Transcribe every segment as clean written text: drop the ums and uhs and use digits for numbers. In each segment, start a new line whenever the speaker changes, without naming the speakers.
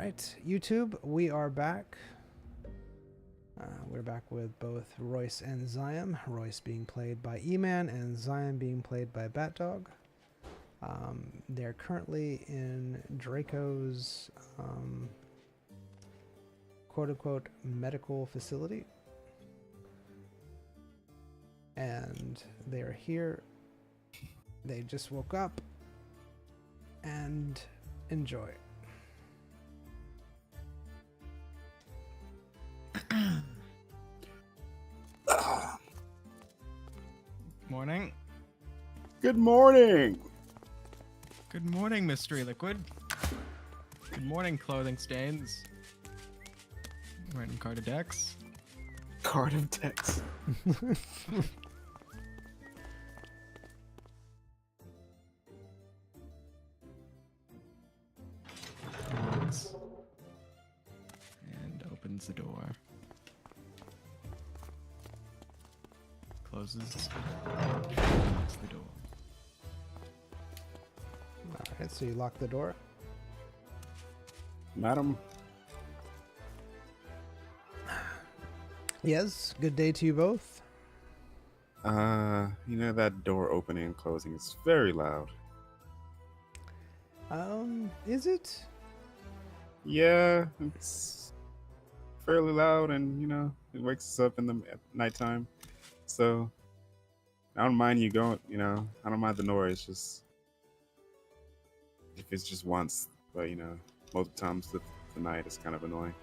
Alright, YouTube, we are back. We're back with both Royce and Zion. Royce being played by E-Man and Zion being played by Batdog. They're currently in Draco's quote-unquote medical facility. And they're here. They just woke up. And enjoy.
Morning.
Good morning.
Good morning, Mystery Liquid. Good morning, Clothing Stains. Random card of decks.
Card of text.
Locks. And opens the door. Closes. Locks the door.
Alright, so you lock the door.
Madam,
Yes, good day to you both.
you know that door opening and closing is very loud.
Is it?
Yeah, it's fairly loud and, it wakes us up in the nighttime. So, I don't mind you going, I don't mind the noise, just if it's just once, but, most times the night is kind of annoying.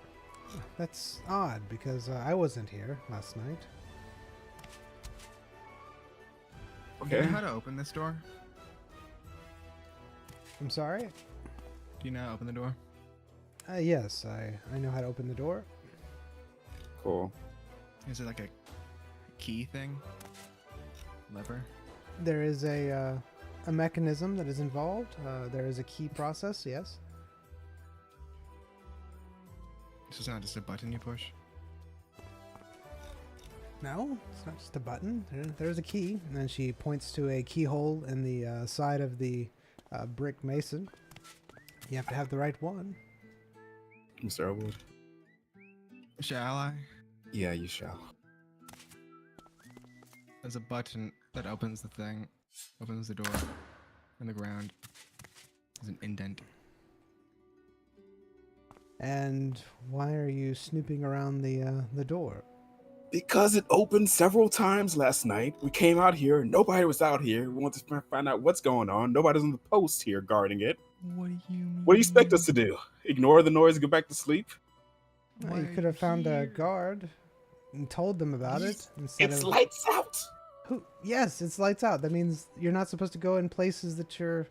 That's odd, because I wasn't here last night.
Do you
Okay.
know how to open this door?
I'm sorry?
Do you know how to open the door?
Yes, I know how to open the door.
Cool.
Is it like a key thing? Lever?
There is a mechanism that is involved. There is a key process, yes.
This is not just a button you push.
No, it's not just a button. There's a key. And then she points to a keyhole in the side of the brick mason. You have to have the right one.
Mr. Elwood?
Shall I?
Yeah, you shall.
There's a button that opens the thing, opens the door in the ground. There's an indent.
And why are you snooping around the door?
Because it opened several times last night. We came out here. Nobody was out here. We wanted to find out what's going on. Nobody's on the post here guarding it.
What do you mean?
What do you expect us to do? Ignore the noise and go back to sleep?
Well, you could have found a guard and told them about it instead
It's
of...
lights out.
Yes, it's lights out. That means you're not supposed to go in places that
You're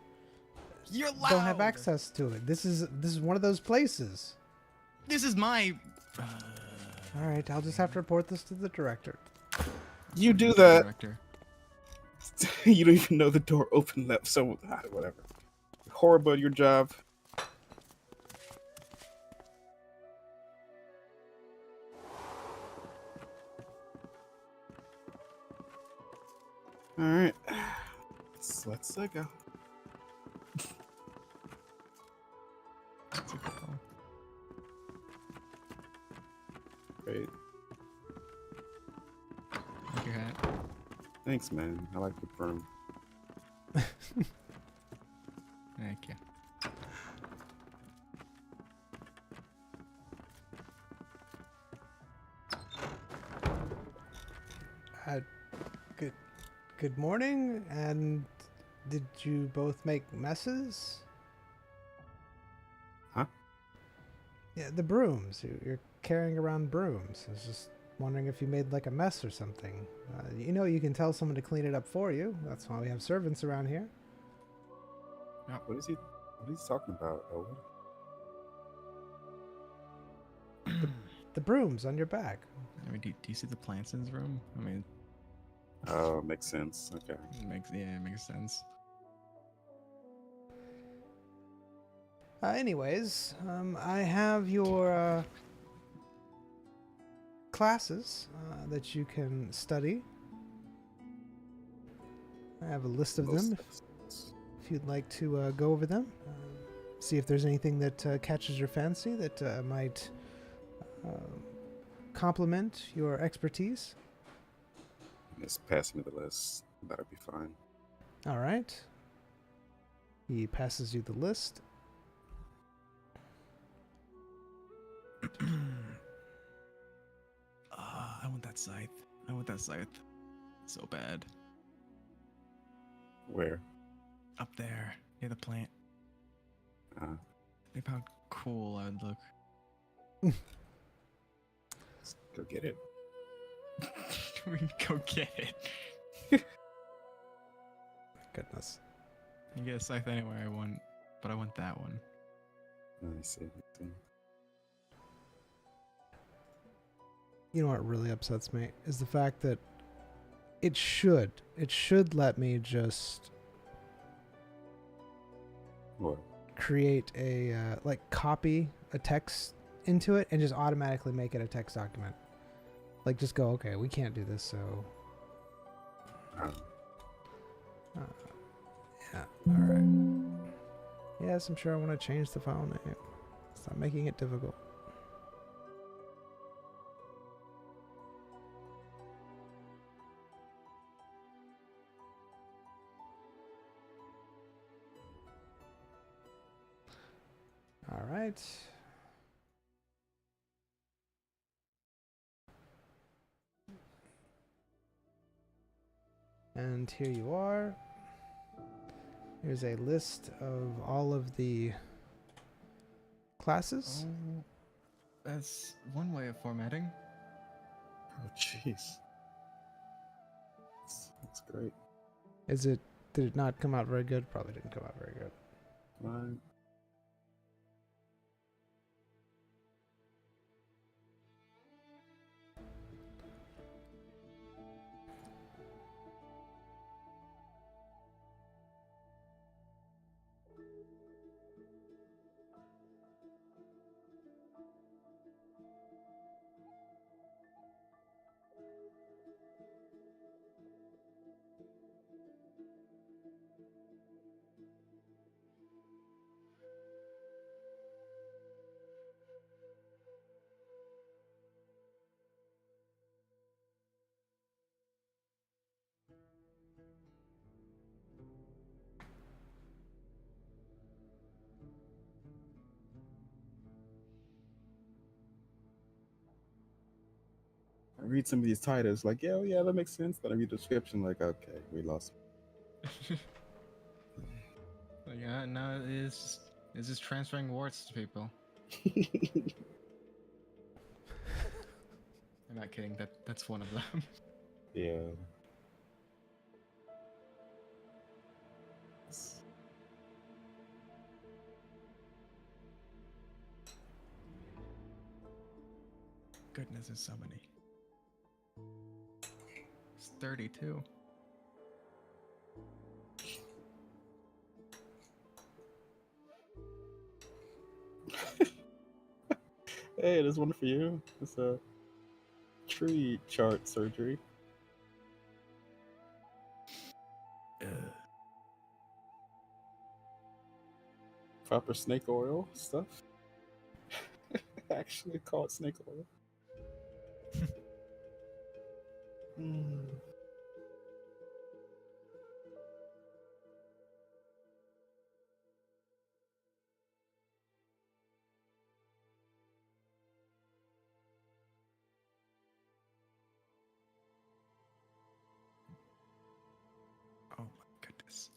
loud.
don't have access to it. This is one of those places.
This is my.
All right, I'll just have to report this to the director.
You do that.
Director.
You don't even know the door opened left, so whatever. Horrible at your job. All right, let's go.
That's a good call.
Great,
Like your hat.
thanks, man. I like the broom.
Thank you.
Good morning. And did you both make messes?
Huh?
Yeah, the brooms. You're carrying around brooms. I was just wondering if you made like a mess or something. You can tell someone to clean it up for you. That's why we have servants around here.
What is he talking about, Elwood?
The brooms on your back.
I mean, do you see the plants in his room? I mean,
Oh, makes sense. Okay.
it makes sense.
Anyways, I have your classes that you can study. I have a list of them if you'd like to go over them. see if there's anything that catches your fancy that might complement your expertise.
Just pass me the list. That'll be fine.
All right. He passes you the list.
I want that scythe. I want that scythe so bad.
Where?
Up there, near the plant. Think how cool I would look.
Let's go get it.
We can go get it.
Goodness.
You get a scythe anywhere I want, but I want that one.
I see.
You know what really upsets me is the fact that it should let me just
What?
create a copy a text into it and just automatically make it a text document. Like just go, okay, we can't do this, so yeah, all right. Yes, I'm sure I want to change the file name. Stop making it difficult. All right. And here you are. Here's a list of all of the classes.
Oh, that's one way of formatting.
Oh, jeez. That's great.
Did it not come out very good? Probably didn't come out very good.
Fine. I read some of these titles, like, yeah, that makes sense. Then I read the description, like, okay, we lost.
Like, no, it's just transferring warts to people. I'm not kidding. That's one of them.
Yeah.
Goodness, there's so many. It's 32.
Hey, there's one for you. It's a tree chart surgery. Proper snake oil stuff. Actually called snake oil.
Oh my goodness.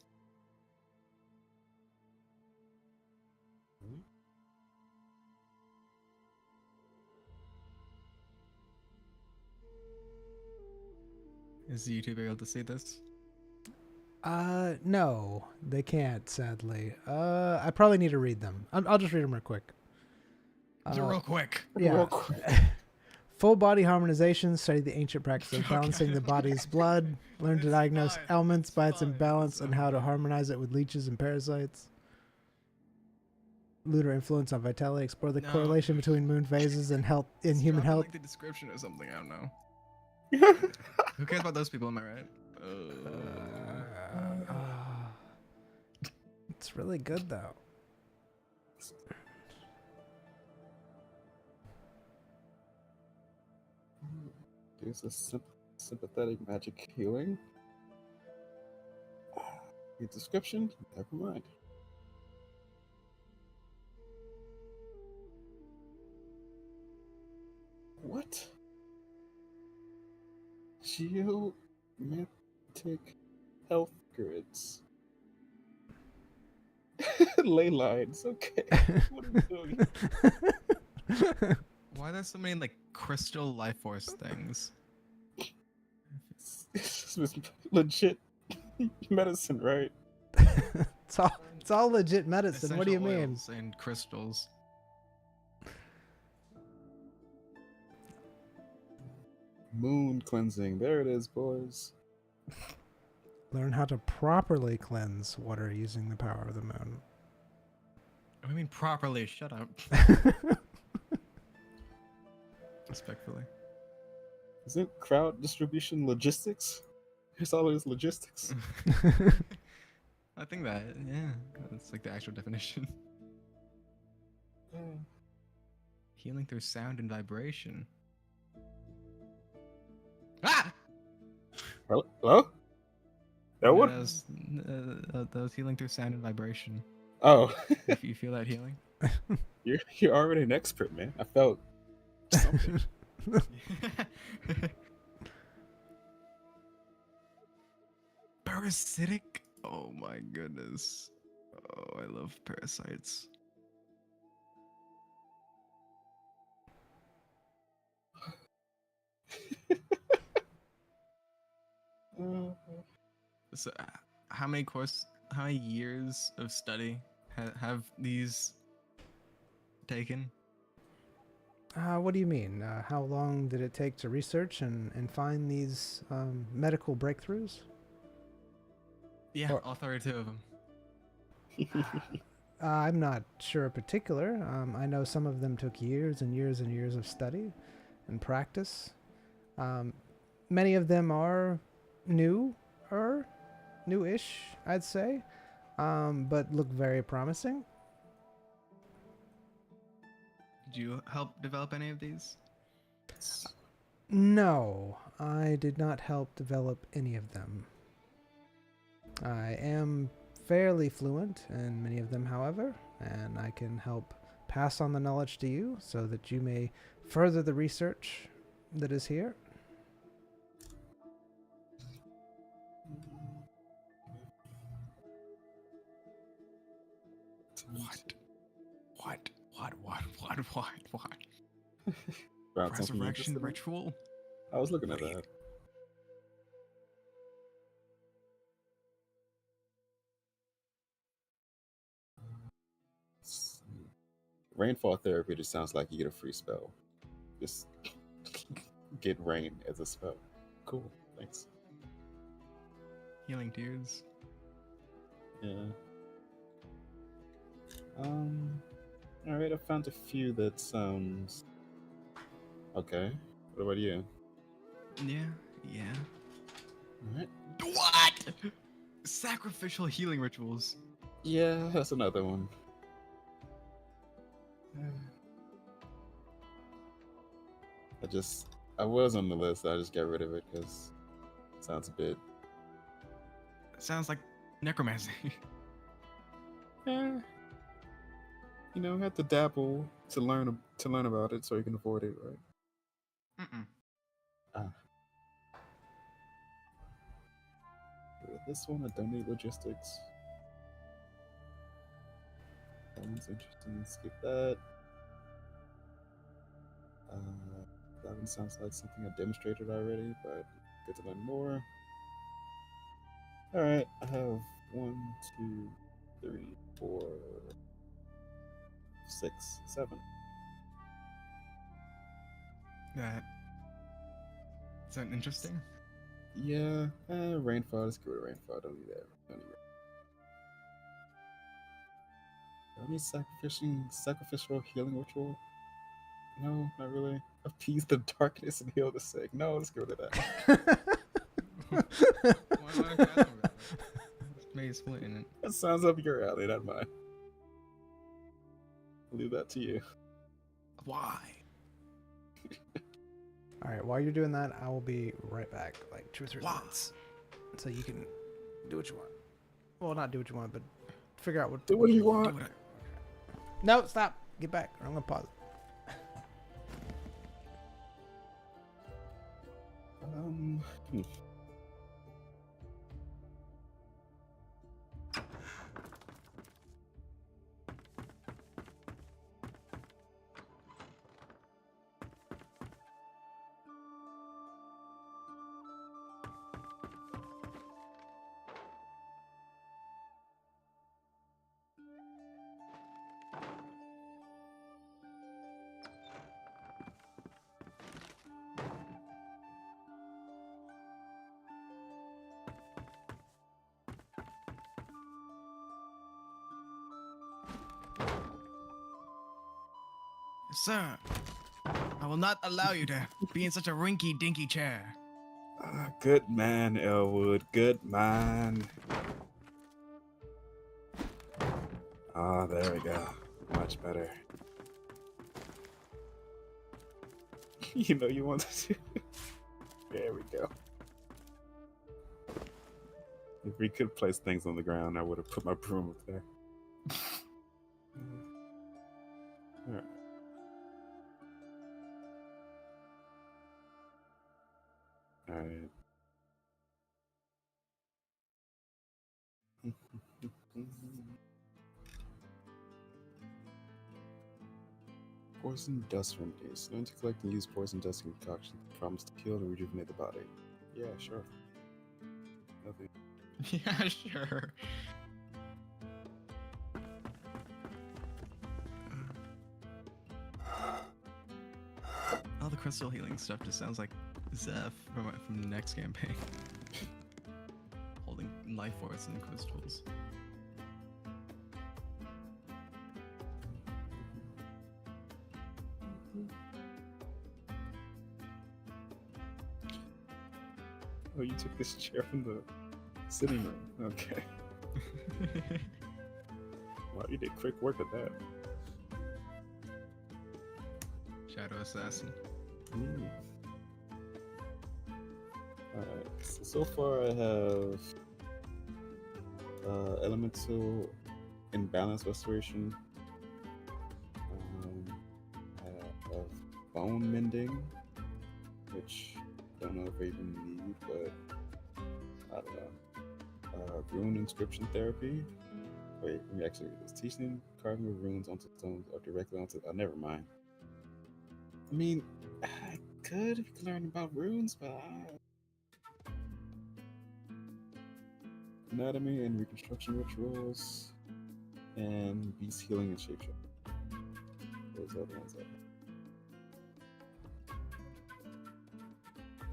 Is YouTube able to see this?
No, they can't, sadly. I probably need to read them. I'll just read them real quick.
Real quick.
Yeah.
Real quick.
Full body harmonization, study the ancient practice of balancing the body's blood, learn to diagnose ailments by its imbalance and how to harmonize it with leeches and parasites. Lunar influence on vitality, explore the correlation between moon phases and health in human health.
Like the description or something, I don't know. Who cares about those people, am I right?
It's really good though.
Yes. There's a sympathetic magic healing. The description? Never mind. What? Geomantic health grids. Ley lines. Okay. What are we doing?
Why are there so many like crystal life force things?
This was legit medicine, right?
It's all legit medicine. What do you
Essential
mean?
oils and crystals.
Moon cleansing. There it is, boys.
Learn how to properly cleanse water using the power of the moon.
I mean properly. Shut up. Respectfully.
Isn't crowd distribution logistics? It's always logistics.
I think that, yeah, that's like the actual definition. Healing through sound and vibration. Ah!
Hello? That one?
That was healing through sound and vibration.
Oh.
If you feel that healing.
You're already an expert, man. I felt something.
Parasitic? Oh my goodness. Oh, I love parasites. So, how many years of study have these taken?
What do you mean? How long did it take to research and find these medical breakthroughs?
Yeah,
Or-
all 32 of them.
I'm not sure in particular. I know some of them took years and years and years of study and practice. Many of them are newish, I'd say, but look very promising.
Did you help develop any of these?
No, I did not help develop any of them. I am fairly fluent in many of them, however, and I can help pass on the knowledge to you so that you may further the research that is here.
What?
Found something
Resurrection
interesting.
ritual?
I was looking at that. Rainfall therapy just sounds like you get a free spell. Just get rain as a spell. Cool, thanks.
Healing tears.
Yeah. Alright, I found a few that sounds okay. What about you?
Yeah.
Alright.
What? Sacrificial healing rituals.
Yeah, that's another one. I was on the list, I just got rid of it because it sounds a bit.
Sounds like necromancy.
You know, you have to dabble to learn about it so you can avoid it, right? This one, I don't need logistics. That one's interesting. Skip that. That one sounds like something I demonstrated already, but good to learn more. Alright, I have 1, 2, 3, 4, 6, 7.
Is that interesting?
Yeah, rainfall. Let's go to rainfall. Don't need that. Don't need sacrificial healing ritual. No, not really. Appease the darkness and heal the sick. No, let's go to that.
Why do I have that? Maybe split in it.
That sounds up your alley, not mine. I'll leave that to you.
Why?
All right, while you're doing that, I will be right back, like 2 or 3
Why?
minutes, so you can do what you want. Well, not do what you want, but figure out what.
Do what you want.
Do it.
No, stop. Get back. Or I'm gonna pause it.
Hmm.
Sir, I will not allow you to be in such a rinky-dinky chair.
Good man, Elwood. Good man. Ah, there we go. Much better. You know you want to. There we go. If we could place things on the ground, I would have put my broom up there. Alright. Alright. Poison dust remedies. Learn to collect and use poison dust concoction. Promise to kill and rejuvenate the body. Yeah, sure. Nothing.
Yeah, sure. All the crystal healing stuff just sounds like Zeph from the next campaign. Holding life force and crystals.
Oh, you took this chair from the sitting room. Okay. Wow, you did quick work at that.
Shadow Assassin.
Alright, so far I have Elemental Imbalance Restoration. I have Bone Mending, which I don't know if I even need, but I don't know. Rune Inscription Therapy. Wait, let me actually read this. Teaching carving of runes onto stones or directly onto. Oh, never mind. I mean, I could learn about runes, but Anatomy and Reconstruction Rituals, and Beast Healing and Shapeshifting. Those are the ones I have.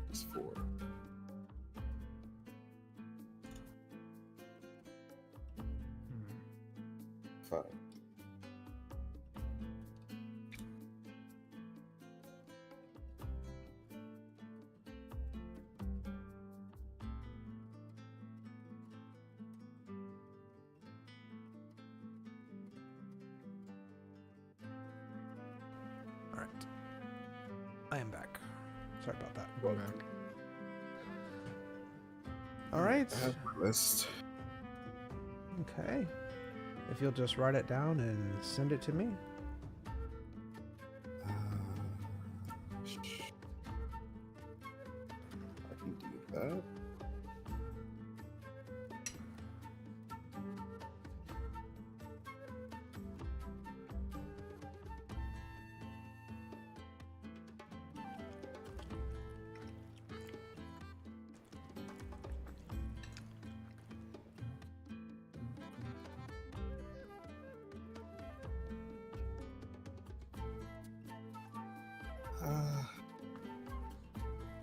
That's 4. 5.
All right. I am back. Sorry about that.
Go back.
All right.
I have my list.
Okay. If you'll just write it down and send it to me.
I can do that.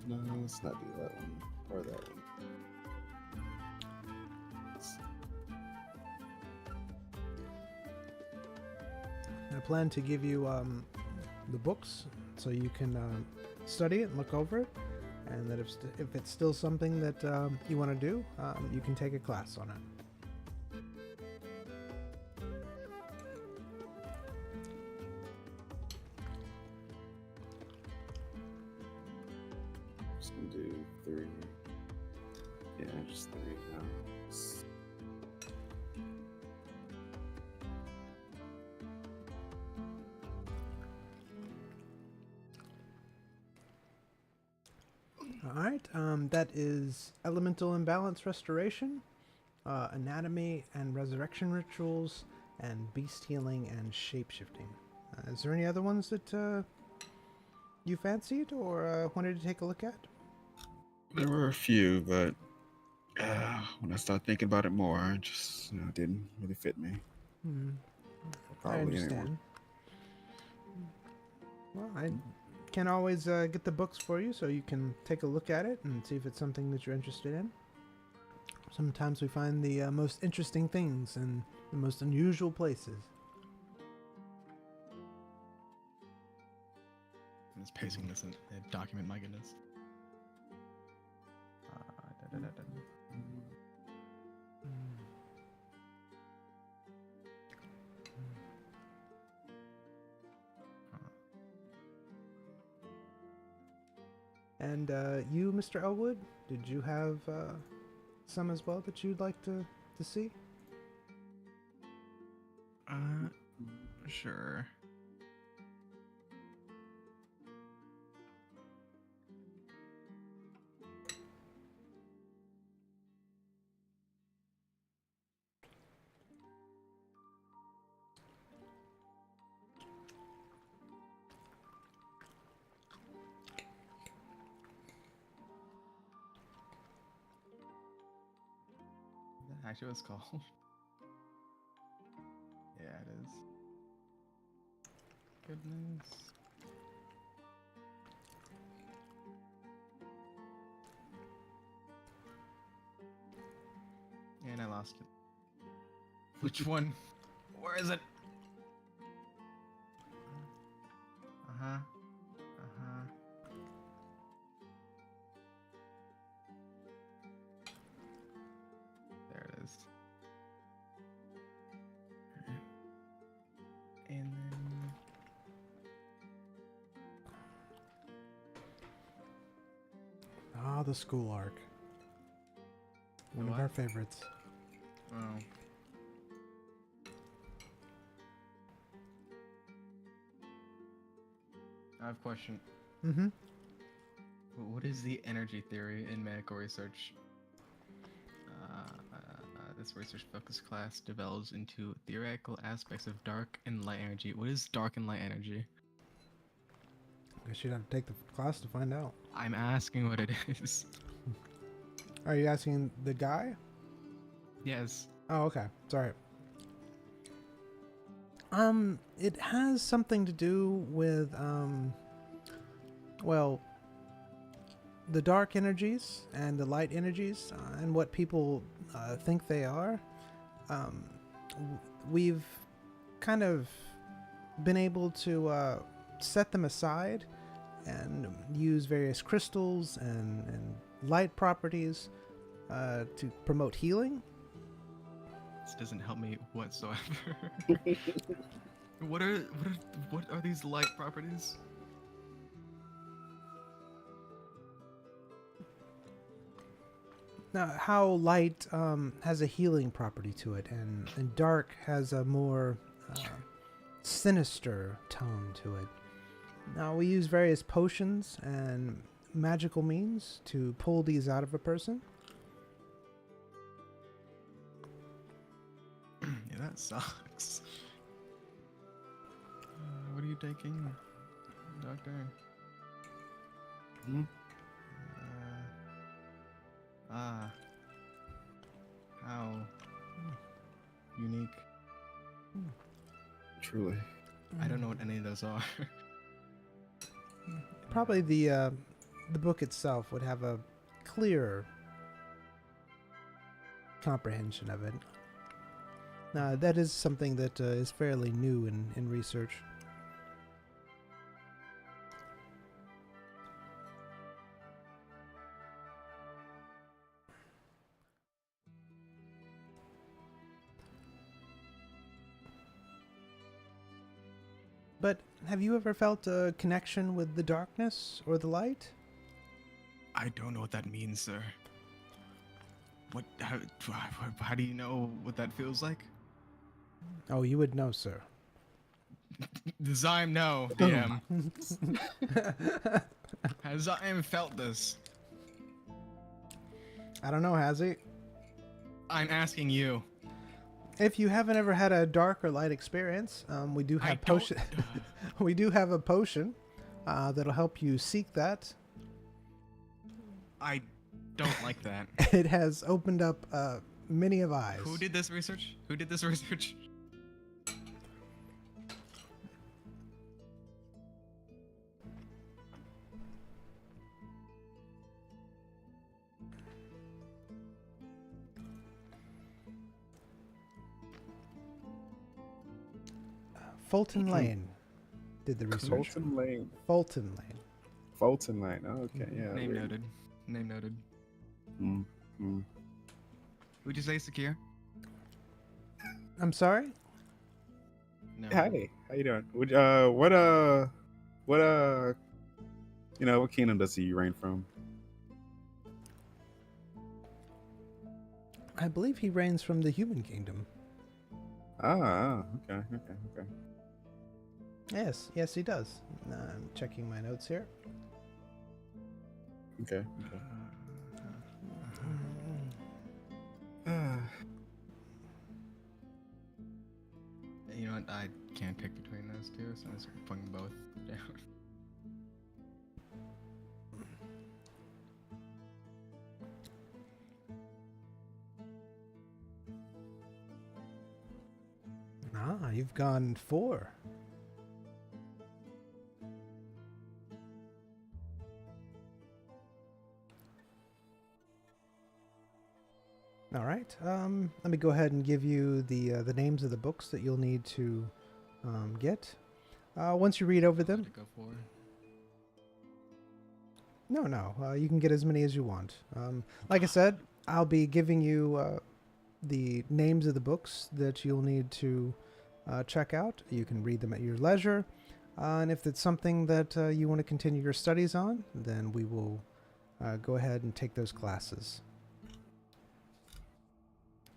No, let's not do that one or that one.
I plan to give you the books so you can study it and look over it, and that if it's still something that you want to do, you can take a class on it.
Just gonna do 3. Yeah, just 3 now.
All right. That is elemental imbalance restoration, anatomy and resurrection rituals, and beast healing and shapeshifting. Is there any other ones that you fancied or wanted to take a look at?
There were a few, but when I started thinking about it more, it just didn't really fit me.
I
Probably anyone.
understand. Well, I can always get the books for you so you can take a look at it and see if it's something that you're interested in. Sometimes we find the most interesting things in the most unusual places.
I'm just pasting this in a document, my goodness.
And you, Mr. Elwood, did you have some as well that you'd like to see?
Sure. Is that actually what it's called? Yeah, it is. Goodness. And I lost it. Which one? Where is it? Uh-huh. Uh-huh. There it is. And then...
Ah, the school arc. One of
What?
our favorites.
Oh. I have a question.
Mm-hmm.
What is the energy theory in medical research? This research-focused class develops into theoretical aspects of dark and light energy. What is dark and light energy?
Guess you'd have to take the class to find out.
I'm asking what it is.
Are you asking the guy?
Yes.
Oh, okay. Sorry. It has something to do with, well, the dark energies and the light energies and what people think they are. We've kind of been able to set them aside and use various crystals and light properties to promote healing.
This doesn't help me whatsoever. What are these light properties?
Now, how light has a healing property to it, and dark has a more sinister tone to it. Now, we use various potions and magical means to pull these out of a person.
Yeah, that sucks. What are you taking, Doctor?
Hmm?
How unique.
Truly.
I don't know what any of those are.
Probably the book itself would have a clearer comprehension of it. That is something that is fairly new in research. But have you ever felt a connection with the darkness or the light?
I don't know what that means, sir. What? How do you know what that feels like?
Oh, you would know, sir.
The Zyme, no, DM. Has Zyme felt this?
I don't know, has he?
I'm asking you.
If you haven't ever had a dark or light experience, we do have potion. We do have a potion that'll help you seek that.
I don't like that.
It has opened up many of eyes.
Who did this research? Who did this research?
Fulton Lane did the research.
Fulton Lane.
Fulton Lane.
Fulton Lane. Oh, okay, yeah.
Name
weird.
noted. Name noted.
Mm.
Would you say secure?
I'm sorry?
No.
Hi, how you doing? Would what kingdom does he reign from?
I believe he reigns from the human kingdom.
Okay.
Yes, he does. I'm checking my notes here.
Okay.
You know what? I can't pick between those two, so I'm just putting both down.
You've gone 4. All right. Let me go ahead and give you the names of the books that you'll need to get. Once you read over them.
To go for.
No. You can get as many as you want. Like I said, I'll be giving you the names of the books that you'll need to check out. You can read them at your leisure. And if it's something that you want to continue your studies on, then we will go ahead and take those classes.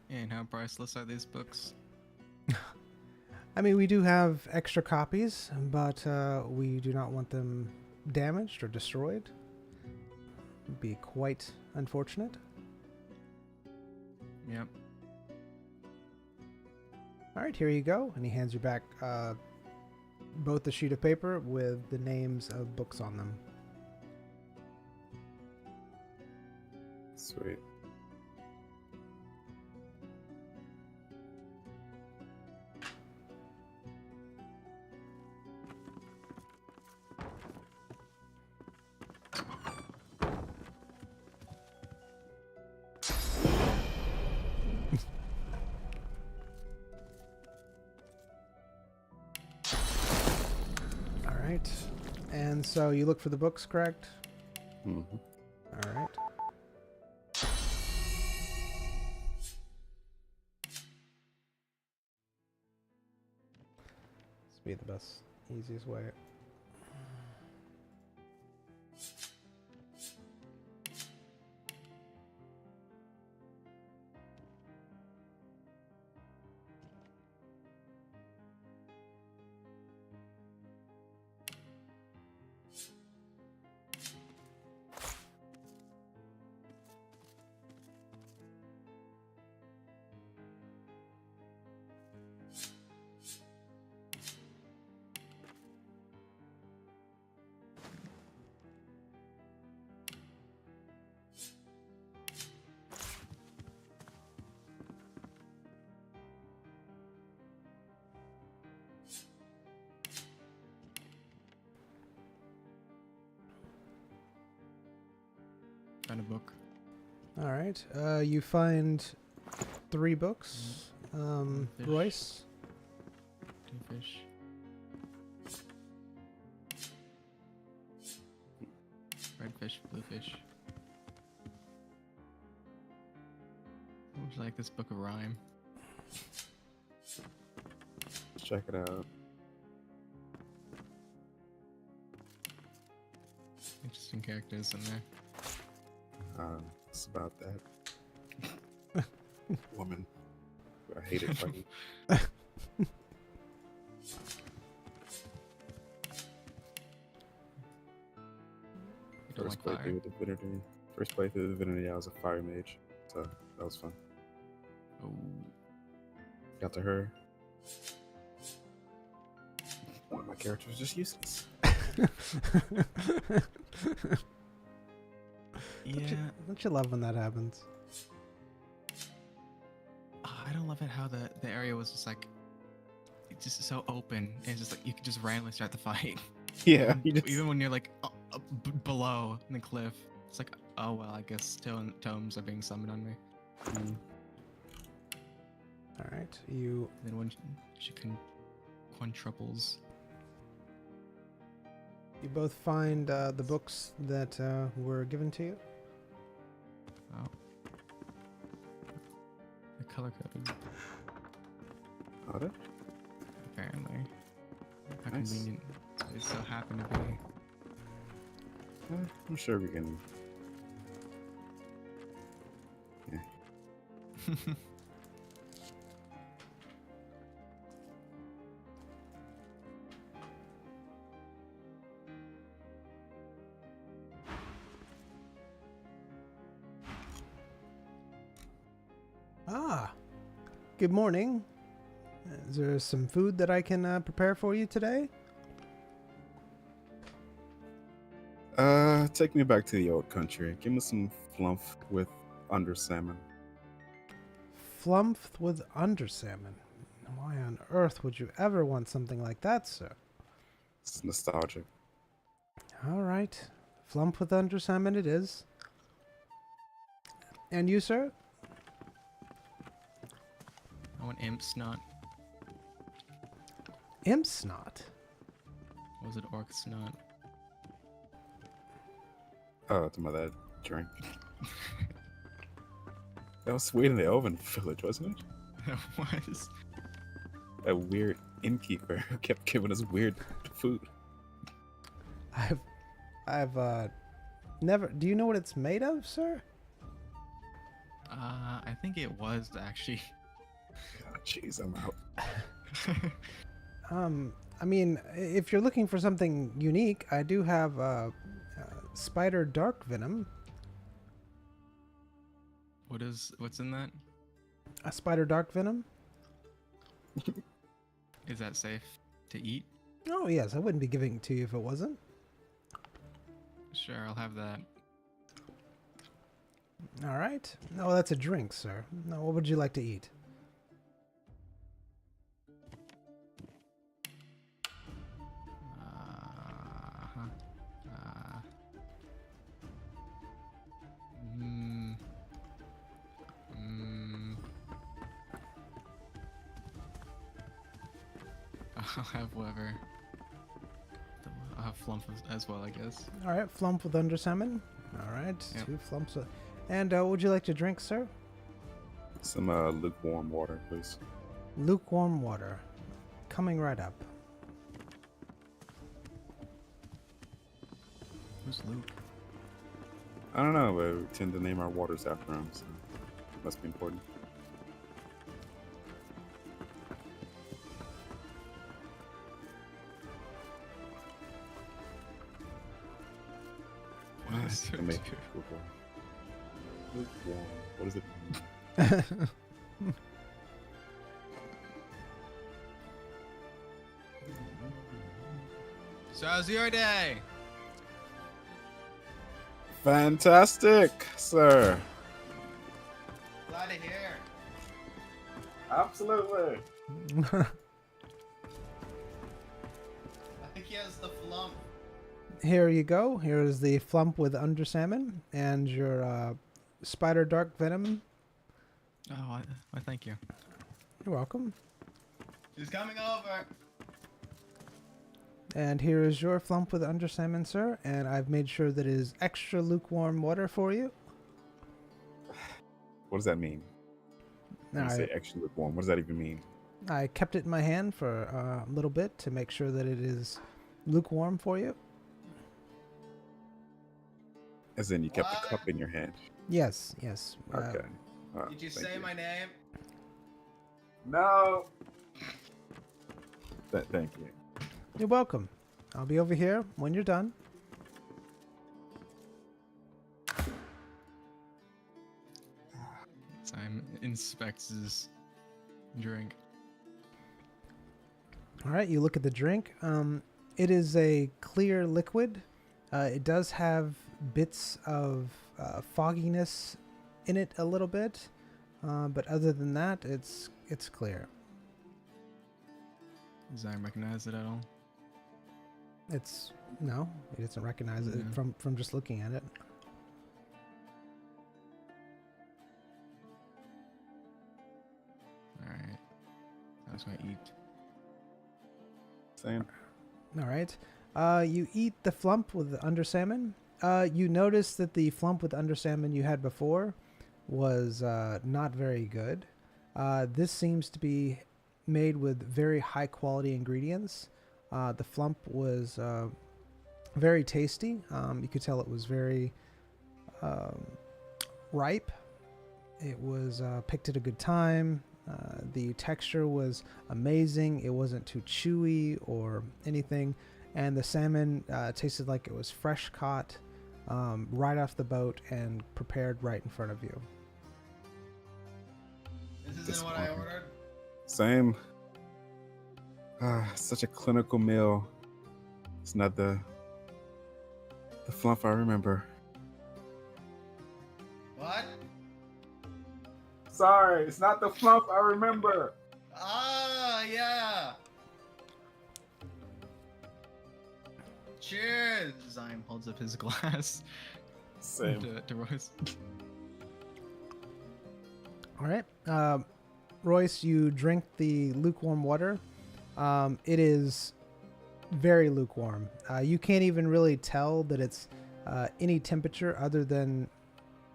And how priceless are these books?
I mean, we do have extra copies, but we do not want them damaged or destroyed. It'd be quite unfortunate.
Yep.
All right, here you go. And he hands you back both the sheet of paper with the names of books on them.
Sweet.
Right. And so you look for the books, correct?
Mm-hmm.
All right. This would be the best, easiest way.
Found a book.
All right. You find 3 books.
Fish.
Royce?
2 fish. Red fish, blue fish. Would you like this book of rhyme?
Let's check it out.
Interesting characters in there.
It's about that. Woman. I hate it fucking.
Don't
First
like fire.
playthrough with Divinity. First playthrough with Divinity, I was a fire mage. So that was fun.
Oh.
Got to her. One of my characters was just useless.
Yeah.
Don't you love when that happens?
I don't love it how the area was just like, it's just so open. It's just like you could just randomly start the fight.
Yeah,
Even when you're like below the cliff, it's like, oh well, I guess tomes are being summoned on me.
All right, you.
Then when she quadruples.
You both find the books that were given to you.
Oh. The color coded,
Got it?
apparently. How
Nice.
convenient. It so happened to be.
I'm sure we can.
Ah, good morning. Is there some food that I can prepare for you today?
Take me back to the old country. Give me some flump with under salmon.
Flump with under salmon. Why on earth would you ever want something like that, sir?
It's nostalgic.
All right, flump with under salmon it is. And you, sir?
I want imp snot.
Imp snot.
Or was it orc snot?
Oh, to my dad drink. That was sweet in the Elven village, wasn't it?
It was.
A weird innkeeper who kept giving us weird food.
I've never. Do you know what it's made of, sir?
I think it was actually.
Oh, jeez, I'm out.
I mean, if you're looking for something unique, I do have spider dark venom.
What's in that?
A spider dark venom?
Is that safe to eat?
Oh yes, I wouldn't be giving it to you if it wasn't.
Sure, I'll have that.
All right. No, that's a drink, sir. No, what would you like to eat?
I'll have whatever. I'll have flump as well, I guess.
All right, flump with under salmon. All right,
Yep.
2 flumps. And what would you like to drink, sir?
Some lukewarm water, please.
Lukewarm water. Coming right up.
Who's Luke?
I don't know, but we tend to name our waters after him, so it must be important.
What is
To
it?
make it lukewarm. Lukewarm. What does it mean?
So how's your day?
Fantastic, sir.
Glad to hear.
Absolutely.
I think he has the flump.
Here you go. Here is the flump with under salmon and your spider dark venom.
Oh, I thank you.
You're welcome.
She's coming over.
And here is your flump with under salmon, sir. And I've made sure that it is extra lukewarm water for you.
What does that mean? When you say extra lukewarm, what does that even mean?
I kept it in my hand for a little bit to make sure that it is lukewarm for you.
As in, you kept the cup in your hand.
Yes, yes.
Okay.
Did you
Thank
say my name?
No. Thank you.
You're welcome. I'll be over here when you're done.
Simon inspects his drink.
All right, you look at the drink. It is a clear liquid. It does have bits of fogginess in it a little bit, but other than that, it's clear.
Does Simon recognize it at all?
No, he doesn't recognize it
Yeah.
from just looking at it.
Alright. I was gonna eat.
Same.
All right. You eat the flump with the under salmon. You notice that the flump with under salmon you had before was not very good. This seems to be made with very high quality ingredients. The flump was very tasty. You could tell it was very ripe. It was picked at a good time. The texture was amazing. It wasn't too chewy or anything. And the salmon tasted like it was fresh caught right off the boat and prepared right in front of you.
This isn't what I ordered.
Same. Such a clinical meal. It's not the flump I remember.
What?
Sorry, it's not the flump I remember.
Ah, yeah. Cheers.
Zyme holds up his glass
Same.
to Royce.
All right. Royce, you drink the lukewarm water. It is very lukewarm. You can't even really tell that it's any temperature other than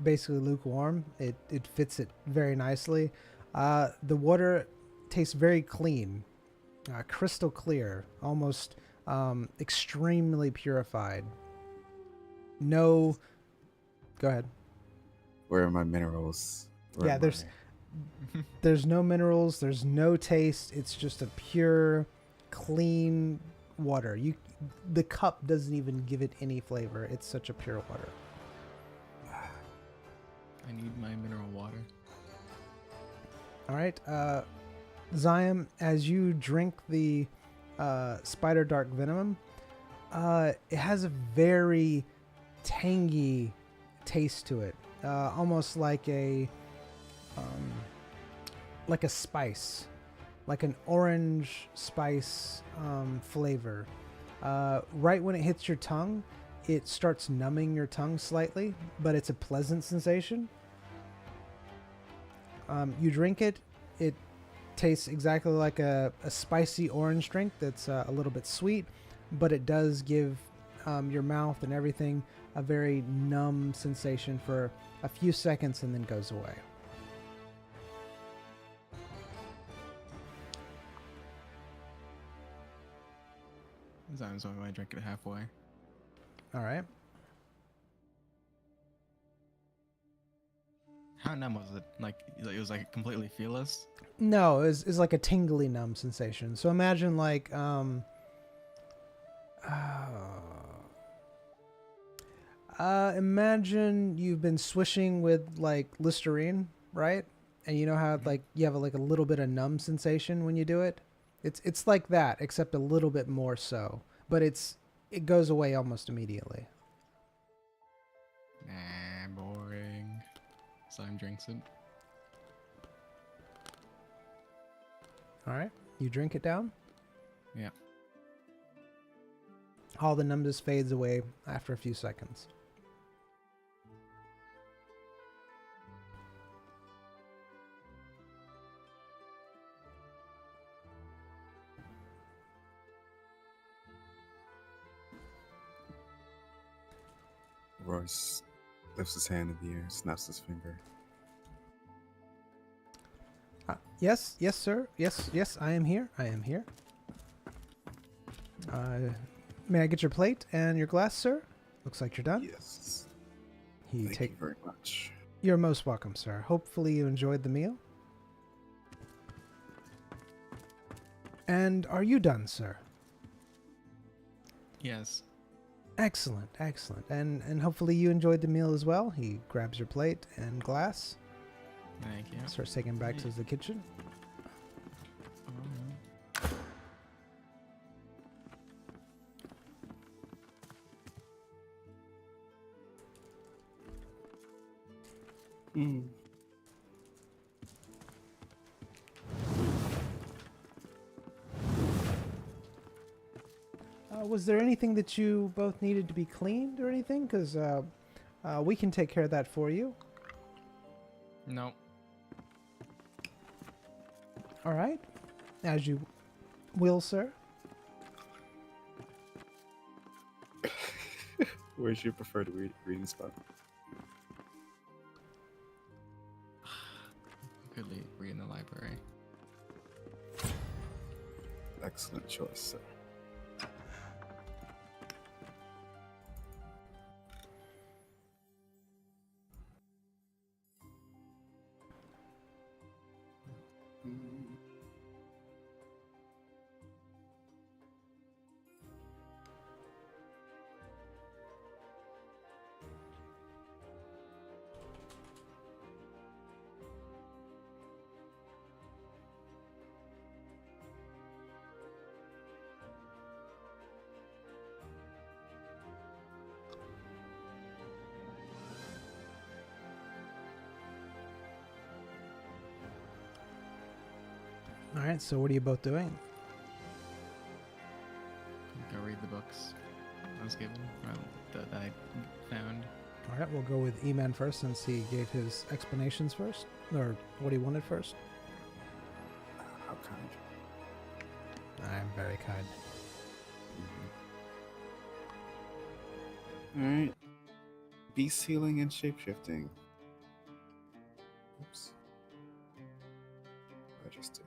basically lukewarm. It fits it very nicely. The water tastes very clean, crystal clear, almost extremely purified. No, go ahead.
Where are my minerals?
Yeah, there's no minerals, there's no taste. It's just a pure, clean water. The cup doesn't even give it any flavor. It's such a pure water.
I need my mineral water.
All right, Zyme, as you drink the spider dark venom, it has a very tangy taste to it, almost like a spice, like an orange spice flavor. Right when it hits your tongue, it starts numbing your tongue slightly, but it's a pleasant sensation. You drink it, it tastes exactly like a spicy orange drink that's a little bit sweet, but it does give your mouth and everything a very numb sensation for a few seconds and then goes away.
Zyme's only I drink it halfway.
All right.
How numb was it? Like it was like completely feelless?
No, it's like a tingly numb sensation. So imagine like imagine you've been swishing with like Listerine, right? And you know how like you have like a little bit of numb sensation when you do it? It's like that, except a little bit more so. But it goes away almost immediately.
Nah, boring. Zyme drinks it.
All right, you drink it down.
Yeah.
All the numbness fades away after a few seconds.
Royce lifts his hand in the air, snaps his finger.
Yes, sir. Yes, I am here. May I get your plate and your glass, sir? Looks like you're done.
Yes. Thank you very much.
You're most welcome, sir. Hopefully you enjoyed the meal. And are you done, sir?
Yes.
Excellent, excellent. And hopefully you enjoyed the meal as well. He grabs your plate and glass,
Thank you.
starts taking it back to the kitchen.
Mm.
Was there anything that you both needed to be cleaned or anything? Because we can take care of that for you.
No.
All right. As you will, sir.
Where's your preferred reading spot?
Could read in the library.
Excellent choice, sir.
All right. So what are you both doing?
Go read the books I was given, that I found.
All right. We'll go with E-Man first since he gave his explanations first, or what he wanted first.
How kind.
I'm very kind.
Alright. Beast healing and shapeshifting. Oops. Register.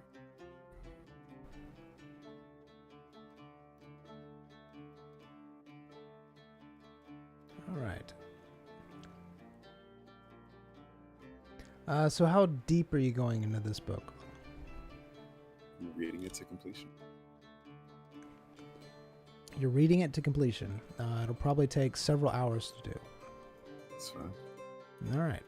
All right. So how deep are you going into this book?
I'm reading it to completion.
You're reading it to completion. It'll probably take several hours to do.
That's fine.
All right.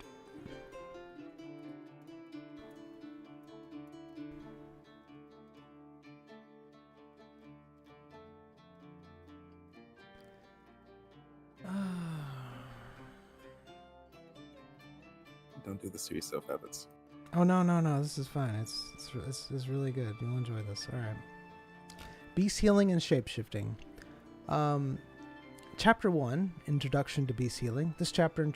Don't do this to yourself, Badhabitz.
Oh no! This is fine. It's really good. You'll enjoy this. All right. Beast healing and shapeshifting. Chapter 1, Introduction to Beast Healing. This chapter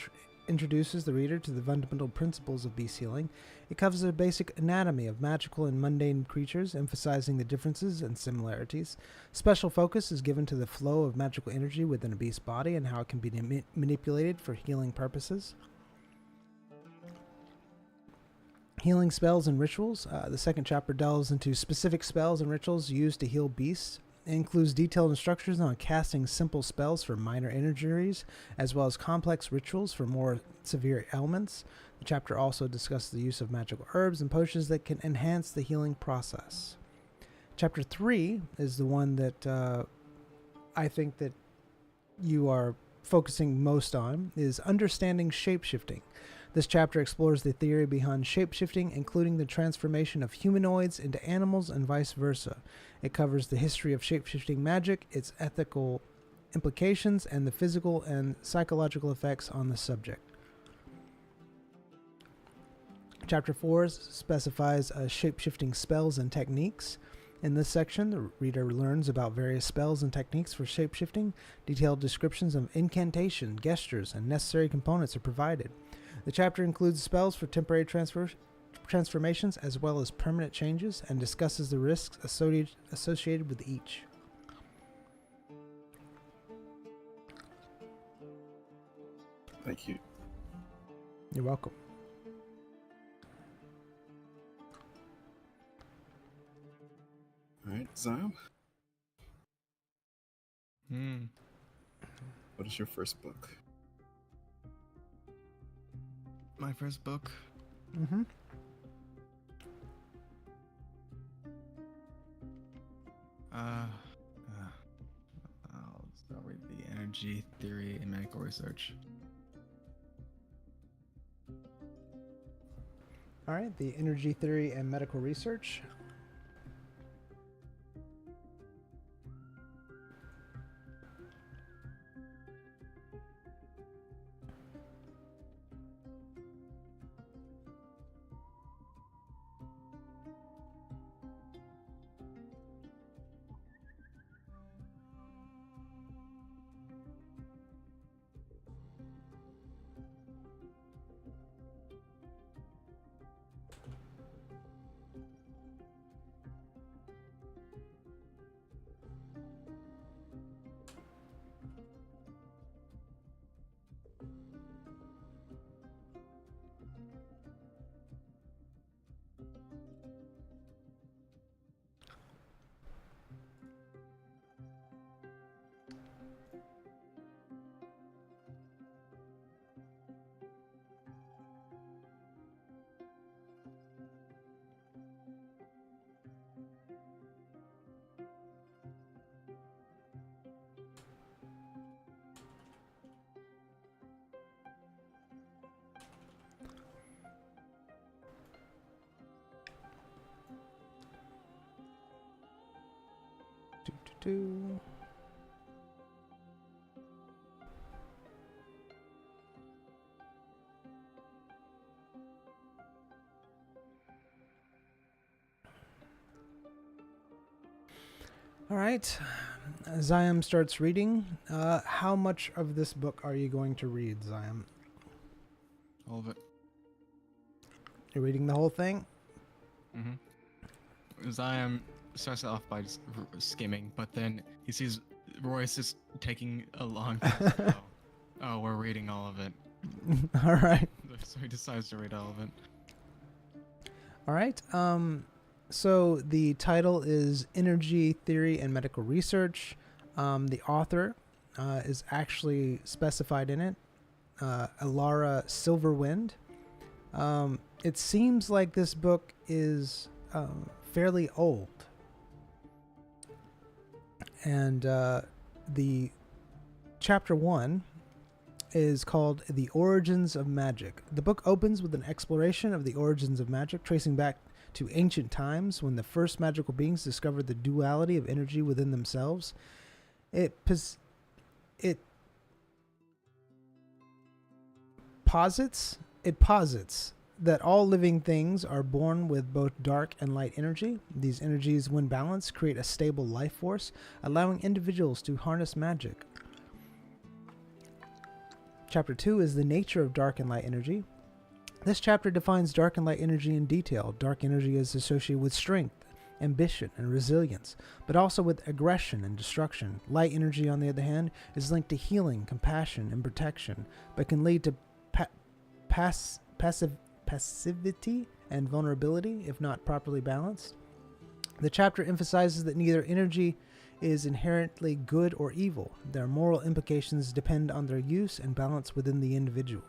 introduces the reader to the fundamental principles of beast healing. It covers the basic anatomy of magical and mundane creatures, emphasizing the differences and similarities. Special focus is given to the flow of magical energy within a beast's body and how it can be manipulated for healing purposes. Healing spells and rituals. The second chapter delves into specific spells and rituals used to heal beasts. It includes detailed instructions on casting simple spells for minor injuries, as well as complex rituals for more severe ailments. The chapter also discusses the use of magical herbs and potions that can enhance the healing process. Chapter 3 is the one that I think that you are focusing most on, is understanding shapeshifting. This chapter explores the theory behind shapeshifting, including the transformation of humanoids into animals and vice versa. It covers the history of shapeshifting magic, its ethical implications, and the physical and psychological effects on the subject. Chapter 4 specifies shapeshifting spells and techniques. In this section, the reader learns about various spells and techniques for shapeshifting. Detailed descriptions of incantation, gestures, and necessary components are provided. The chapter includes spells for temporary transformations as well as permanent changes and discusses the risks associated with each.
Thank you.
You're welcome.
All right, Zion.
Hmm.
What is your first book?
my first book.
Mm-hmm.
I'll read the energy theory and medical research.
All right, the energy theory and medical research. Do. All right. Ziam starts reading. How much of this book are you going to read, Ziam?
All of it.
You're reading the whole thing?
Mm-hmm. Zion starts off by just skimming, but then he sees Royce is taking a long time. Oh, we're reading all of it.
All right.
So he decides to read all of it.
All right. So the title is Energy Theory and Medical Research. The author is actually specified in it, Alara Silverwind. It seems like this book is fairly old. And the chapter 1 is called The Origins of Magic. The book opens with an exploration of the origins of magic, tracing back to ancient times when the first magical beings discovered the duality of energy within themselves. It posits that all living things are born with both dark and light energy. These energies, when balanced, create a stable life force, allowing individuals to harness magic. Chapter 2 is the nature of dark and light energy. This chapter defines dark and light energy in detail. Dark energy is associated with strength, ambition, and resilience, but also with aggression and destruction. Light energy, on the other hand, is linked to healing, compassion, and protection, but can lead to passivity and vulnerability if not properly balanced. The chapter emphasizes that neither energy is inherently good or evil. Their moral implications depend on their use and balance within the individual.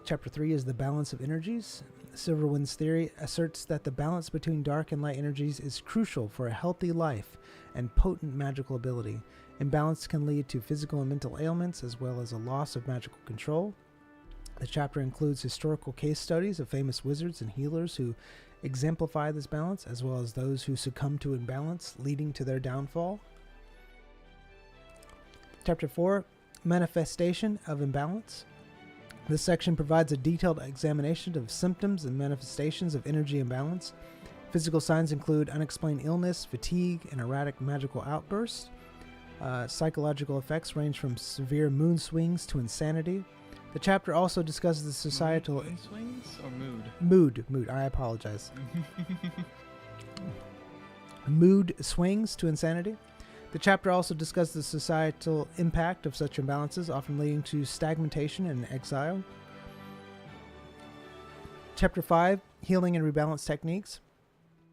Chapter 3 is the balance of energies. Silverwind's theory asserts that the balance between dark and light energies is crucial for a healthy life and potent magical ability. Imbalance can lead to physical and mental ailments as well as a loss of magical control. The chapter includes historical case studies of famous wizards and healers who exemplify this balance, as well as those who succumb to imbalance, leading to their downfall. Chapter 4, Manifestation of Imbalance. This section provides a detailed examination of symptoms and manifestations of energy imbalance. Physical signs include unexplained illness, fatigue, and erratic magical outbursts. Psychological effects range from severe mood swings to insanity. The chapter also discusses the societal...
Mood swings or mood?
Mood. I apologize. Mood swings to insanity. The chapter also discusses the societal impact of such imbalances, often leading to stagnation and exile. Chapter 5, Healing and Rebalance Techniques.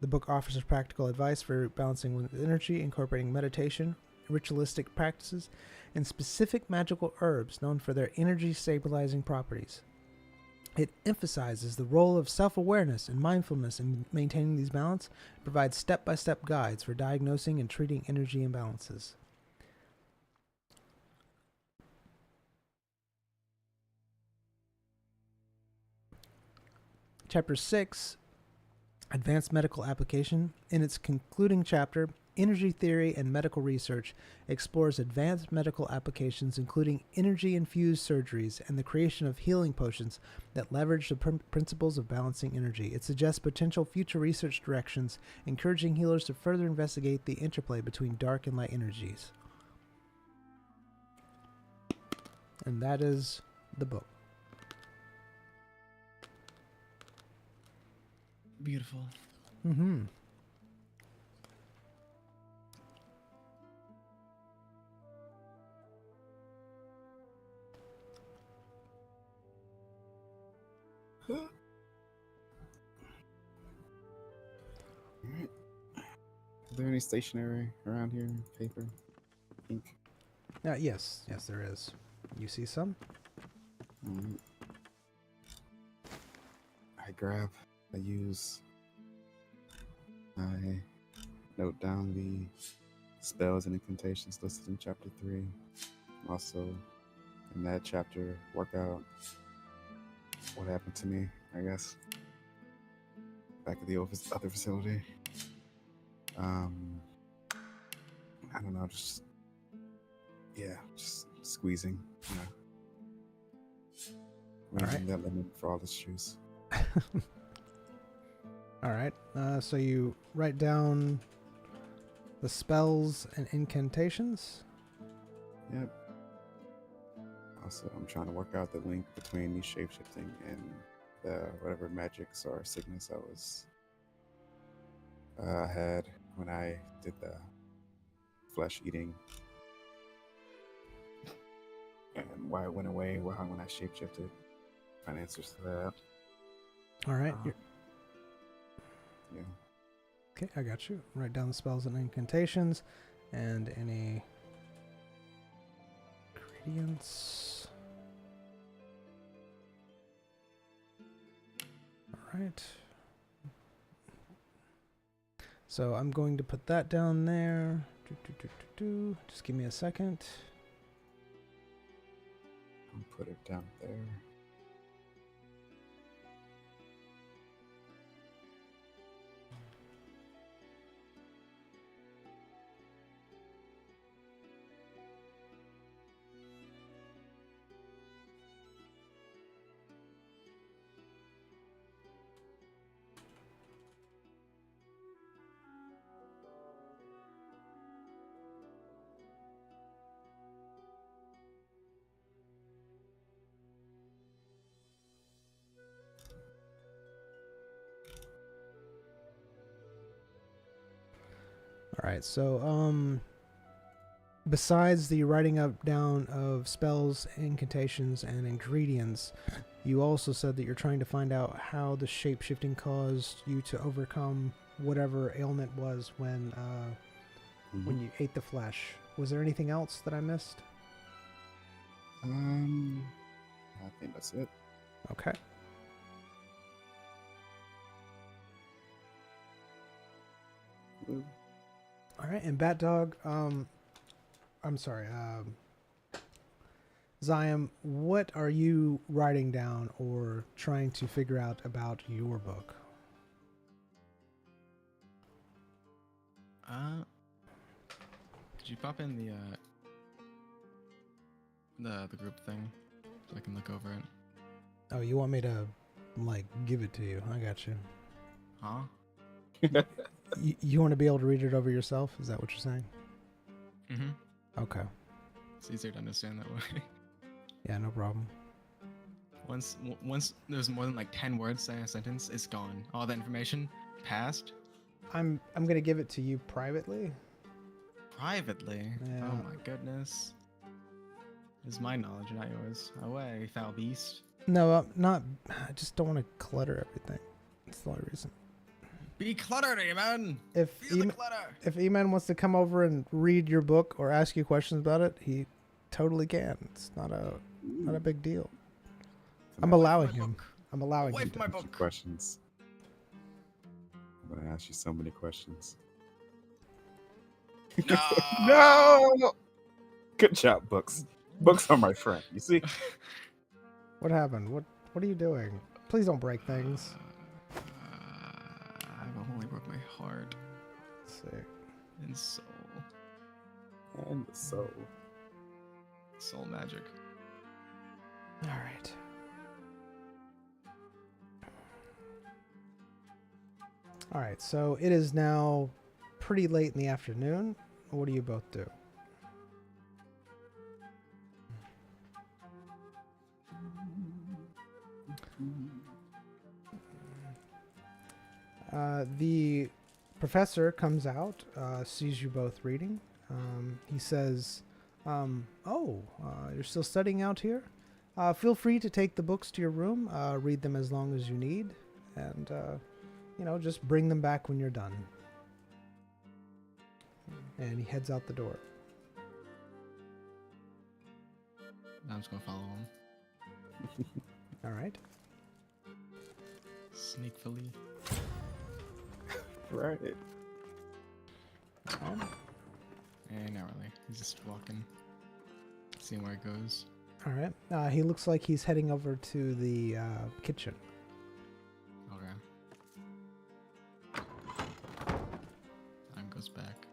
The book offers practical advice for balancing with energy, incorporating meditation, ritualistic practices, and specific magical herbs known for their energy stabilizing properties. It emphasizes the role of self-awareness and mindfulness in maintaining these balance, and provides step-by-step guides for diagnosing and treating energy imbalances. Chapter 6, Advanced Medical Application. In its concluding chapter, Energy Theory and Medical Research explores advanced medical applications, including energy-infused surgeries and the creation of healing potions that leverage the principles of balancing energy. It suggests potential future research directions, encouraging healers to further investigate the interplay between dark and light energies. And that is the book.
Beautiful.
Mm-hmm.
Alright. Is there any stationery around here? Paper? Ink?
Yes, there is. You see some?
Mm. I use, I note down the spells and incantations listed in chapter 3. Also, in that chapter, work out what happened to me, I guess, back at the other facility. I don't know, just squeezing, you know. Raising that limit for all its juice.
All right. So you write down the spells and incantations.
Yep. Also, I'm trying to work out the link between me shapeshifting and the whatever magics or sickness I was had when I did the flesh eating, and why it went away when I shapeshifted. Find answers to that.
All right.
Yeah.
Okay, I got you. Write down the spells and incantations and any ingredients. All right. So I'm going to put that down there. Just give me a second.
I'll put it down there.
All right, so besides the writing up down of spells, incantations, and ingredients, you also said that you're trying to find out how the shape-shifting caused you to overcome whatever ailment was when you ate the flesh. Was there anything else that I missed?
I think that's it.
Okay.
Ooh.
All right, and Bat Dog, I'm sorry, Zion, what are you writing down or trying to figure out about your book?
Could you pop in the group thing so I can look over it?
Oh, you want me to, like, give it to you? I got you.
Huh?
You want to be able to read it over yourself? Is that what you're saying?
Mm-hmm.
Okay.
It's easier to understand that way.
Yeah, no problem.
Once there's more than like 10 words in a sentence, it's gone. All that information passed.
I'm gonna give it to you privately.
Privately?
Yeah.
Oh my goodness. It's my knowledge, not yours. Away, foul beast.
No, not. I just don't want to clutter everything. That's the only reason.
Be cluttered, man!
If
Feel the clutter!
If Eman wants to come over and read your book or ask you questions about it, he totally can. It's not a big deal. I'm allowing him. I'm allowing
Away
you
from my
to.
book.
Questions. I'm gonna ask you so many questions.
No.
No. Good job, books. Books are my friend. You see?
What happened? What are you doing? Please don't break things.
I've only broke my heart
Sick.
and soul.
And the soul.
Soul magic.
All right. All right. So it is now pretty late in the afternoon. What do you both do? The professor comes out, sees you both reading. He says, you're still studying out here? Feel free to take the books to your room, read them as long as you need, and, just bring them back when you're done. And he heads out the door.
I'm just gonna follow him.
All right.
Sneakfully.
Right.
Um,
Not really. He's just walking. Seeing where it goes.
all right. He looks like he's heading over to the kitchen.
Okay. Time goes back.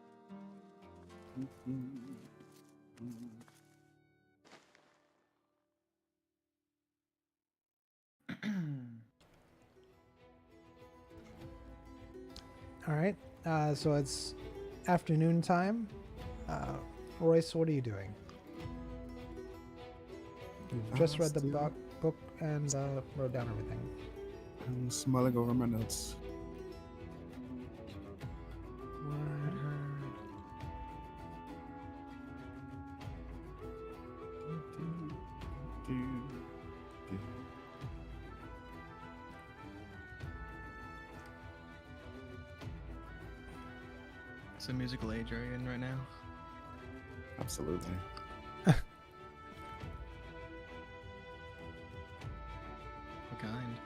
All right. So it's afternoon time. Royce, what are you doing? You've just read the book and wrote down everything.
I'm smiling over my notes.
So musical age are you in right now?
Absolutely.
What kind?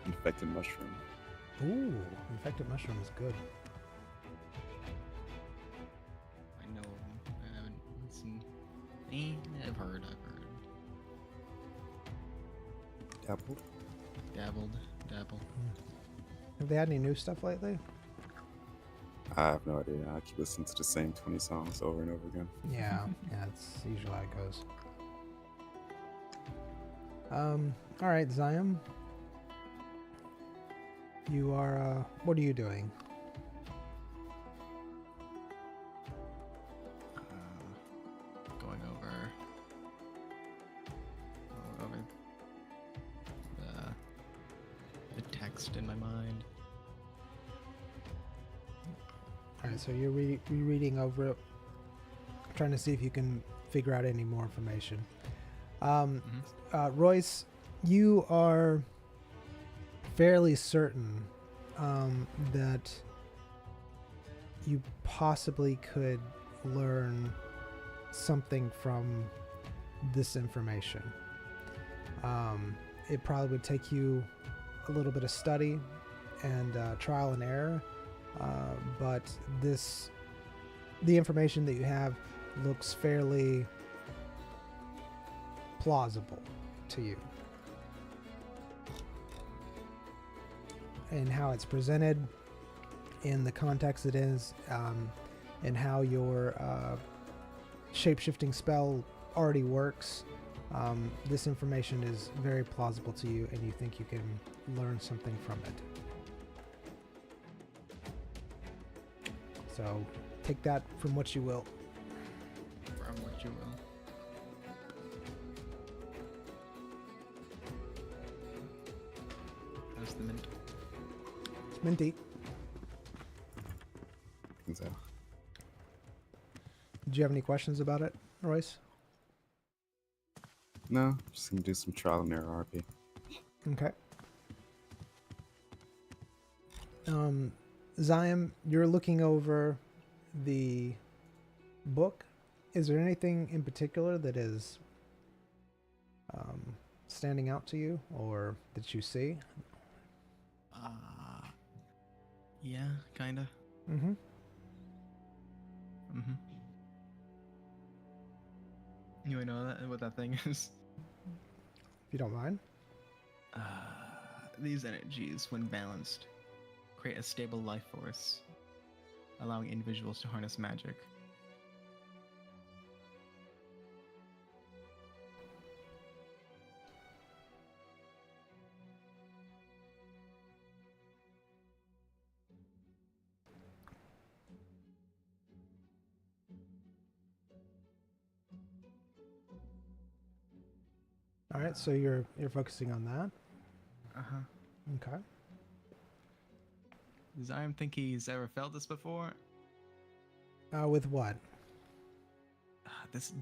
Infected mushroom.
Ooh, infected mushroom is good.
I know. I haven't seen. I've heard.
Dabbled.
Dabble.
Have they had any new stuff lately?
I have no idea. I keep listening to the same 20 songs over and over again.
Yeah, that's usually how it goes. All right, Zion. You are, what are you doing?
Going over the text in my mind.
All right, so you're rereading over it, trying to see if you can figure out any more information. Royce, you are fairly certain that you possibly could learn something from this information. It probably would take you a little bit of study and trial and error, but the information that you have looks fairly plausible to you. And how it's presented, in the context it is, and how your shape-shifting spell already works. This information is very plausible to you, and you think you can learn something from it. So take that from what you will.
From what you will. How's the mint?
It's minty.
So,
Did you have any questions about it, Royce?
no, just gonna do some trial and error RP.
Okay. Zion, you're looking over the book Is there anything in particular that is standing out to you, or that you see?
Yeah, kinda.
Mm-hmm.
Mm-hmm. You know what that thing is?
If you don't mind.
These energies, when balanced, create a stable life force, allowing individuals to harness magic.
All right, so you're focusing on that.
Uh-huh.
Okay.
Does Iron think he's ever felt this before?
With what?
This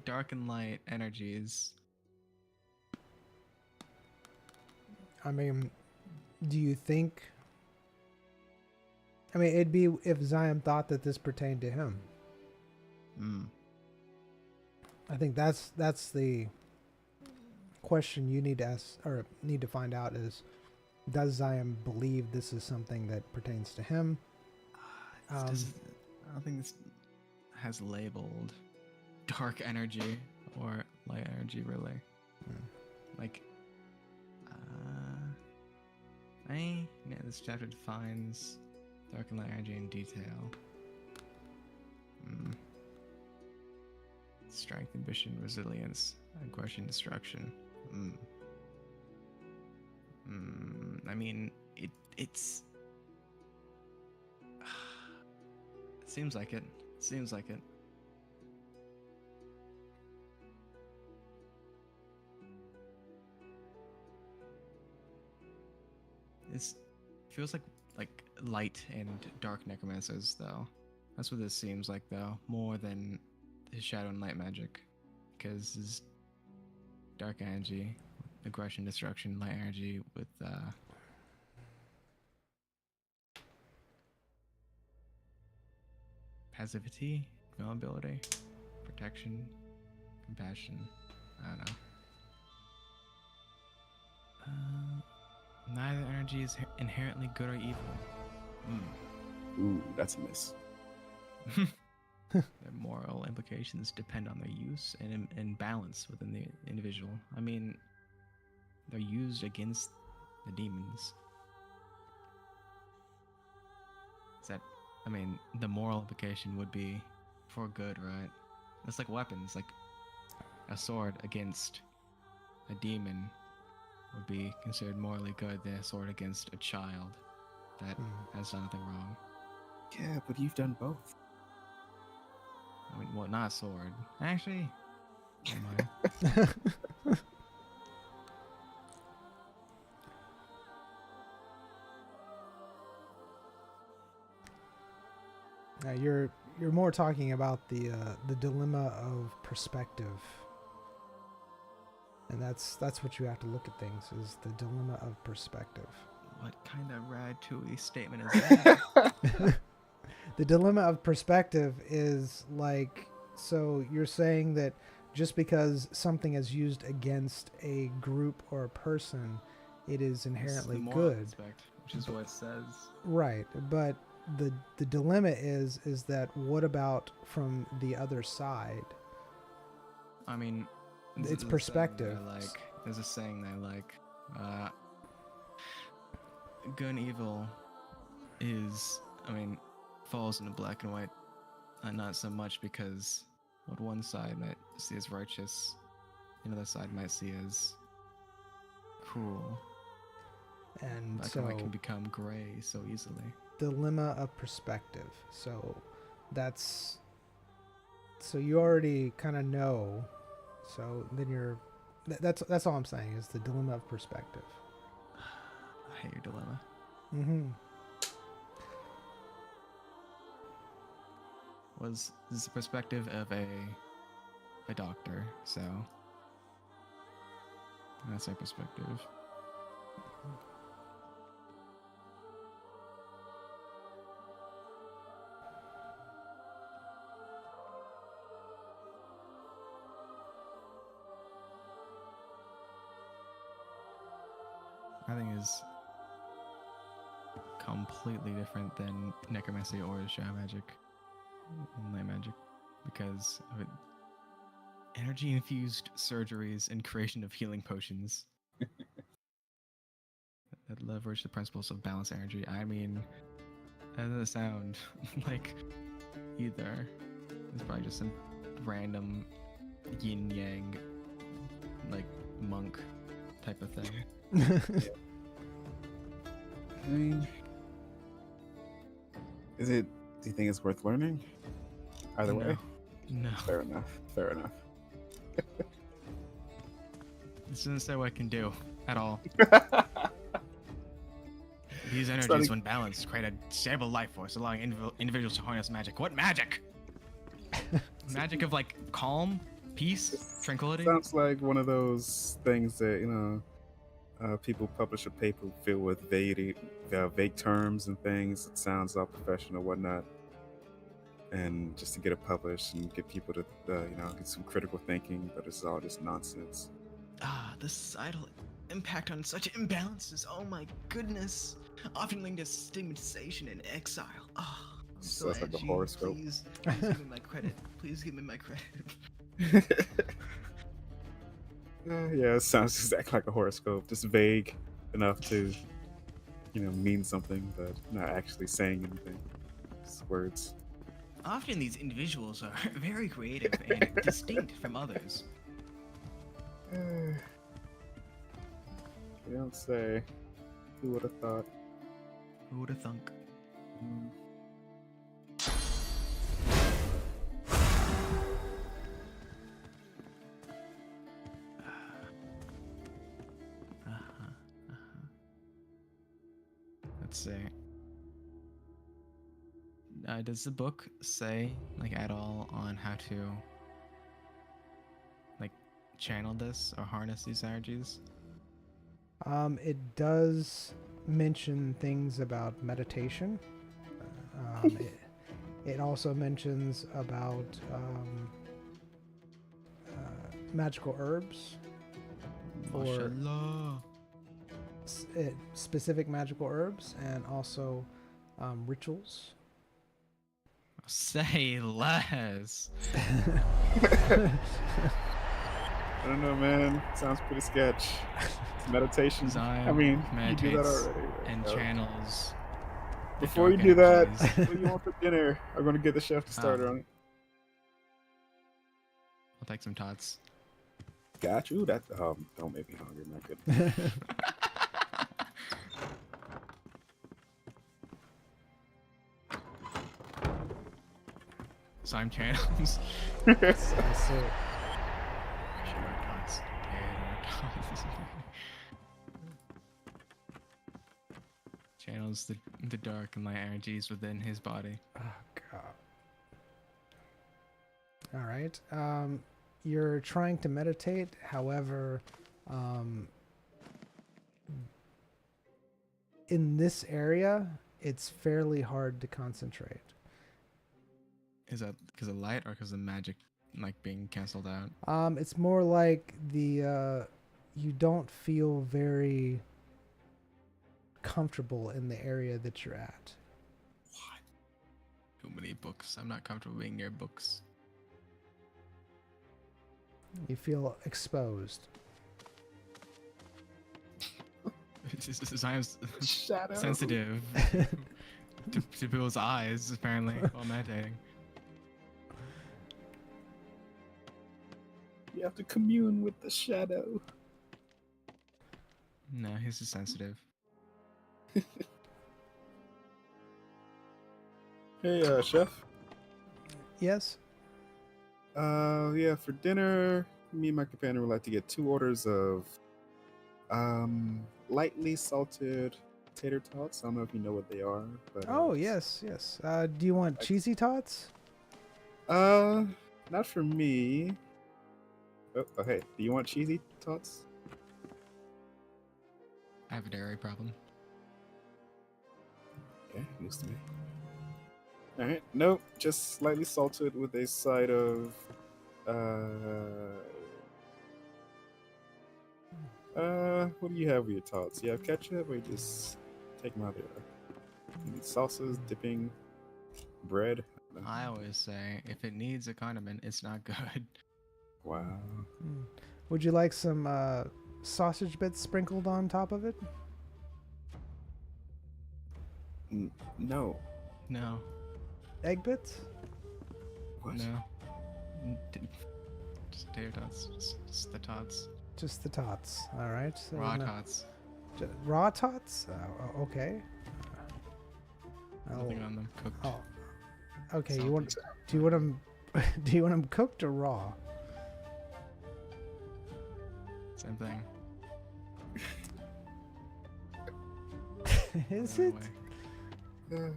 dark and light energies.
I mean, do you think? I mean, it'd be if Zion thought that this pertained to him. I think that's the question you need to ask, or need to find out, is does Zion believe this is something that pertains to him?
I don't think this has labeled dark energy or light energy, really. Like, this chapter defines dark and light energy in detail. Strength, ambition, resilience, aggression, destruction. I mean, it's. It seems like it. Seems like it. This feels like light and dark necromancers, though. That's what this seems like, though, more than his shadow and light magic, because his dark energy, aggression, destruction, light energy with passivity, vulnerability, protection, compassion. I don't know. Neither energy is inherently good or evil.
Ooh, that's a miss.
Their moral implications depend on their use and balance within the individual. I mean, they're used against the demons. The moral implication would be for good, right? It's like weapons, like a sword against a demon would be considered morally good than a sword against a child that has done nothing wrong.
Yeah, but you've done both.
I mean, well, not a sword. Actually, never mind.
You're more talking about the dilemma of perspective, and that's what you have to look at things, is the dilemma of perspective.
What kind of ratatouille statement is that?
The dilemma of perspective is like, so you're saying that just because something is used against a group or a person, it is inherently
the moral
good.
Aspect, which is what it says.
Right, but the dilemma is that what about from the other side?
I mean,
It's perspective.
There's a saying that I like. Good and evil falls into black and white. Not so much, because what one side might see as righteous, another side might see as cruel.
And
Black
so
and white can become gray so easily.
Dilemma of perspective. So you already kind of know. So then that's all I'm saying, is the dilemma of perspective.
I hate your dilemma. This is the perspective of a doctor, so that's our perspective. I think is completely different than necromancy or shadow magic, light magic, because of it, energy infused surgeries and creation of healing potions that leverage the principles of balanced energy. I mean, that doesn't sound like either. It's probably just some random yin yang, like monk type of thing.
I mean, do you think it's worth learning? Either way?
No.
Fair enough. Fair enough.
This doesn't say what I can do at all. These
Starting-
energies, when balanced, create a stable life force, allowing individuals to harness magic. What magic? Magic of like calm, peace, tranquility.
Sounds like one of those things that, people publish a paper filled with vague terms and things. It sounds all professional, whatnot. And just to get it published and get people to, get some critical thinking, but it's all just nonsense.
The societal impact on such imbalances. Oh my goodness. Often linked to stigmatization and exile. I'm
So it's like a
edgy.
horoscope.
Please give me my credit. Please give me my credit.
Yeah, it sounds exactly like a horoscope. Just vague enough to, mean something, but not actually saying anything. Just words.
Often these individuals are very creative and distinct from others.
You don't say. Who would have thought?
Who would have thunk?
Mm.
Let's see. Does the book say, like, at all on how to, like, channel this or harness these energies?
It does mention things about meditation. It also mentions about magical herbs for
Mashallah.
specific magical herbs, and also rituals.
Say less.
I don't know, man. Sounds pretty sketch. It's meditation.
Zion
I mean, you do that
meditates
already. Right?
and
So,
channels. the
before you
dark
do that,
energies.
what do you want for dinner? I'm going to get the chef to start on it.
I'll take some tots.
Got you. That don't make me hungry, my goodness.
Slime channels.
That's it.
Tots. Channels the dark and light energies within his body.
Oh god. All right. You're trying to meditate, however, in this area, it's fairly hard to concentrate.
Is that because of light or because of magic like being canceled out?
It's more like you don't feel very comfortable in the area that you're at.
What? Too many books. I'm not comfortable being near books.
You feel exposed.
I'm
Shadow.
sensitive to people's eyes, apparently, while meditating.
You have to commune with the shadow.
No, he's just sensitive.
Hey, chef.
Yes?
Yeah, for dinner, me and my companion would like to get 2 orders of lightly salted tater tots. I don't know if you know what they are. But,
Oh, yes, yes. Do you want cheesy tots?
Not for me. Oh, hey, do you want cheesy tots?
I have a dairy problem.
Yeah, used to be. Alright, nope, just slightly salted with a side of What do you have with your tots? You have ketchup, or you just take them out there? Salsas, dipping, bread.
I always say if it needs a condiment, it's not good.
Wow.
Hmm. Would you like some sausage bits sprinkled on top of it?
No.
No,
Egg bits?
What?
no. Just tater tots. Just the tots.
Just the tots. All right. So
Raw
no-
tots.
Raw tots? Okay.
Nothing on them. Cooked.
Oh. Okay.
Salty.
You want? Do you want them? Do you want them cooked or raw?
Same thing.
Is
No
it?
way.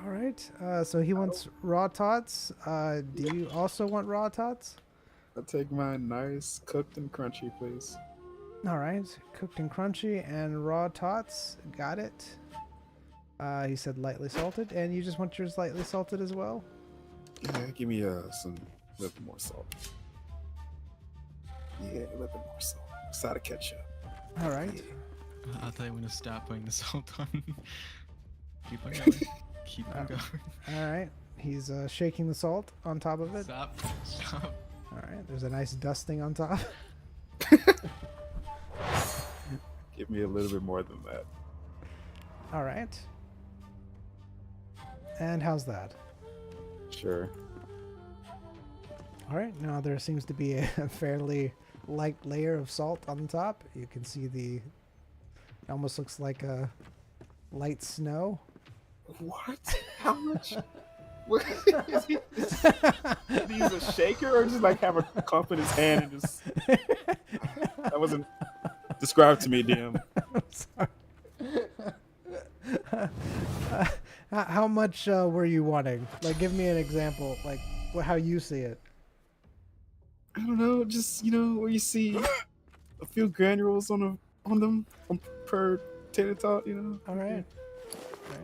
All right. So he wants raw tots. Do you also want raw tots?
I'll take mine nice, cooked and crunchy, please.
All right. Cooked and crunchy and raw tots. Got it. He said lightly salted, and you just want yours lightly salted as well.
Yeah, give me some a little more salt. Yeah, a little bit more salt. Side of ketchup.
All right.
I'll tell you when to stop putting the salt on. Keep on going. Keep on going.
All right. He's shaking the salt on top of it.
Stop. Stop.
All right. There's a nice dusting on top.
Give me a little bit more than that.
All right. And how's that?
Sure.
All right. Now there seems to be a fairly light layer of salt on the top. You can see it almost looks like a light snow.
What? How much? What? Did he use a shaker or just like have a cup in his hand and just? That wasn't described to me, DM.
I'm sorry. How much were you wanting? Like, give me an example, like how you see it.
I don't know, just where you see a few granules on them per tater tot,
All right.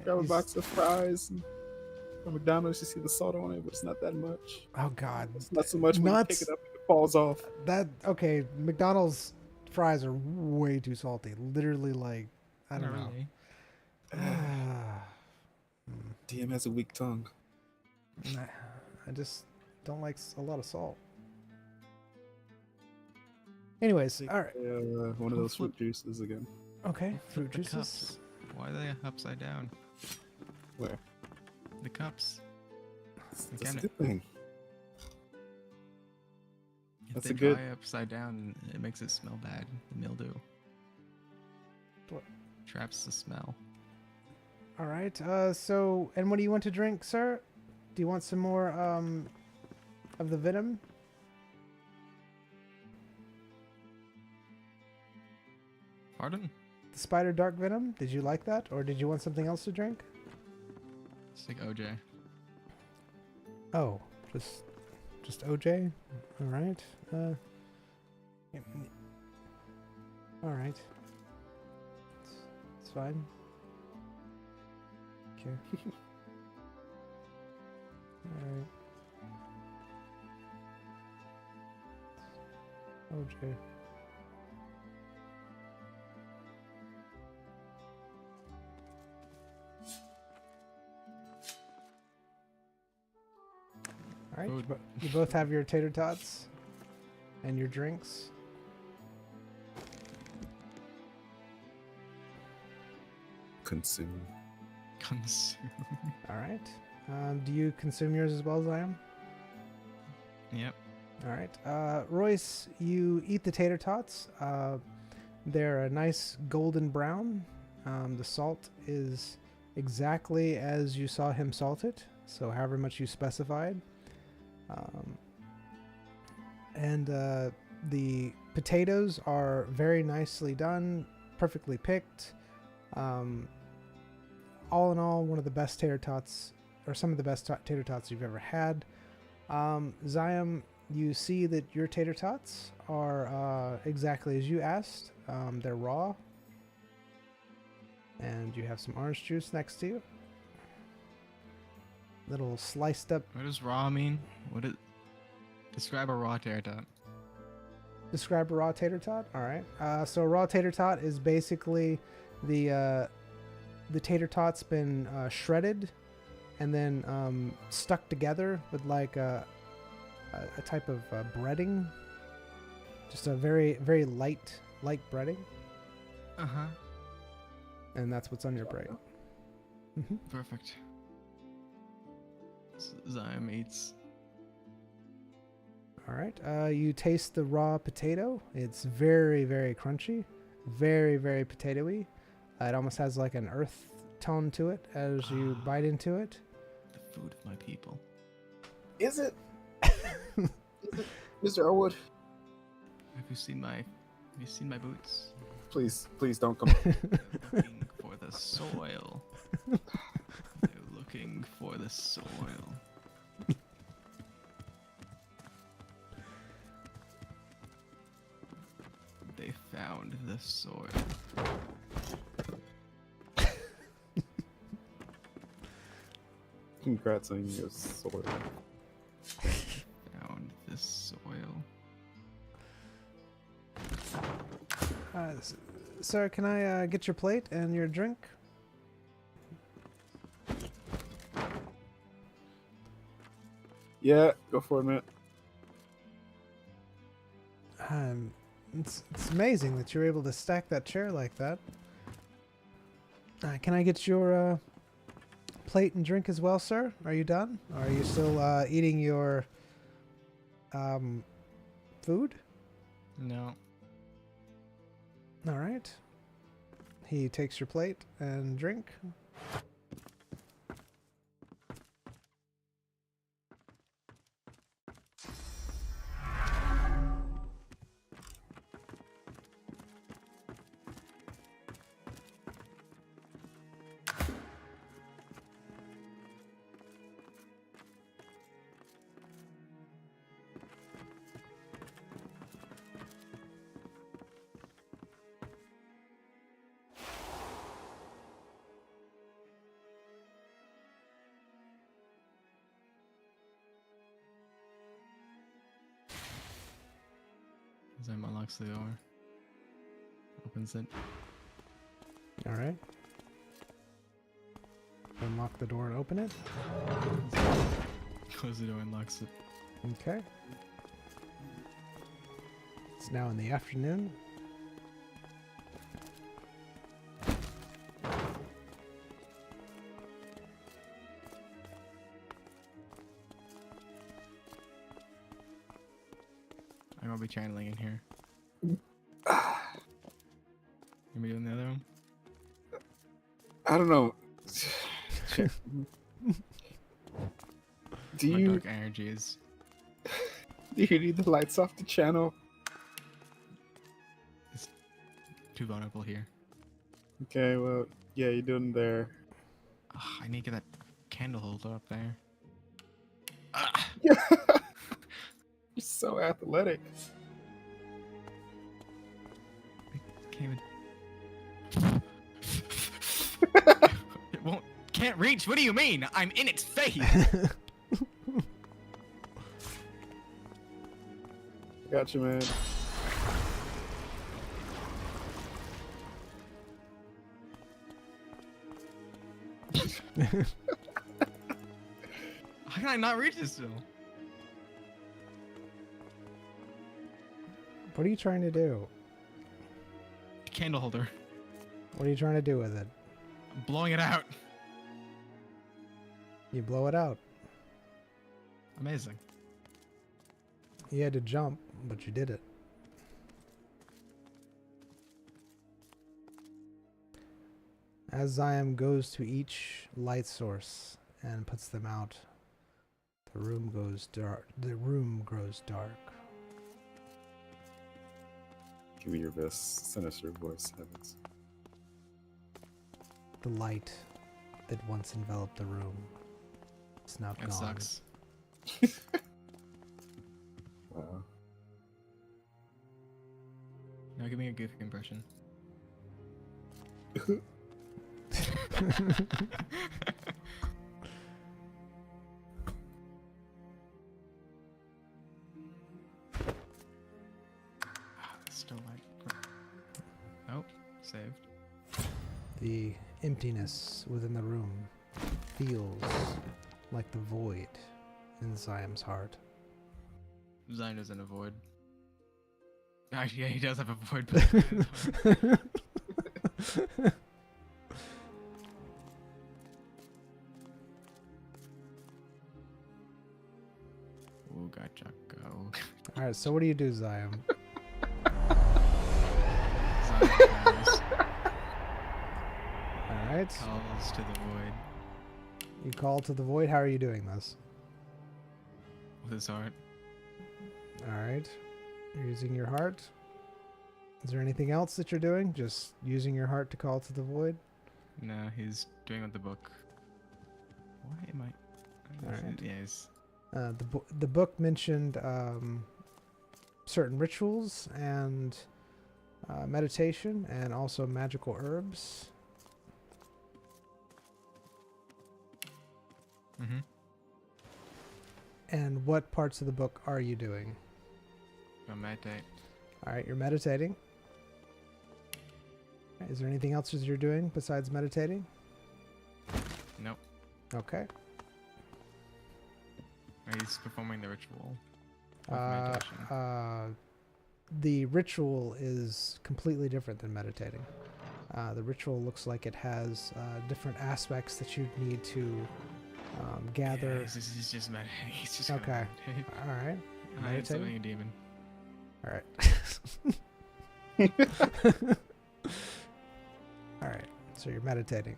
Grab a box of fries. And from McDonald's, you see the salt on it, but it's not that much.
Oh God.
It's not so much when you pick it up and it falls off.
Okay. McDonald's fries are way too salty. Literally, like I don't know.
Really.
DM has a weak tongue.
I just don't like a lot of salt. Anyways, all right.
One of those fruit juices again.
Okay, fruit
The
juices.
cups. Why are they upside down?
Where?
The cups.
That's
Again,
a good thing.
If
That's
they
a good-
dry upside down, it makes it smell bad. The mildew.
What?
Traps the smell.
All right. So, and what do you want to drink, sir? Do you want some more of the venom?
Pardon?
The spider dark venom? Did you like that, or did you want something else to drink?
It's like OJ.
Oh, just OJ. All right. Yeah, all right. It's fine. Okay. All right. OJ. All right.
Food.
You both have your tater tots and your drinks.
Consume.
Consume.
All right. Do you consume yours as well as I am?
Yep.
All right. Royce, you eat the tater tots. They're a nice golden brown. The salt is exactly as you saw him salt it, so however much you specified. And the potatoes are very nicely done, perfectly picked. All in all, one of the best tater tots, or some of the best tater tots you've ever had. Ziam, you see that your tater tots are exactly as you asked. They're raw. And you have some orange juice next to you. Little sliced up.
What does raw mean? Describe a raw tater tot.
describe a raw tater tot? All right. So a raw tater tot is basically the tater tot's been shredded and then stuck together with like a type of breading. Just a very, very light breading.
Uh-huh.
And that's what's on your plate. Mm-hmm.
Perfect. Zion eats.
All right. You taste the raw potato. It's very, very crunchy. Very, very potatoey. It almost has like an earth tone to it as you bite into it.
The food of my people.
Is it? Mr. Elwood?
Have you seen my boots?
Please don't come.
Looking for the soil. They're looking for the soil. They found the soil.
Congrats on your sword.
Found the soil.
Sir, can I get your plate and your drink?
Yeah, go for it, man.
It's amazing that you're able to stack that chair like that. Can I get your plate and drink as well, sir? Are you done? Or are you still eating your food?
No.
All right. He takes your plate and drink.
Zion unlocks the door. Opens it.
All right. Unlock the door and open it.
Close the door and locks it.
Okay. It's now in the afternoon.
I'm gonna be channeling in here. You me doing the other one?
I don't know. Do
My
you
dark energy is
need the lights off the channel?
too vulnerable here.
Okay, well, yeah, you're doing there.
Ugh, I need to get that candle holder up there.
You're so athletic.
Can't even. It won't. Can't reach. What do you mean? I'm in its face.
Gotcha, man.
How can I not reach this still?
What are you trying to do?
Candle holder.
What are you trying to do with it?
I'm blowing it out.
You blow it out.
Amazing.
You had to jump, but you did it. As Zion goes to each light source and puts them out, the room goes dark. The room grows dark.
Give me your best sinister voice, Heavens.
The light that once enveloped the room is now
That
gone.
sucks.
Wow.
Now give me a goofy impression. Oh, saved.
The emptiness within the room feels like the void in Ziam's heart.
Zion doesn't avoid. Actually, yeah, he does have a void. But oh, gotcha. Go.
Alright, so what do you do, Ziam?
Zion goes,
Alright.
calls to the void
You call to the void. How are you doing this?
with his heart.
Alright. You're using your heart. Is there anything else that you're doing? Just using your heart to call to the void?
No, he's doing with the book. Why am I?
Alright.
Yes.
The book mentioned certain rituals and meditation and also magical herbs.
Mm-hmm.
And what parts of the book are you doing?
Go meditate.
Alright, you're meditating. Is there anything else that you're doing besides meditating?
Nope.
Okay.
He's performing the ritual of meditation.
The ritual is completely different than meditating. The ritual looks like it has different aspects that you need to gather.
Yeah, he's just meditating. He's just
Okay.
Meditate.
All right.
I am summoning
Meditating.
a demon.
All right. All right. So you're meditating.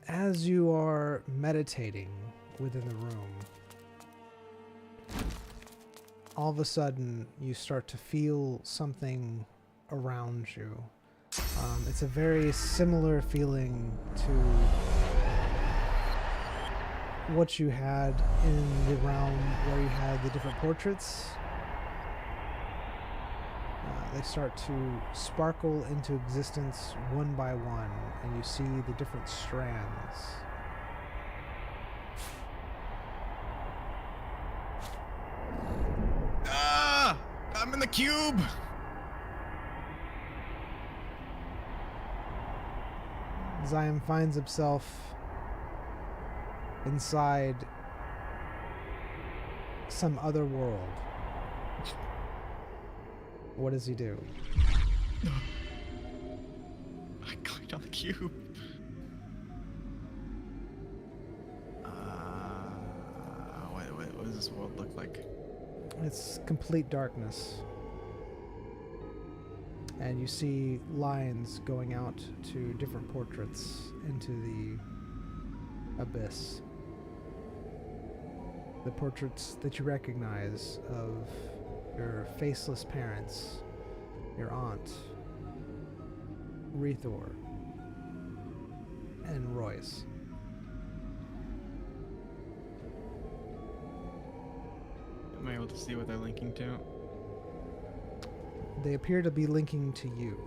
As you are meditating within the room, all of a sudden you start to feel something around you. It's a very similar feeling to what you had in the realm where you had the different portraits. They start to sparkle into existence one by one, and you see the different strands.
Ah! I'm in the cube!
Zion finds himself inside some other world. What does he do?
I clicked on the cube. What does this world look like?
It's complete darkness. And you see lines going out to different portraits into the abyss. The portraits that you recognize of your faceless parents, your aunt, Rethor, and Royce.
Am I able to see what they're linking to?
They appear to be linking to you.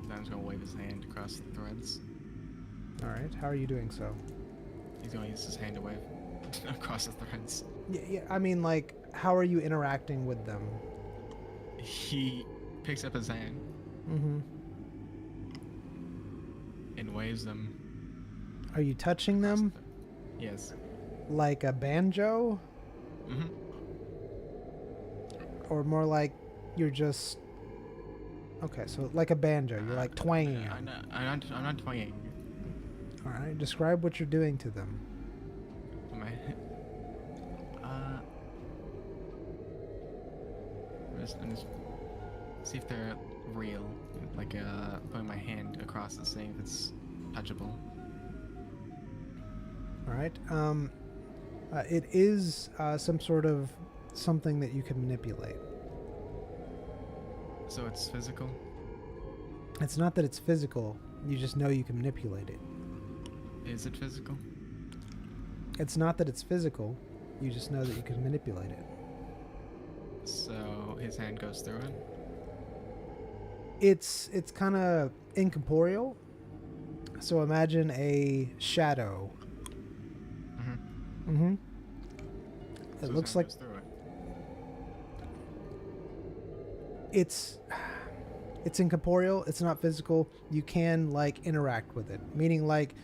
Zion's gonna wave his hand across the threads.
Alright, how are you doing so?
He's gonna use his hand to wave across the threads.
Yeah, I mean, like, how are you interacting with them?
He picks up his hand
Mm-hmm.
and waves them.
Are you touching them
Yes.
like a banjo?
Mm-hmm.
Or more like you're just... Okay, so like a banjo, you're like twanging
I'm
them.
I'm not twanging.
Alright, describe what you're doing to them.
Am I? I'm just see if they're real. Like putting my hand across it, seeing if it's touchable.
Alright, it is some sort of something that you can manipulate.
So it's physical.
It's not that it's physical, you just know you can manipulate it.
Is it physical?
It's not that it's physical, you just know that you can manipulate it.
So his hand goes through it.
It's kind of incorporeal. So imagine a shadow.
Mm-hmm.
Mm-hmm.
So
It
his
looks
hand
like
goes through it.
it's incorporeal, it's not physical. You can like interact with it, meaning like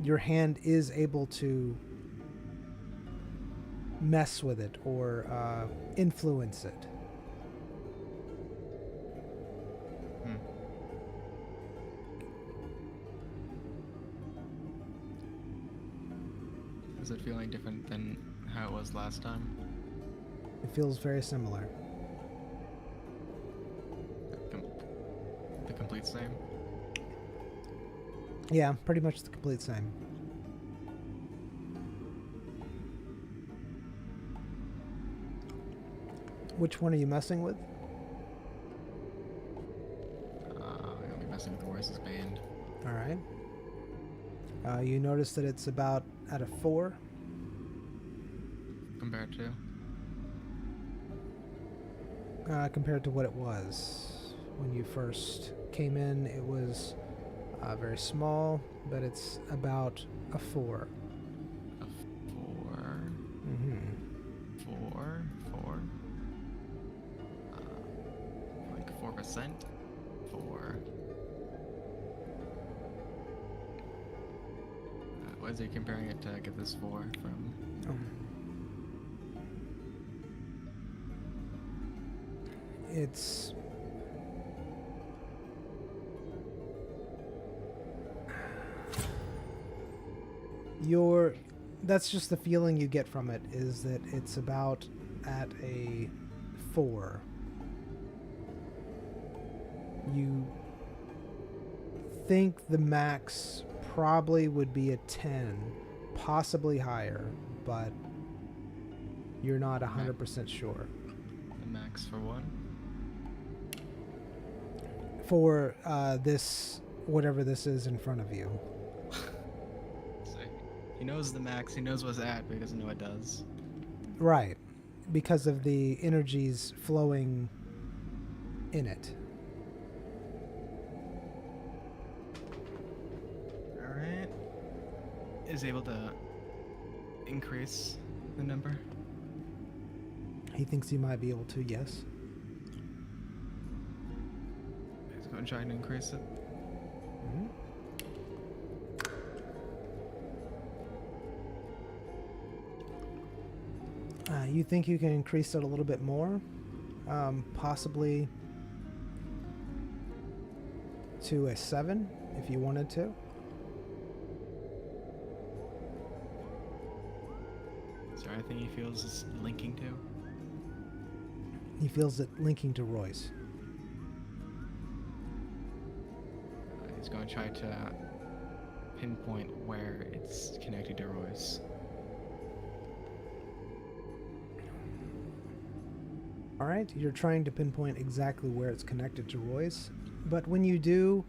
your hand is able to mess with it or influence it.
Is it feeling different than how it was last time?
It feels very similar.
The complete same?
Yeah, pretty much the complete same. Which one are you messing with?
I'm gonna be messing with the Royce's band.
All right. You notice that it's about at a 4.
Compared to?
Compared to what it was. When you first came in, it was very small, but it's about a 4.
A 4.
Mm-hmm.
4. Like 4%? 4. What is he comparing it to get this 4 from?
It's that's just the feeling you get from it, is that it's about at a 4. You think the max probably would be a 10, possibly higher, but you're not 100% sure.
The max for what?
For this, whatever this is in front of you.
So he knows the max, he knows what's at, but he doesn't know what it does.
Right. Because of the energies flowing in it.
Alright. Is able to increase the number.
He thinks he might be able to, yes.
He's going to try and increase it.
Mhm. You think you can increase it a little bit more? Possibly to a 7 if you wanted to.
Is there anything he feels is linking to?
He feels it linking to Royce.
He's going to try to pinpoint where it's connected to Royce.
All right, you're trying to pinpoint exactly where it's connected to Royce, but when you do,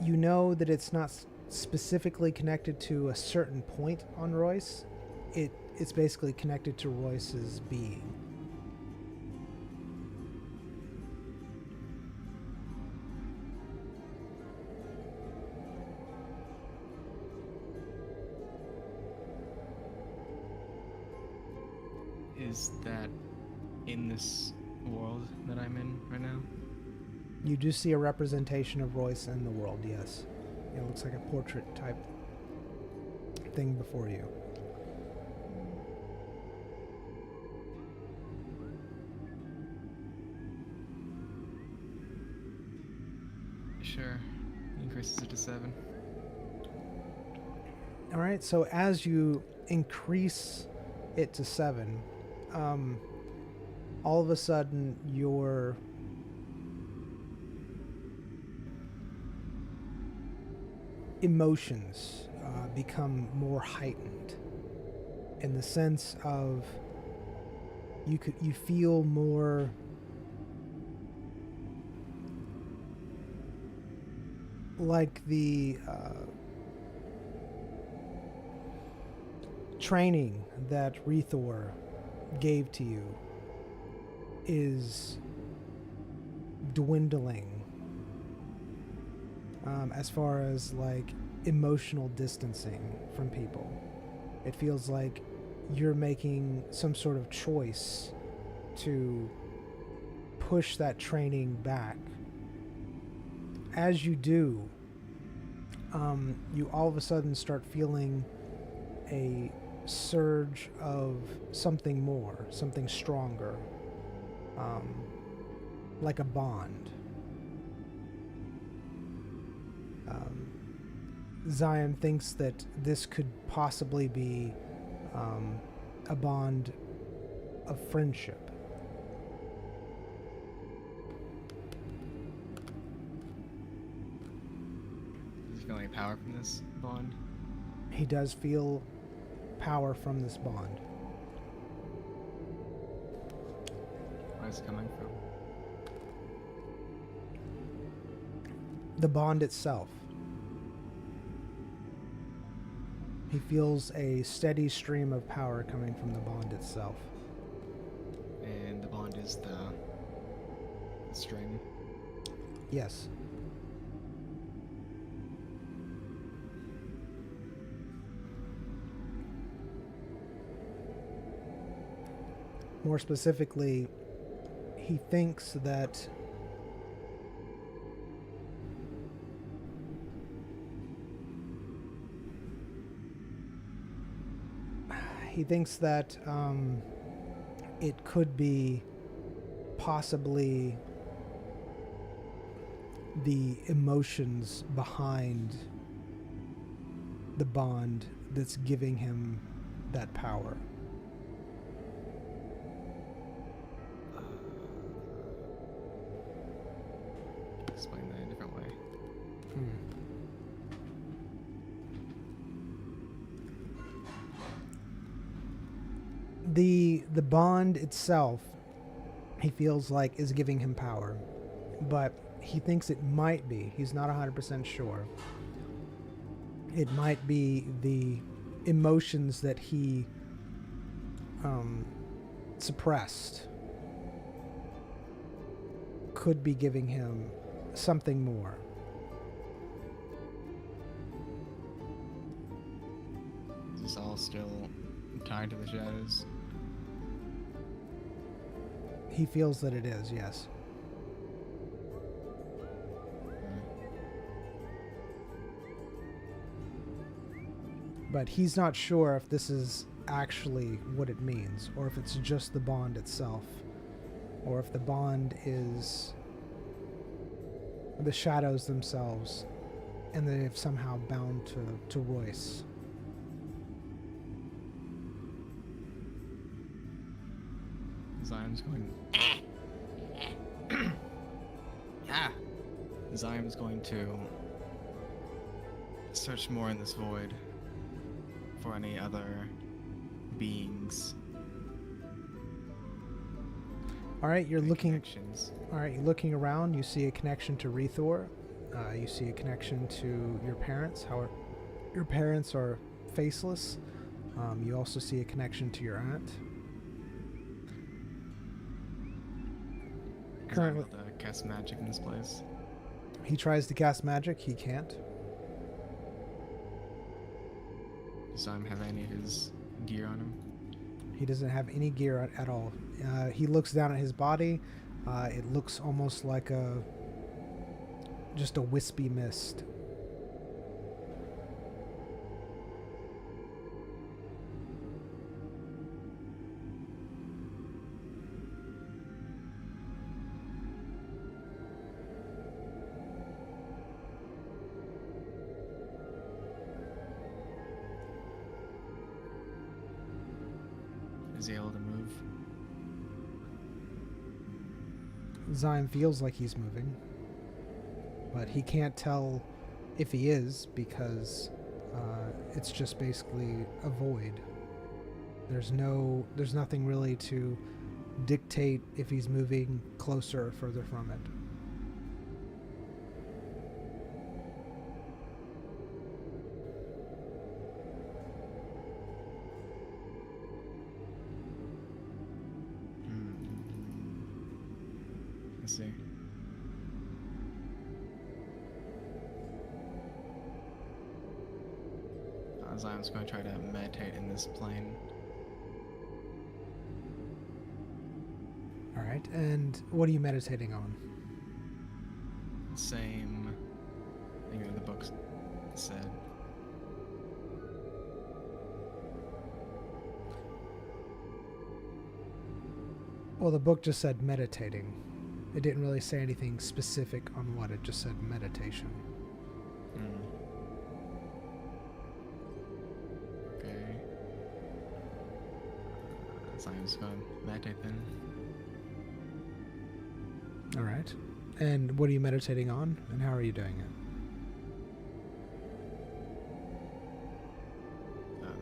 you know that it's not specifically connected to a certain point on Royce. It's basically connected to Royce's being.
Is that in this world that I'm in right now?
You do see a representation of Royce in the world, yes. It looks like a portrait type thing before you.
Sure. Increases it to 7.
All right, so as you increase it to 7, all of a sudden your emotions become more heightened, in the sense of you feel more like the training that Rethor gave to you is dwindling, as far as like emotional distancing from people. It feels like you're making some sort of choice to push that training back. As you do, you all of a sudden start feeling a surge of something more, something stronger, like a bond. Zion thinks that this could possibly be a bond of friendship.
Does he feel any power from this bond?
He does feel power from this bond.
Where is it coming from?
The bond itself. He feels a steady stream of power coming from the bond itself.
And the bond is the string.
Yes. More specifically, he thinks that it could be possibly the emotions behind the bond that's giving him that power.
Explain that in a different way.
The bond itself, he feels like, is giving him power, but he thinks it might be. He's not 100% sure. It might be the emotions that he suppressed could be giving him something more.
Is this all still tied to the shadows?
He feels that it is, yes. But he's not sure if this is actually what it means, or if it's just the bond itself, or if the bond is the shadows themselves, and they've somehow bound to Royce.
Zion's going. Zion's going to search more in this void for any other beings.
All right, you're
any
looking.
connections.
All right, you're looking around. You see a connection to Rethor. You see a connection to your parents. How your parents are faceless. You also see a connection to your aunt. Currently,
Zion able to cast magic in this place.
he tries to cast magic. He can't.
Does Zion have any of his gear on him?
He doesn't have any gear at all. He looks down at his body. It looks almost like just a wispy mist.
Is he able to move?
Zion feels like he's moving, but he can't tell if he is because it's just basically a void. There's nothing really to dictate if he's moving closer or further from it.
I see. Zion's going to try to meditate in this plane.
All right. And what are you meditating on?
Same thing that the book said.
Well, the book just said meditating. It didn't really say anything specific on what. It just said meditation.
Okay. So I'm just going to meditate then.
All right. And what are you meditating on, and how are you doing it?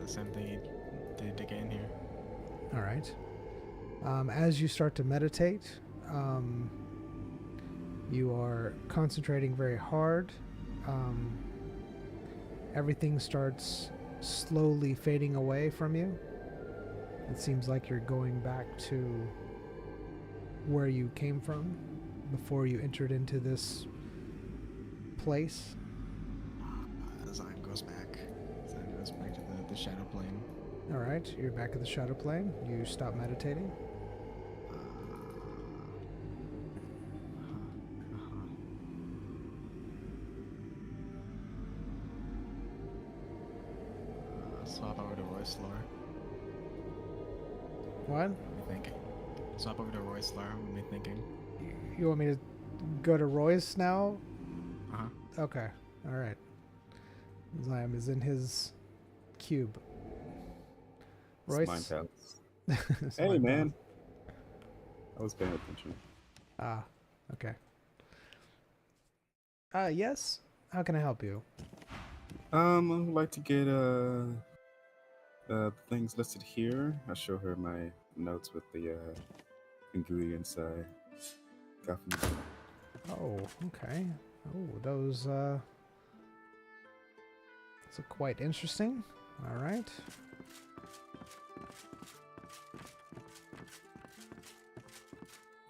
The same thing you did again here.
All right. As you start to meditate, you are concentrating very hard. Everything starts slowly fading away from you. It seems like you're going back to where you came from before you entered into this place.
Zion goes back. Zion goes back to the shadow plane.
All right, you're back at the shadow plane. You stop meditating.
Swap over to Royce Lore.
What?
What are you thinking? Swap over to Royce Lore. What are you thinking?
You want me to go to Royce now?
Uh-huh.
Okay. All right. Zion is in his cube.
It's
Royce.
mine,
It's
Hey,
mine,
man. I was paying attention.
Ah, okay. Yes. How can I help you?
I would like to get the things listed here. I show her my notes with the ingredients I got from the book.
Oh, okay. Oh, those are quite interesting. All right.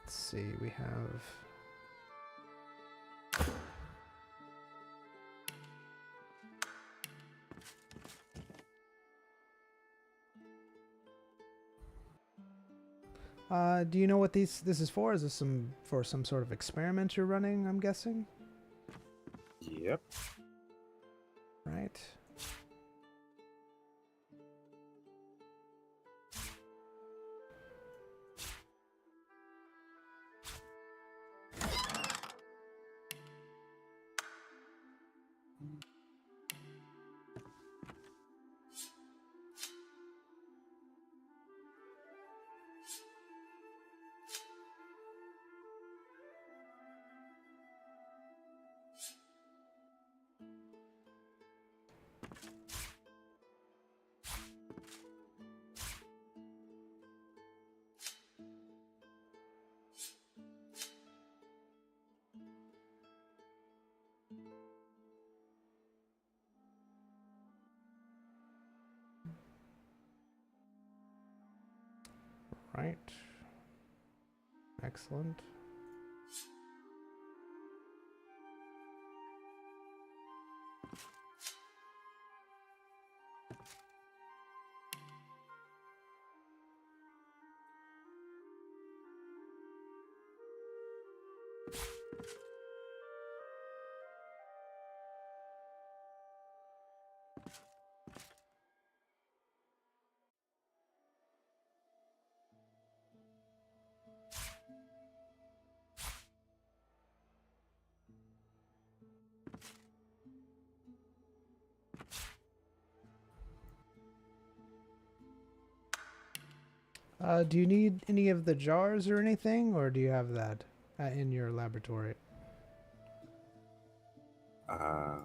Let's see. We have. Do you know what this is for? Is this some sort of experiment you're running, I'm guessing?
Yep.
Right. Right. Excellent. Do you need any of the jars or anything, or do you have that in your laboratory?
I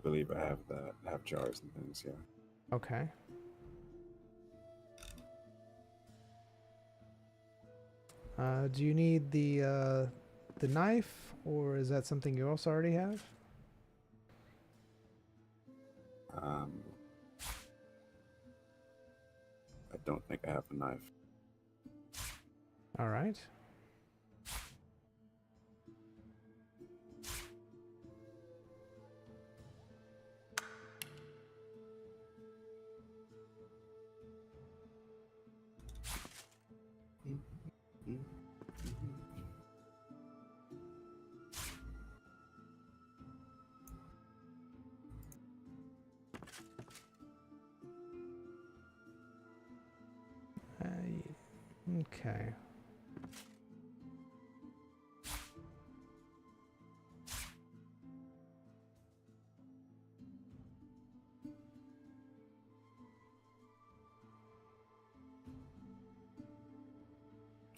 believe I have that. I have jars and things. Yeah.
Okay. Do you need the knife, or is that something you also already have?
I don't think I have a knife.
All right. Okay.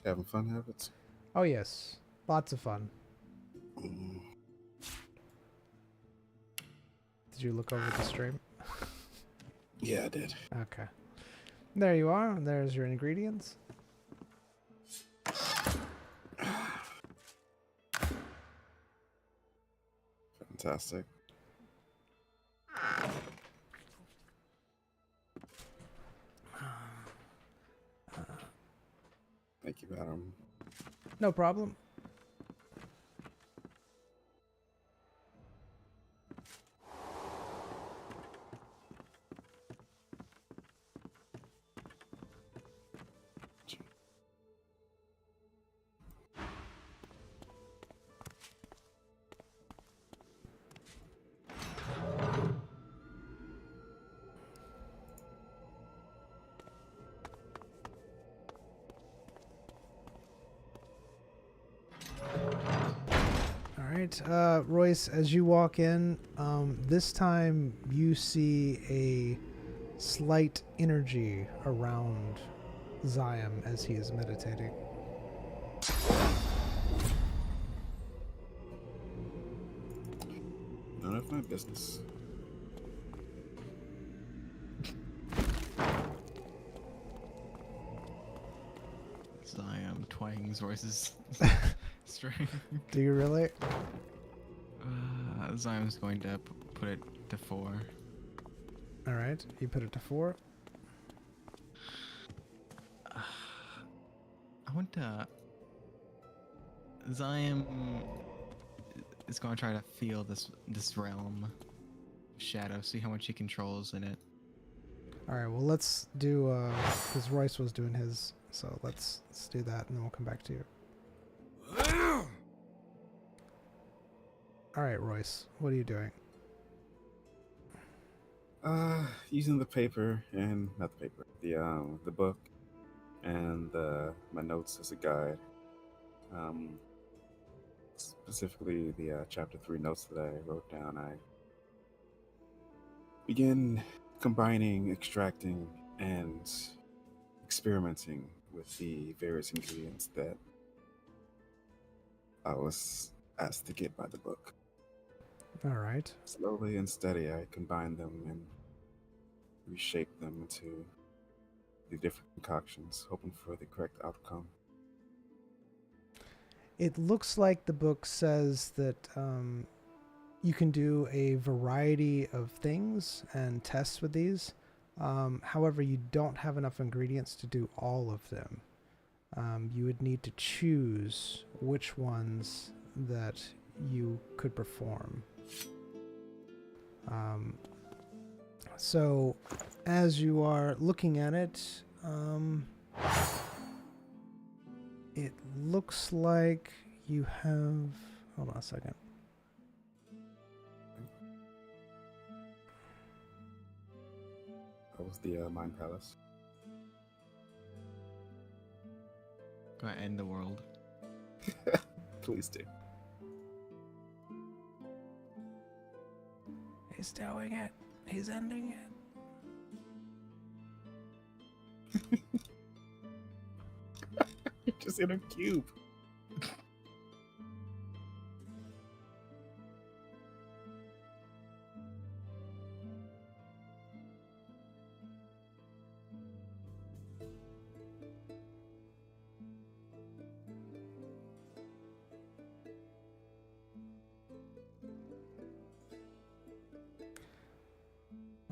Having fun, habits.
Oh yes, lots of fun. Did you look over the stream?
Yeah, I did.
Okay. There you are. There's your ingredients.
Fantastic. Thank you, Adam.
No problem. Alright, Royce, as you walk in, this time you see a slight energy around Zion as he is meditating.
None of my business.
Zion twangs Royce's string.
Do you really?
Zion's going to put it to 4.
Alright, you put it to 4.
I want to. Zion is going to try to feel this realm of shadow, see how much he controls in it.
Alright, well let's do, because Royce was doing his, so let's do that and then we'll come back to you. Alright, Royce, what are you doing?
Using the paper and not the paper, the book and my notes as a guide. Specifically the chapter 3 notes that I wrote down. I begin combining, extracting, and experimenting with the various ingredients that I was asked to get by the book.
Alright.
Slowly and steady, I combine them and reshape them into the different concoctions, hoping for the correct outcome.
It looks like the book says that you can do a variety of things and tests with these. However, you don't have enough ingredients to do all of them. You would need to choose which ones that you could perform. So as you are looking at it, it looks like you have, hold on a second.
That was the Mind Palace.
Gonna end the world.
Please do.
He's doing it. He's ending it.
You're just in a cube.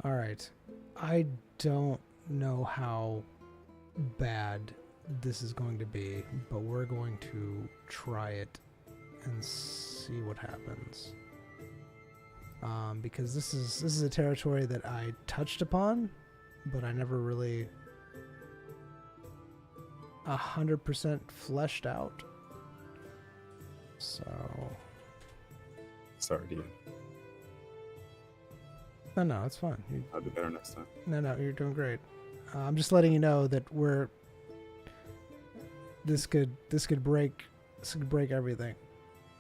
All right. I don't know how bad this is going to be, but we're going to try it and see what happens. Because this is a territory that I touched upon, but I never really 100% fleshed out. So
Sorry, Dean.
no, it's fine.
I'll do better next time.
No, you're doing great. I'm just letting you know that this could break everything.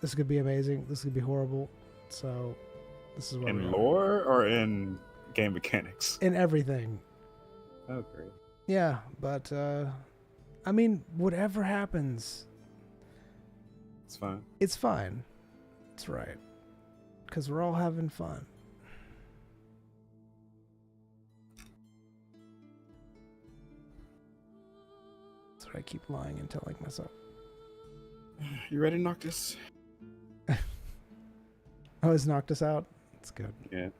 This could be amazing. This could be horrible. So this is what
In lore or in game mechanics?
in everything.
Oh, great.
Yeah, but I mean, whatever happens,
It's fine.
it's fine. It's right. Because we're all having fun. That's what I keep lying and telling myself.
You ready, Noctis?
Oh, it's knocked us out? That's good.
Yeah.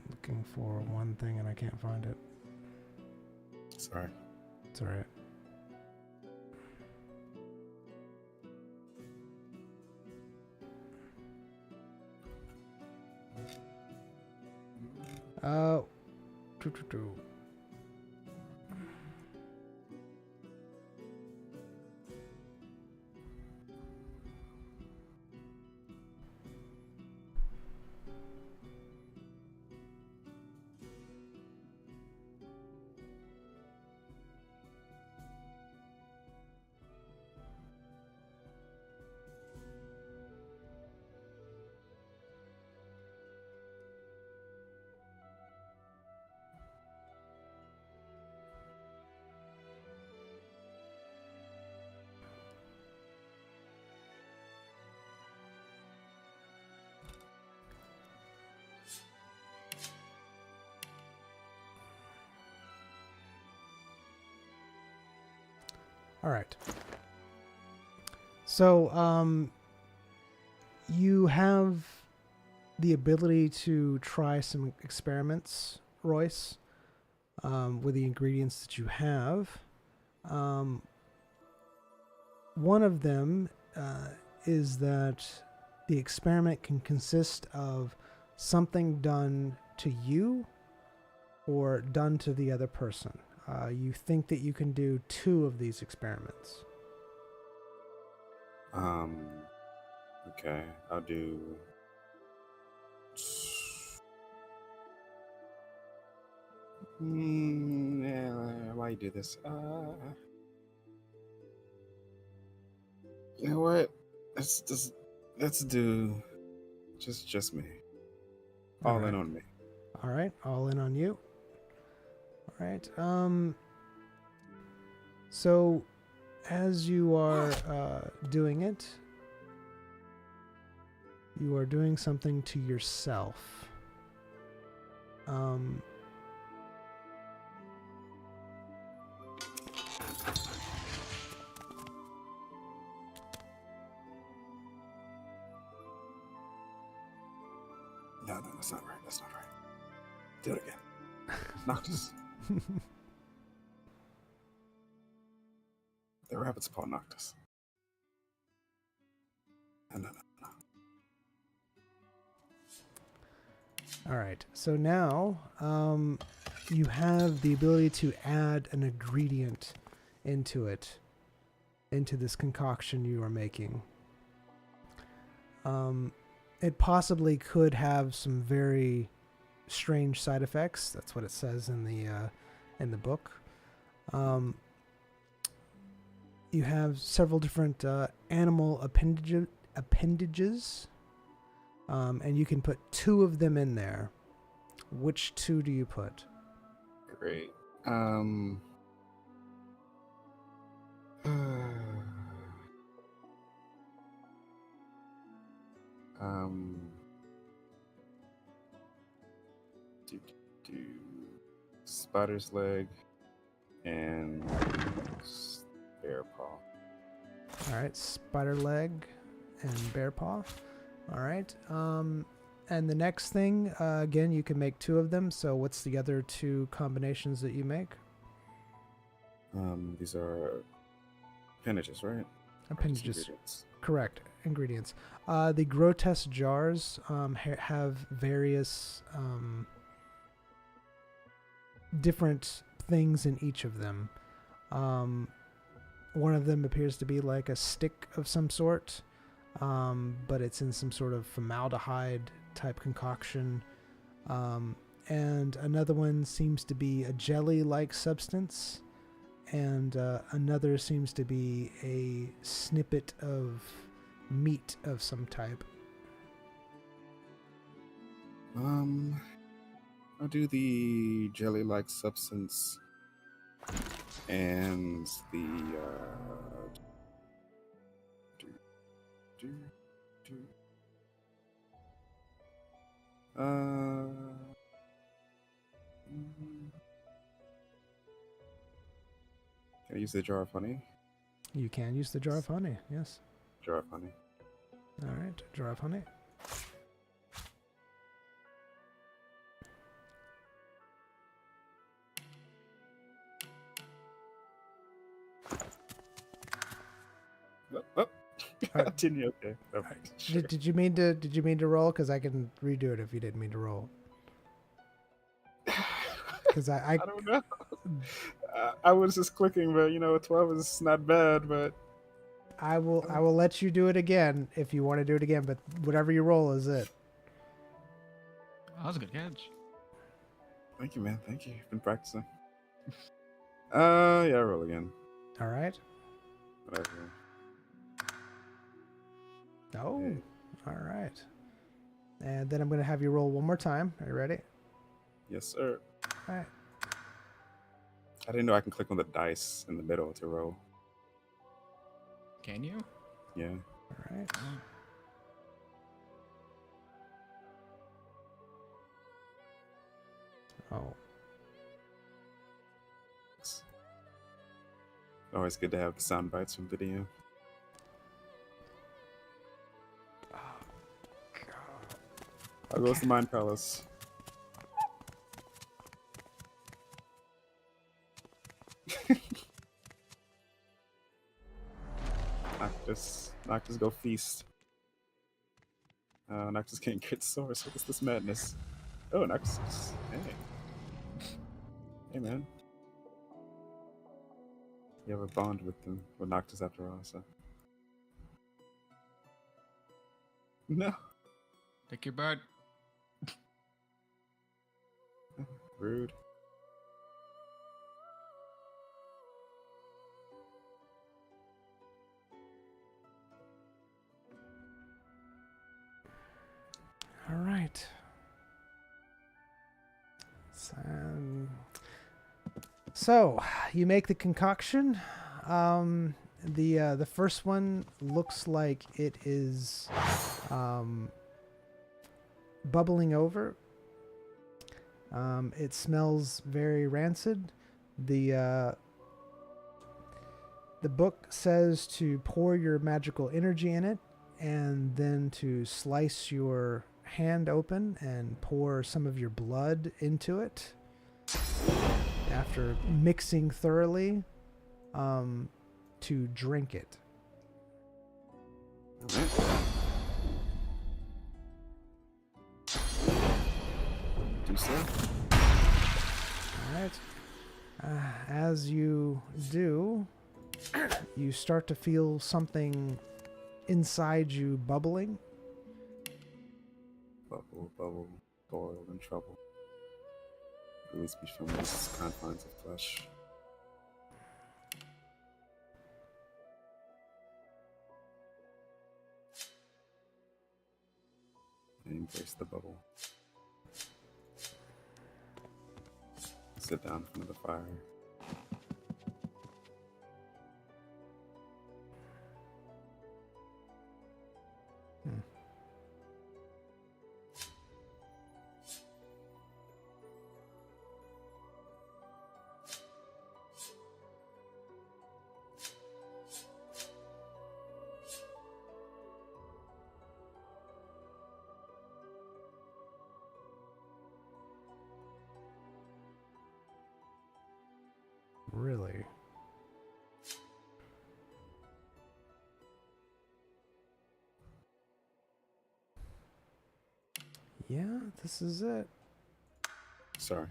Looking for one thing and I can't find it.
Sorry.
It's alright. Doo, doo, doo. All right. So, you have the ability to try some experiments, Royce, with the ingredients that you have. One of them is that the experiment can consist of something done to you or done to the other person. You think that you can do 2 of these experiments.
Okay, I'll do. Yeah, why you do this? You know what? Let's do just me. All in on me.
All right, all in on you. All right. So as you are doing it, you are doing something to yourself.
No, that's not right. That's not right. Do it again. Noctis. The rabbit's paw Noctis. No.
All right. So now you have the ability to add an ingredient into it, into this concoction you are making. It possibly could have some very strange side effects. That's what it says in the book. You have several different animal appendages, and you can put 2 of them in there. Which 2 do you put?
Great. Spider's leg and bear paw.
All right, spider leg and bear paw. All right. And the next thing, again, you can make 2 of them. So what's the other 2 combinations that you make?
These are appendages, right?
Appendages.
Ingredients.
Correct. Ingredients. The grotesque jars have various different things in each of them. One of them appears to be like a stick of some sort, but it's in some sort of formaldehyde type concoction. And another one seems to be a jelly-like substance. and another seems to be a snippet of meat of some type.
I'll do the jelly-like substance and the do, do. Can I use the jar of honey?
You can use the jar of honey, yes.
Jar of honey.
All right, jar of honey.
Oh. Continue. Okay. Perfect. Sure.
Did you mean to roll? Because I can redo it if you didn't mean to roll. Because
I don't know. I was just clicking, but 12 is not bad. But
I will let you do it again if you want to do it again. But whatever you roll is it.
That was a good catch.
Thank you, man. Thank you. Been practicing. Yeah, roll again.
All right.
Whatever.
Oh,
Okay.
all right. And then I'm going to have you roll one more time. Are you ready?
Yes, sir.
All right.
I didn't know I can click on the dice in the middle to roll.
Can you?
Yeah.
All right. Oh.
It's always good to have the sound bites from video. How goes the Mind Palace? Noctis go feast. Noctis can't get source. What is this madness? Oh, Noctis. Hey. Hey, man. You have a bond with them, with Noctis after all, so. No.
Take your bird.
Rude.
All right. So you make the concoction. The first one looks like it is bubbling over. It smells very rancid. The book says to pour your magical energy in it, and then to slice your hand open and pour some of your blood into it. After mixing thoroughly, to drink it.
Do so.
All right. As you do, you start to feel something inside you bubbling.
Bubble, bubble, boil in trouble. Release me from these confines of flesh. And embrace the bubble. Sit down in front of the fire.
Really? Yeah, this is it.
Sorry.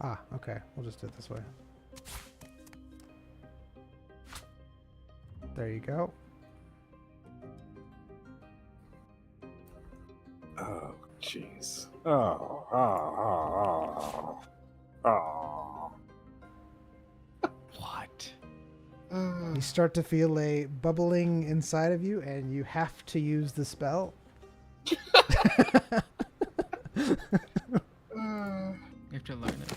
Ah, okay. We'll just do it this way. There you go.
Oh, jeez. Oh.
What?
You start to feel a bubbling inside of you, and you have to use the spell.
You have to learn it.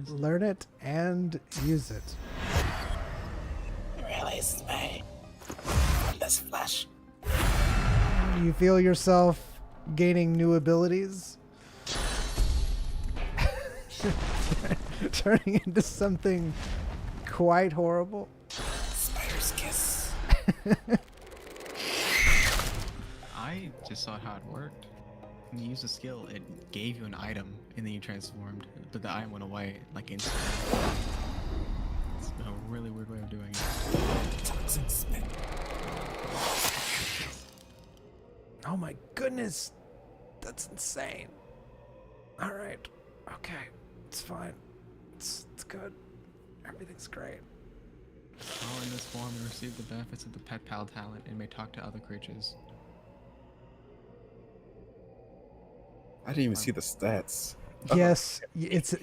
Learn it and use it.
Release me from this flesh.
You feel yourself gaining new abilities, turning into something quite horrible.
Spider's kiss.
I just saw how it worked. When you use a skill, it gave you an item, and then you transformed, but the item went away, like, instantly. It's a really weird way of doing it.
Toxin spit.
Oh my goodness. That's insane. All right. Okay. It's fine. It's good. Everything's great.
While in this form, you receive the benefits of the Pet Pal talent and may talk to other creatures.
I didn't even see the stats.
Yes, it's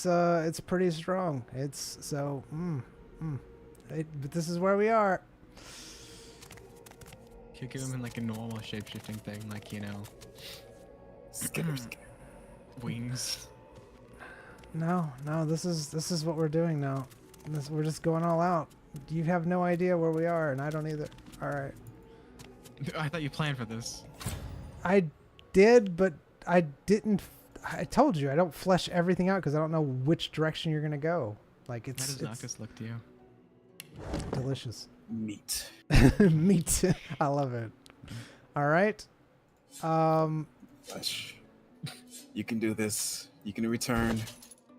it's pretty strong. It's so but this is where we are.
You could give him in like a normal shape-shifting thing, like, you know,
Skitter.
wings.
No, this is what we're doing now. We're just going all out. You have no idea where we are, and I don't either. All right.
I thought you planned for this.
I did, but I didn't. I told you I don't flesh everything out because I don't know which direction you're gonna go. Like
How
it's
does Noctis look to you?
delicious.
Meat.
Meat. I love it. All right.
Flesh. You can do this. You can return.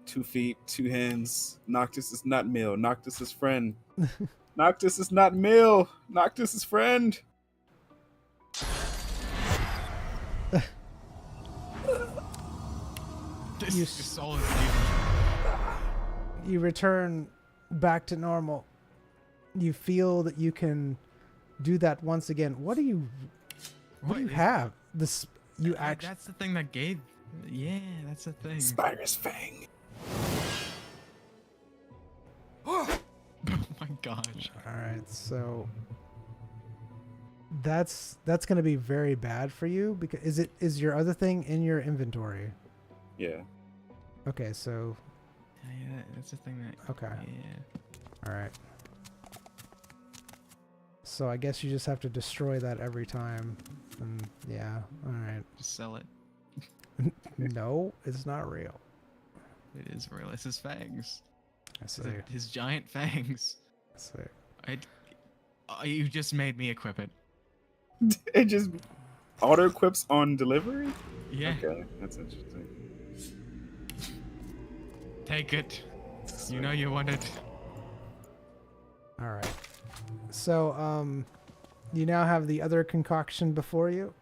2 feet, 2 hands. Noctis is not male. Noctis is friend. Noctis is not male. Noctis is friend.
Your soul is leaving.
You return back to normal. You feel that you can do that once again. What do you have? This you actually.
That's the thing that gave. Yeah, that's the thing.
Spider's fang.
Oh my gosh.
All right, so that's gonna be very bad for you because is your other thing in your inventory?
Yeah.
Okay, so
Yeah, that's the thing that.
okay,
Yeah.
all right. So I guess you just have to destroy that every time, and yeah, all right.
Just sell it.
No, it's not real.
It is real. It's his fangs.
I see.
His giant fangs.
I see.
You just made me equip it.
It just auto equips on delivery?
Yeah.
Okay, that's interesting.
Take it. You know you want it.
All right. So you now have the other concoction before you.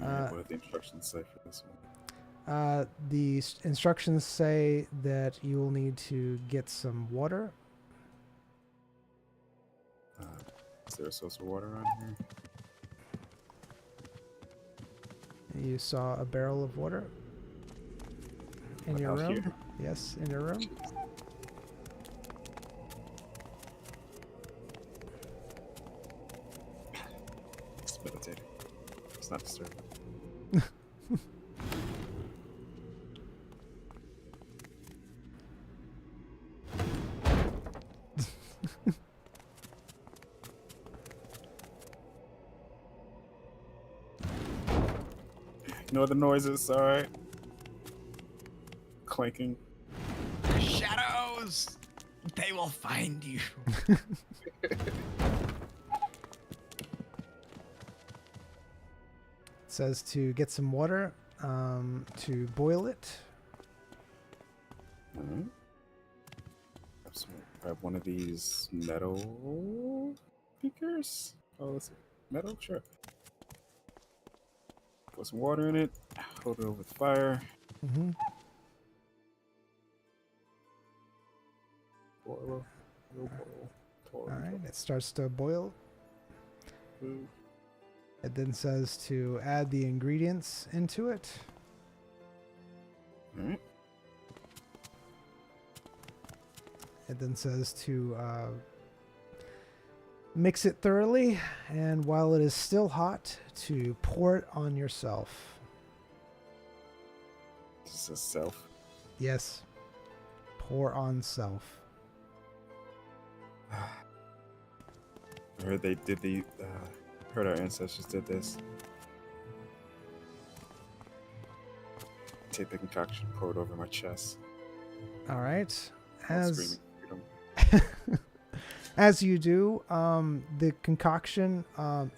Alright, what do the instructions say for this one?
The instructions say that you will need to get some water.
Is there a source of water around here?
You saw a barrel of water in
Like
your
out
room.
here?
Yes, in your room.
It's meditating. It's not disturbing. Ignore the noises, alright? Clanking.
Shadows! They will find you.
It says to get some water, to boil it.
Alright. Grab one of these metal beakers. Oh, let's see. Metal? Sure. Put some water in it. Hold it over the fire.
Mm-hmm.
Boil.
All right, it starts to boil.
Ooh.
It then says to add the ingredients into it.
All right.
It then says to mix it thoroughly, and while it is still hot, to pour it on yourself.
This is self.
Yes. Pour on self.
I heard they did the. Heard our ancestors did this. Take the concoction, pour it over my chest.
All right.
While
As
screaming freedom.
as you do, the concoction,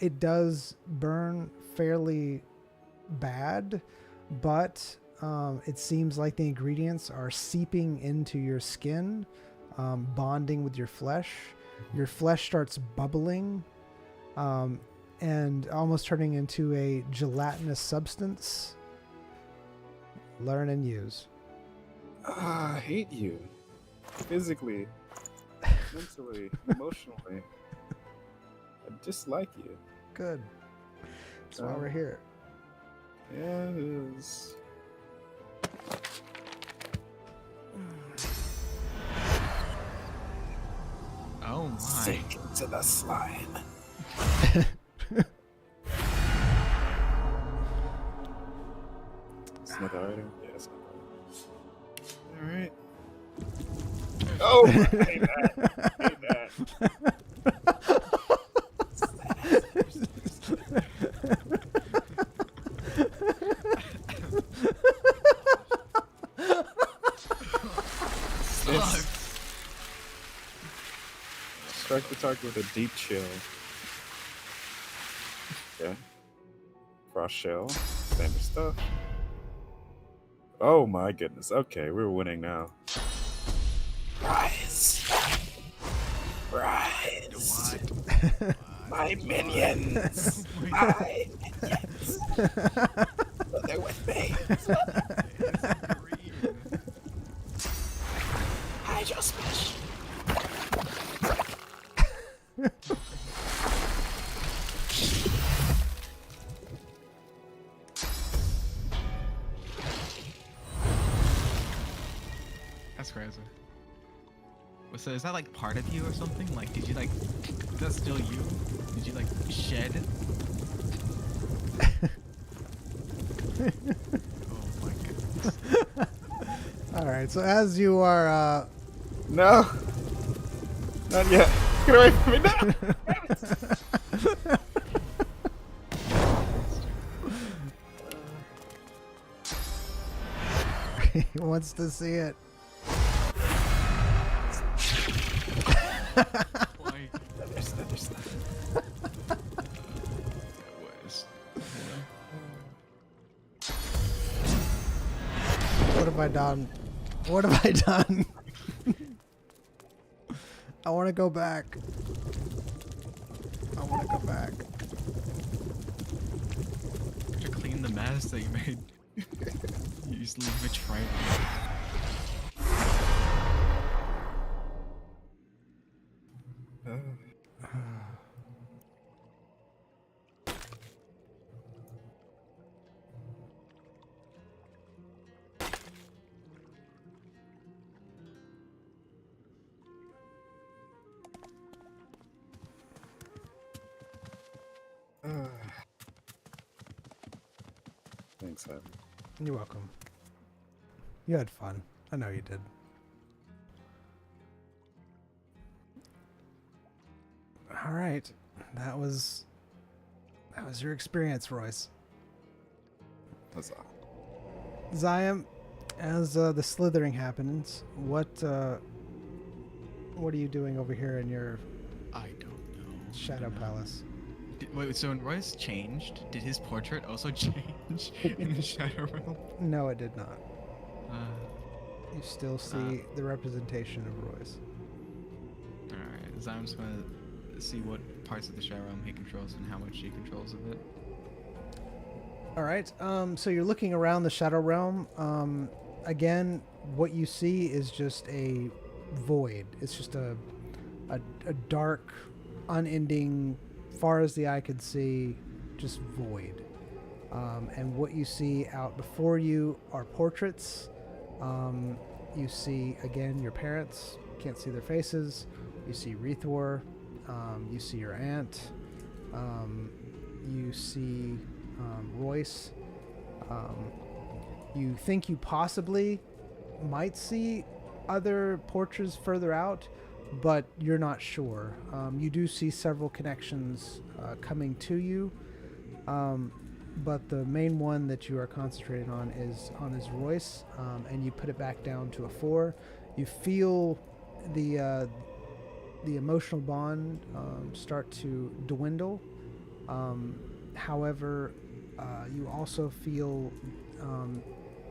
it does burn fairly bad, but it seems like the ingredients are seeping into your skin, bonding with your flesh. Your flesh starts bubbling, and almost turning into a gelatinous substance. Learn and use.
I hate you. Physically, mentally, emotionally. I dislike you.
Good. That's why we're here.
Yeah, it is.
Oh my.
Sink into the slime. It's another item? Yeah, it's another item. Alright. Oh, I hate that. I hate that. Strike the target with a deep chill. Okay. Frost shell. Standard stuff. Oh my goodness. Okay, we're winning now. Rise. Rise. My minions. My minions. They're with me. I just smashed.
That's crazy. So is that like part of you or something? Like, did you like? Is that still you? Did you like shed? Oh my goodness.
All right. So as you are,
No. Not yet. Get away from me now.
he wants to see it.
Like,
Understand.
What have I done? What have I done? I want to go back. I want to go back.
to clean the mess that you made. You just leave it right.
Thanks, Abby.
You're welcome. You had fun. I know you did. All right. That was your experience, Royce.
That's all.
Ziam, as the slithering happens, what are you doing over here in your
I don't know.
shadow palace?
Wait, so when Royce changed, did his portrait also change in the Shadow Realm?
No, it did not.
Uh,
You still see the representation of Royce.
Alright, Zym's gonna see what parts of the Shadow Realm he controls and how much he controls of it.
All right. So you're looking around the Shadow Realm. Again, what you see is just a void. It's just a dark, unending, far as the eye could see, just void. And what you see out before you are portraits. You see, again, your parents. Can't see their faces. You see Rethor. You see your aunt. You see Royce. You think you possibly might see other portraits further out, but you're not sure. You do see several connections coming to you, but the main one that you are concentrating on is Royce, and you put it back down to a 4. You feel the emotional bond start to dwindle. However, you also feel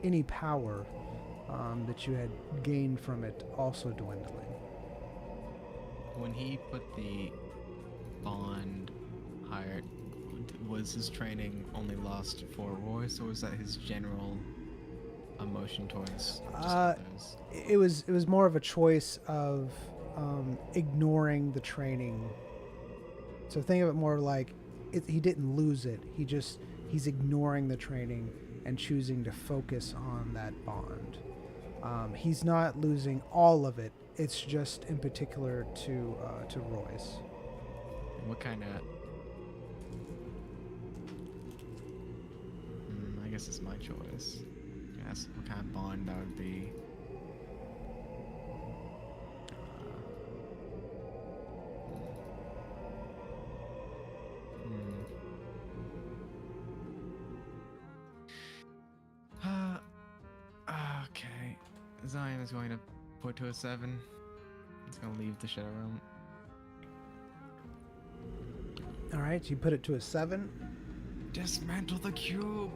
any power that you had gained from it also dwindling.
When he put the bond higher, was his training only lost for Royce, or was that his general emotion towards just others?
It was more of a choice of ignoring the training. So think of it more like he didn't lose it. He's ignoring the training and choosing to focus on that bond. He's not losing all of it. It's just in particular to Royce.
What kind of... I guess it's my choice. Yes, what kind of bond that would be? Okay. Zion is going to put to a 7. He's going to leave the shadow realm.
All right, you put it to a 7.
Dismantle the cube!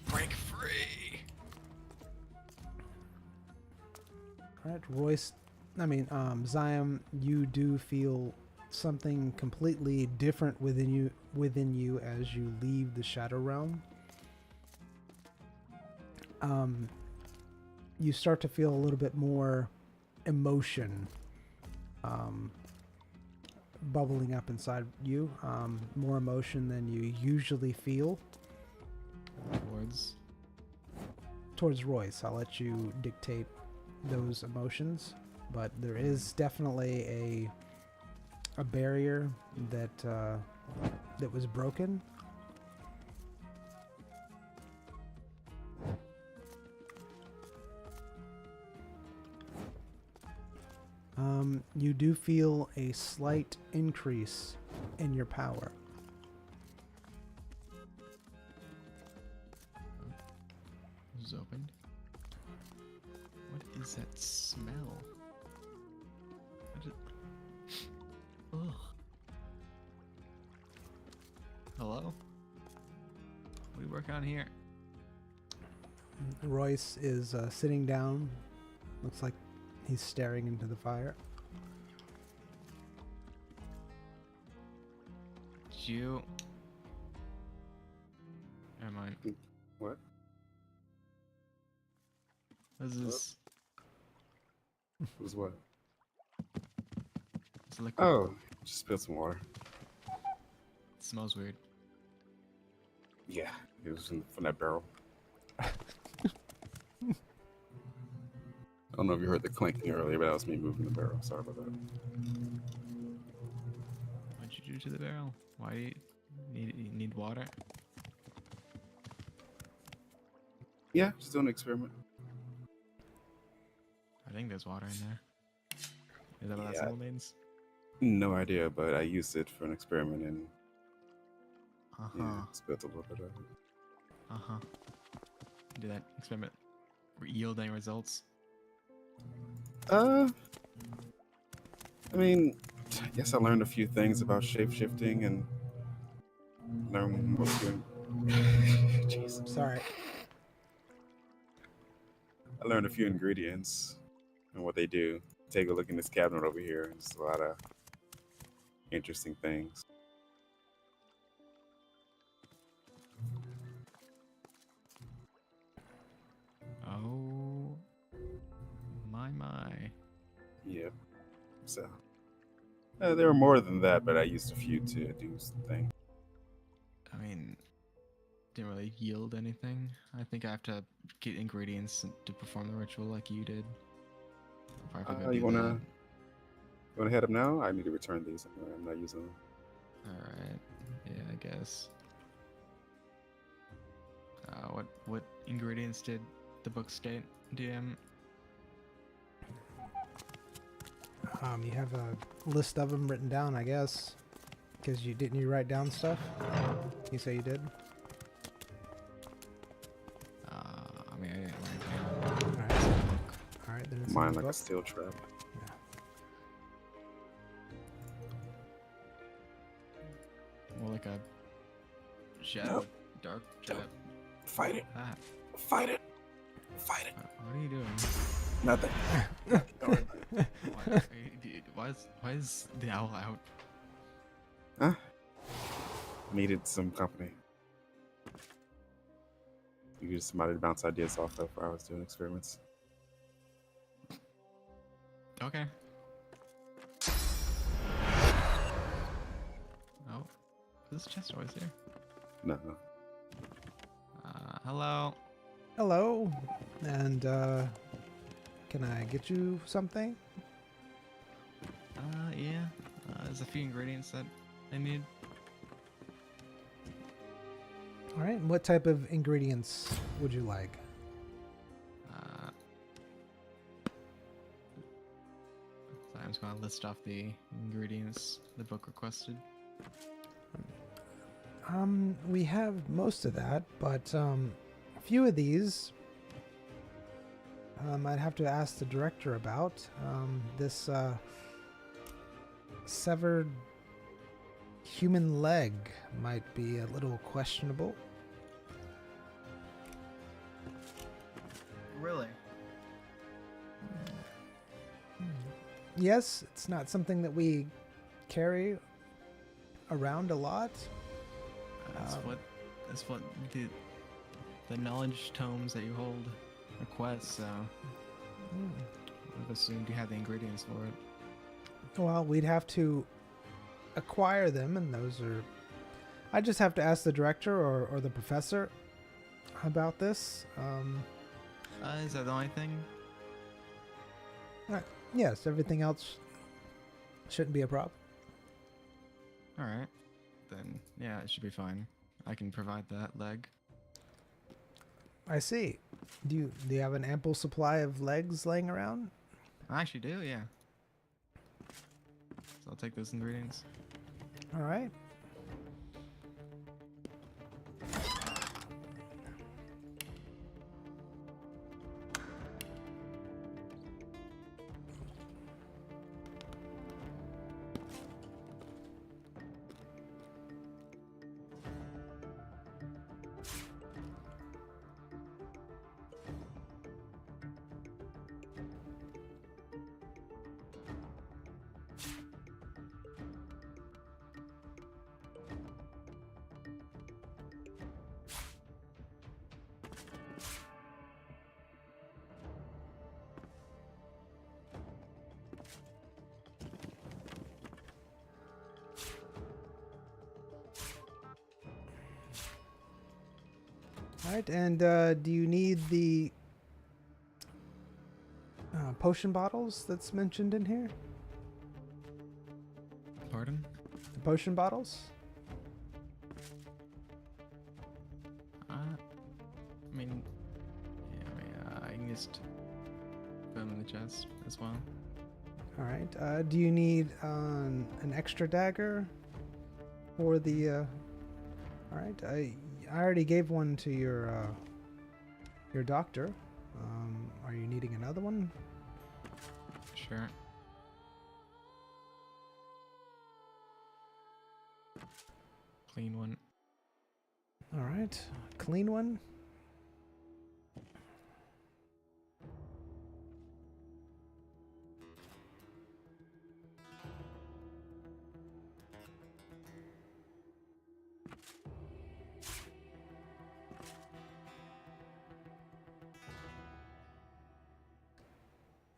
Break free!
All right, Royce. Zion, you do feel something completely different within you as you leave the shadow realm. You start to feel a little bit more emotion bubbling up inside you, more emotion than you usually feel towards Royce. I'll let you dictate those emotions, but there is definitely a barrier that was broken. You do feel a slight increase in your power.
This is opened. What is that smell? Ugh. Hello? What do you work on here?
Royce is sitting down. Looks like he's staring into the fire.
Did you... Never mind.
What?
What is this?
Was what?
It's liquid.
Oh, just spilled some water.
It smells weird.
Yeah, it was from that barrel. I don't know if you heard the clinking earlier, but that was me moving the barrel. Sorry about that.
What'd you do to the barrel? Why do you need water?
Yeah, just doing an experiment.
I think there's water in there. Is that what that
Yeah.
symbol means?
No idea, but I used it for an experiment and
Uh-huh.
spilled a little bit of it.
Uh-huh. Did that experiment yield any results?
I mean, I guess I learned a few things about shape-shifting and learned what to do. Jeez.
Sorry.
I learned a few ingredients and what they do. Take a look in this cabinet over here. There's a lot of interesting things.
Oh my.
Yep. So There were more than that, but I used a few to do something.
I mean, didn't really yield anything. I think I have to get ingredients to perform the ritual like you did. If I have to go
You
do
wanna head up now? I need to return these. I'm not using them.
that. All right. Yeah, I guess. What ingredients did the book state, DM?
You have a list of them written down, I guess. Because didn't you write down stuff? You say you did?
I mean, I didn't write down
Alright.
the book.
Alright, then it's in
Mine
the
like a
book.
steel trap.
Yeah.
More like a shadow, dark trap.
Fight it!
Ah,
Fight it! Fight it!
what are you doing?
Nothing. Don't worry about it.
Why is the owl out?
Huh? Needed some company. You just somebody to bounce ideas off of while I was doing experiments.
Okay. Oh, is this chest always here?
No.
Hello.
Hello. And, can I get you something?
Yeah. There's a few ingredients that I need.
Alright, what type of ingredients would you like?
So I'm just gonna list off the ingredients the book requested.
We have most of that, but, a few of these, I'd have to ask the director about. This, severed human leg might be a little questionable.
Really?
Yes, it's not something that we carry around a lot.
That's what the knowledge tomes that you hold request. So I've assumed you have the ingredients for it.
Well, we'd have to acquire them, and those are... I just have to ask the director or the professor about this.
Is that the only thing?
Yes, everything else shouldn't be a problem.
All right. Then yeah, it should be fine. I can provide that leg.
I see. Do you have an ample supply of legs laying around?
I actually do, yeah. So I'll take those ingredients.
All right. All right, and do you need the potion bottles that's mentioned in here?
Pardon?
The potion bottles?
I mean, yeah, I can just put them in the chest as well.
All right. Do you need an extra dagger for the? All right. I already gave one to your doctor. Are you needing another one?
Sure. Clean one.
All right. Clean one.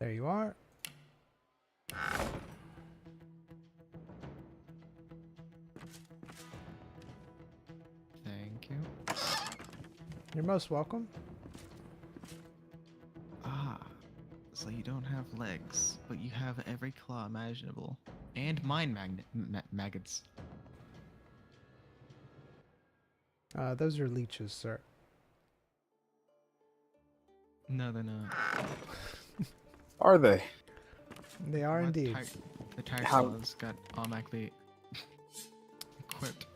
There you are. You're most welcome.
Ah, so you don't have legs, but you have every claw imaginable. And mind maggots.
Those are leeches, sir.
No, they're not.
Are they?
They are
My
indeed.
The tire
How-
claws got automatically equipped.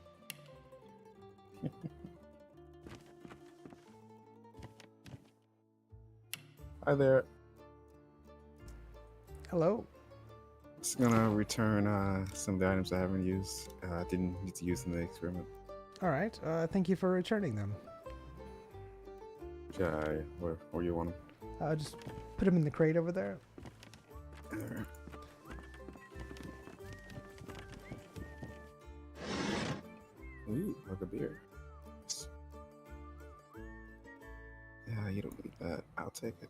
Hi there.
Hello.
Just gonna return some of the items I haven't used. I didn't need to use in the experiment.
All right. Thank you for returning them.
Where you want them?
Just put them in the crate over there.
There. Ooh, like a beer. Yeah, you don't need that. I'll take it.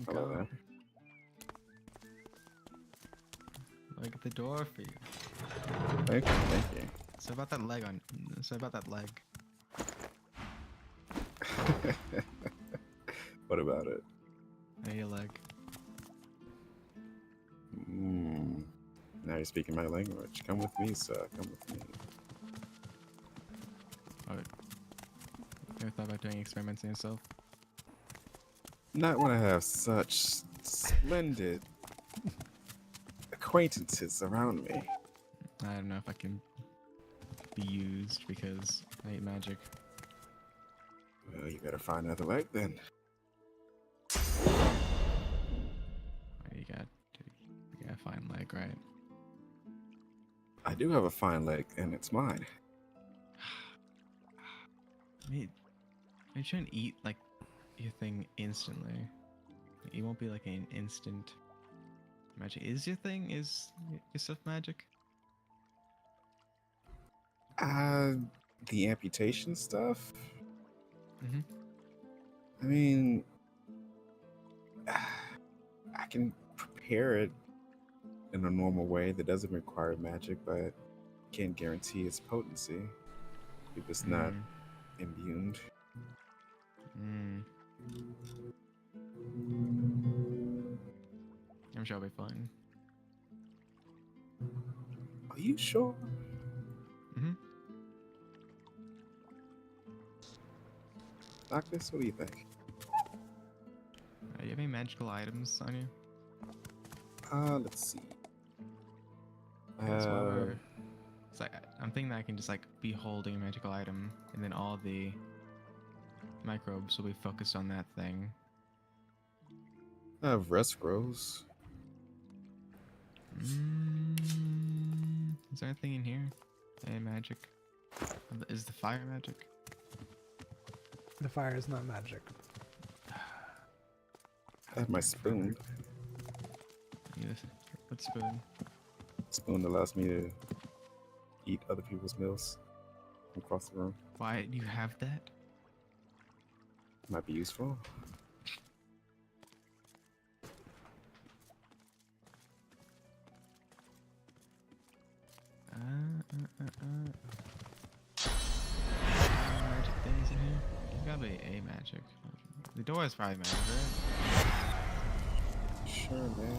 Hello
Go.
there.
Look at the door for you.
Thank you, thank you.
So about that leg on. So about that leg.
What about it?
Hey, your leg.
Now you're speaking my language. Come with me, sir. Come with me.
Oh, you ever thought about doing experiments on yourself?
Not when I have such splendid acquaintances around me.
I don't know if I can be used because I hate magic.
Well, you better find another leg then.
You got a fine leg, right?
I do have a fine leg, and it's mine.
Maybe try and eat like your thing instantly. It won't be like an instant magic. Is your thing your stuff magic?
The amputation stuff?
Mm-hmm.
I mean, I can prepare it in a normal way that doesn't require magic, but can't guarantee its potency if it's not imbued.
I'm sure I'll be fine.
Are you sure?
Mm-hmm.
Noctis, what do you think?
You have any magical items on you?
Let's see.
That's why it's like I'm thinking that I can just like be holding a magical item, and then all the microbes will be focused on that thing.
I have rest grows.
Is there anything in here? Any magic? Is the fire magic?
The fire is not magic.
I have my spoon.
Yes. What spoon?
Spoon allows me to eat other people's meals from across the room.
Why do you have that?
Might be useful.
Magic things in here? There's gotta be a magic. The door is probably magic, right?
Sure, man.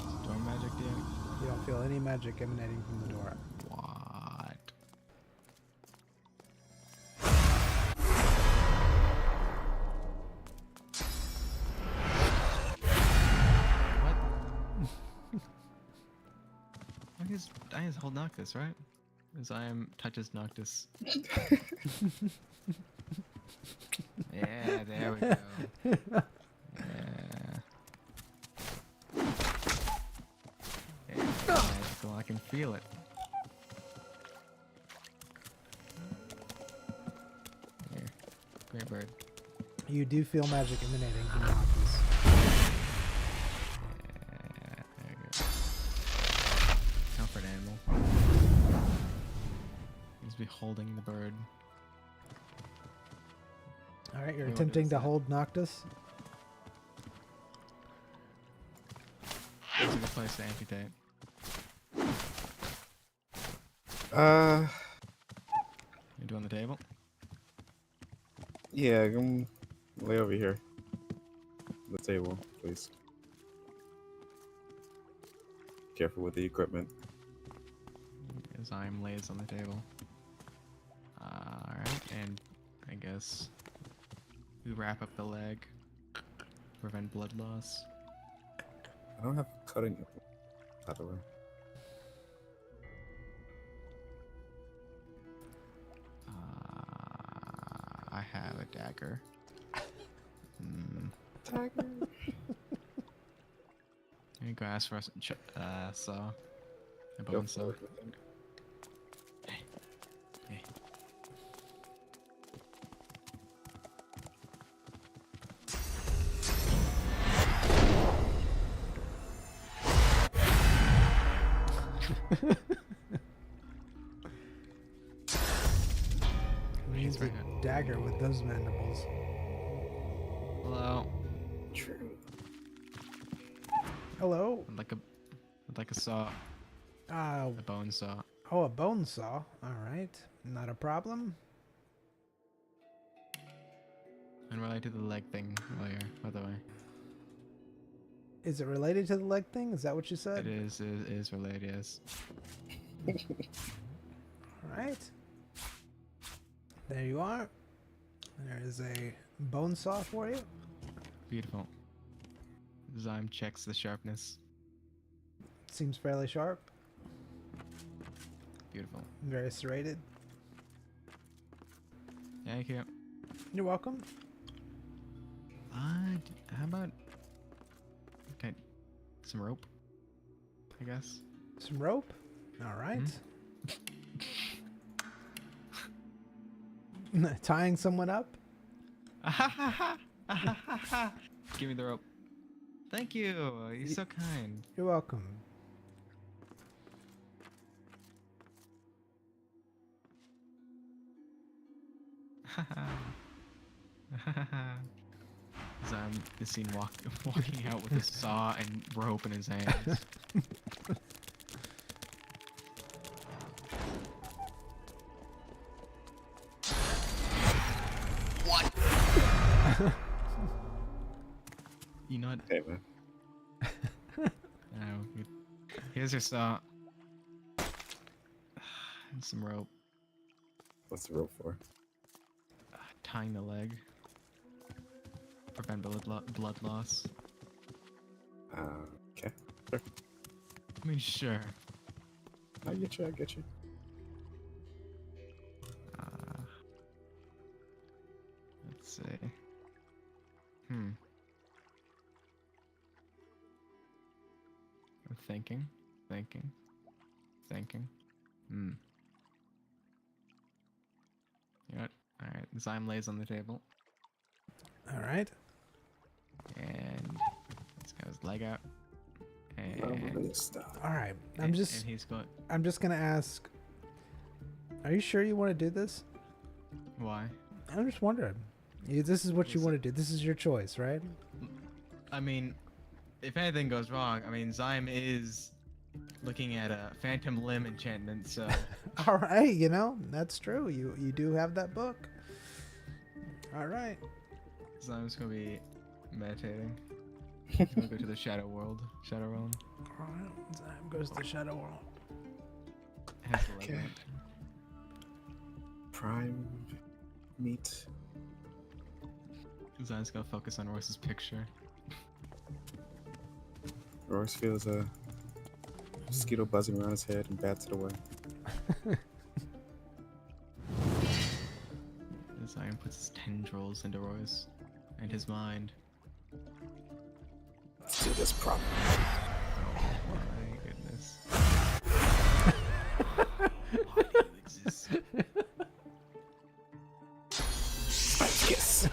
Is door magic, dear?
You don't feel any magic emanating from the door.
What? What? I just hold Noctis, right? As I am touches Noctis. Yeah, there we go. Yeah. Yeah, it's magical. I can feel it. Here, great bird.
You do feel magic emanating from Noctis.
Yeah, there you go. Comfort animal. He's be holding the bird.
All right, you're
What
attempting
is
to
that?
hold Noctis.
It's a good place to amputate. You do on the table?
Yeah, come lay over here. The table, please. Careful with the equipment.
Zyme lays on the table. Alright, and I guess we wrap up the leg. Prevent blood loss.
I don't have cutting, by the way.
I have a dagger.
Tiger.
You go ask for a saw. A
Go
bone saw.
for it.
Hey. Hey.
Who needs a
right now.
dagger with those mandibles?
Hello.
True.
Hello?
I'd like a saw.
Oh,
A bone saw.
oh, a bone saw. All right, not a problem.
And related to the leg thing earlier, by the way.
Is it related to the leg thing? Is that what you said?
It is related, yes.
All right. There you are. There is a bone saw for you.
Beautiful. Zyme checks the sharpness.
Seems fairly sharp.
Beautiful.
Very serrated.
Thank you.
You're welcome.
How about okay, some rope? I guess.
Some rope. All right. Tying someone up.
Give me the rope. Thank you. You're so kind.
You're welcome.
Zyme is seen walking out with a saw and rope in his hands. You not?
Hey, man.
No. Here's your saw. And some rope.
What's the rope for?
Tying the leg. Prevent blood loss.
Okay.
I mean, sure.
I get you. I get you.
Let's see. I'm thinking. You know what? Alright, Zyme lays on the table.
All right.
And he's got his leg out.
Love
And,
this stuff.
All right.
and he's got...
I'm just gonna ask. Are you sure you want to do this?
Why?
I'm just wondering. This is what you
Is
want to do. This is your choice, right?
I mean, if anything goes wrong, I mean, Zyme is looking at a phantom limb enchantment, so...
All right. You know that's true. You do have that book. All right.
Zyme's gonna be meditating. He's gonna go to the shadow world. Shadow realm.
All right. Time goes to Shadow World.
Has the leg
Okay.
out.
Prime meat.
Zyme's gonna focus on Royce's picture.
Royce feels a mosquito buzzing around his head and bats it away.
Zyme puts puts his tendrils into Royce and his mind.
Let's do this properly.
Oh my goodness. Why do you exist?
Yes.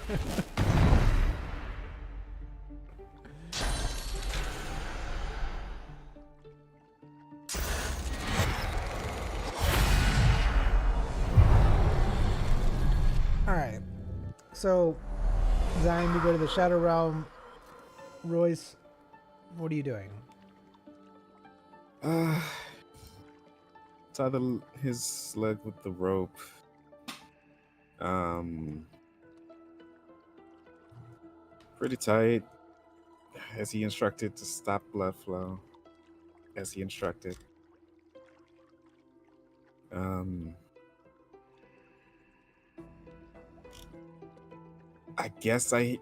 All right. So, Zion, you go to the Shadow Realm. Royce, what are you doing?
Tie his leg with the rope. Pretty tight. As he instructed, to stop blood flow. As he instructed. I guess he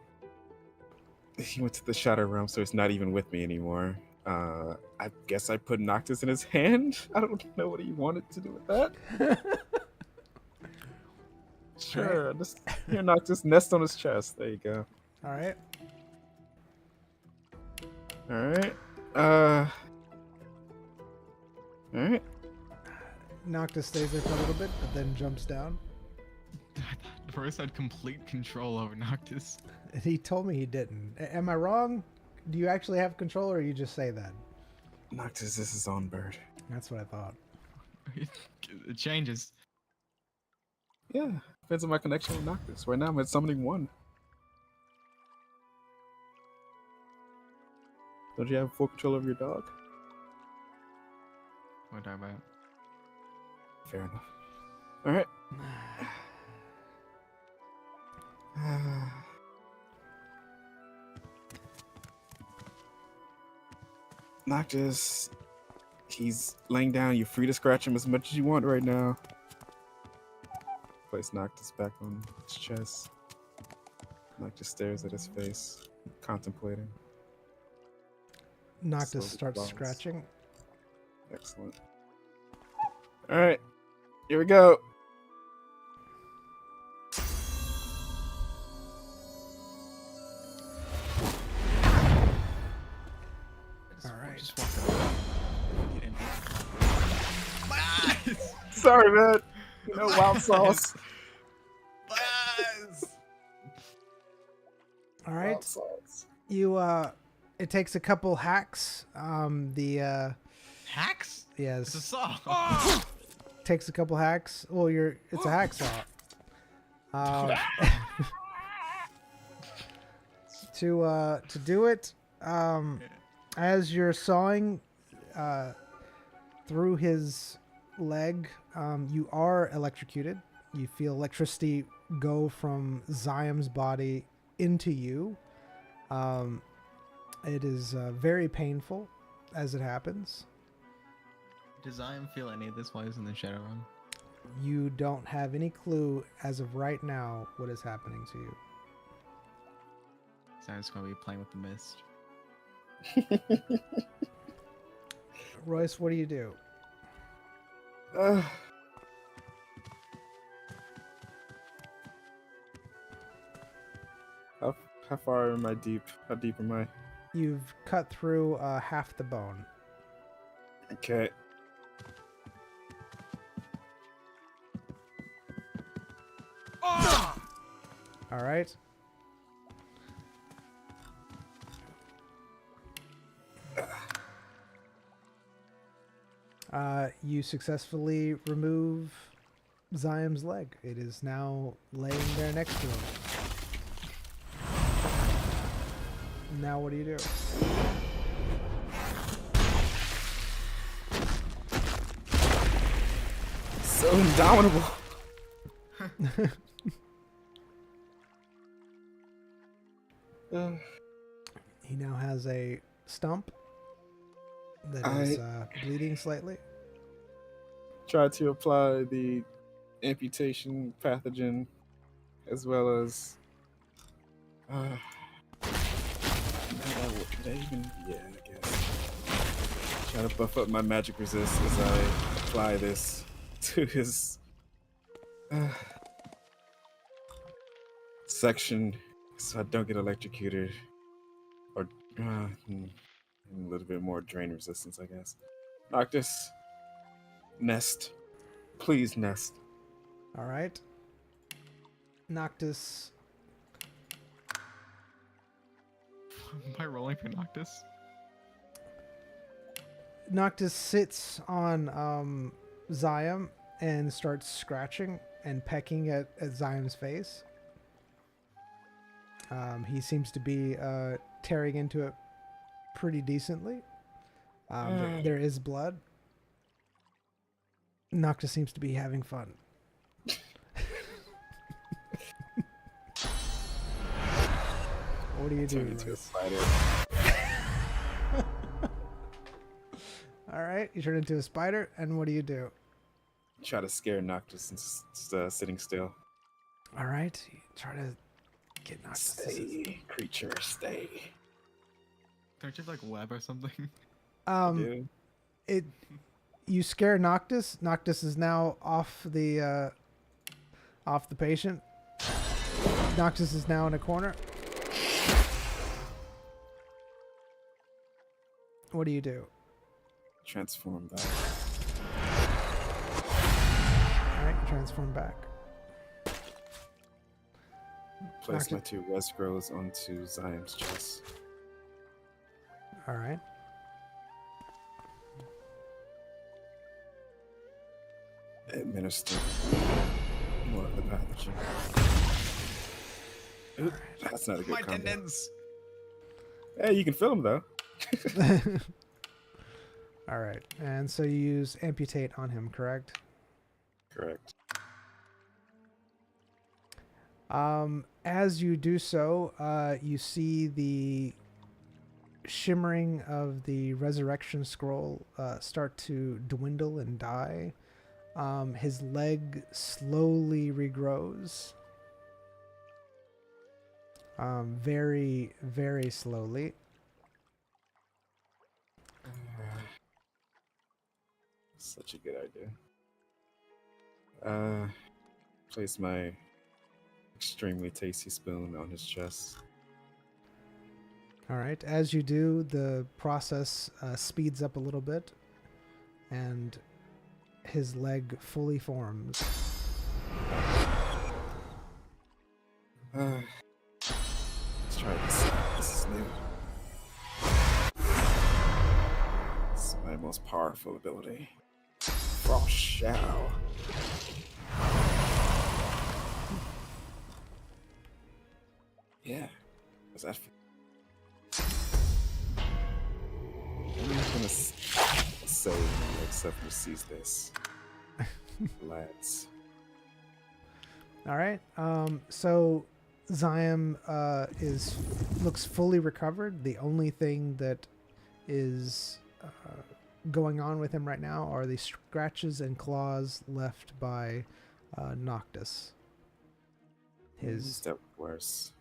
went to the Shadow Realm, so it's not even with me anymore. I guess I put Noctis in his hand. I don't know what he wanted to do with that. Sure, just here, Noctis, nest on his chest. There you go.
All right.
All right. All right.
Noctis stays there for a little bit, but then jumps down.
I thought Royce had complete control over Noctis.
He told me he didn't. Am I wrong? Do you actually have control, or you just say that?
Noctis is his own bird.
That's what I thought.
It changes.
Yeah, depends on my connection with Noctis. Right now, I'm at summoning 1. Don't you have full control over your dog?
What are you talking about?
Fair enough. All right. Noctis, he's laying down. You're free to scratch him as much as you want right now. Place Noctis back on his chest. Noctis stares at his face, contemplating.
Noctis
Slowly
starts
falls.
scratching.
Excellent. All right, here we go.
All right.
Just walk out. Get in. My eyes!
Sorry, man. You know, wild sauce.
My eyes!
All
Wild
right.
sauce.
You it takes a couple hacks.
Hacks?
Yes.
It's a saw.
Takes a couple hacks. Well, it's a hacksaw. To do it, as you're sawing through his leg, you are electrocuted. You feel electricity go from Ziam's body into you. It is very painful as it happens.
Does Zion feel any of this while he's in the Shadow Realm?
You don't have any clue as of right now what is happening to you.
Zion's gonna be playing with the mist.
Royce, what do you do?
How far am I deep? How deep am I?
You've cut through half the bone.
Okay.
All right. You successfully remove Ziam's leg. It is now laying there next to him. Now what do you do?
So indomitable.
He now has a stump that is bleeding slightly.
Try to apply the amputation pathogen as well as I guess. Try to buff up my magic resist as I apply this to his section so I don't get electrocuted, or a little bit more drain resistance, I guess. Noctis, nest, please nest.
All right. Noctis.
Am I rolling for Noctis?
Noctis sits on Zion and starts scratching and pecking at Zion's face. He seems to be tearing into it pretty decently. There is blood. Noctis seems to be having fun. What do you do?
Turn into a
Royce?
spider.
All right, you turn into a spider, and what do you do?
Try to scare Noctis into sitting still.
All right, you try to get Noctis. to sit-
Stay, creature, stay.
Don't you have like web or something?
Dude.
You scare Noctis. Noctis is now off the patient. Noctis is now in a corner. What do you do?
Transform back.
All right, you transform back.
Place my
Noctis-
2 red scrolls onto Zion's chest.
All right.
Administer more of the pathogen. Oop, that's not a good
My
combo.
tendons.
Hey, you can feel them though.
All right, and so you use amputate on him, correct?
Correct.
As you do so, you see the shimmering of the resurrection scroll start to dwindle and die. His leg slowly regrows. Very, very slowly.
Such a good idea. Place my extremely tasty spoon on his chest.
All right. As you do, the process speeds up a little bit, and his leg fully forms.
Let's try this. This is new. This is my most powerful ability. Frost Shadow. Yeah. How's that feel? I'm gonna say when he wakes up and sees this. Lads.
All right. So Zion looks fully recovered. The only thing that is going on with him right now are the scratches and claws left by Noctis. His.
That worse.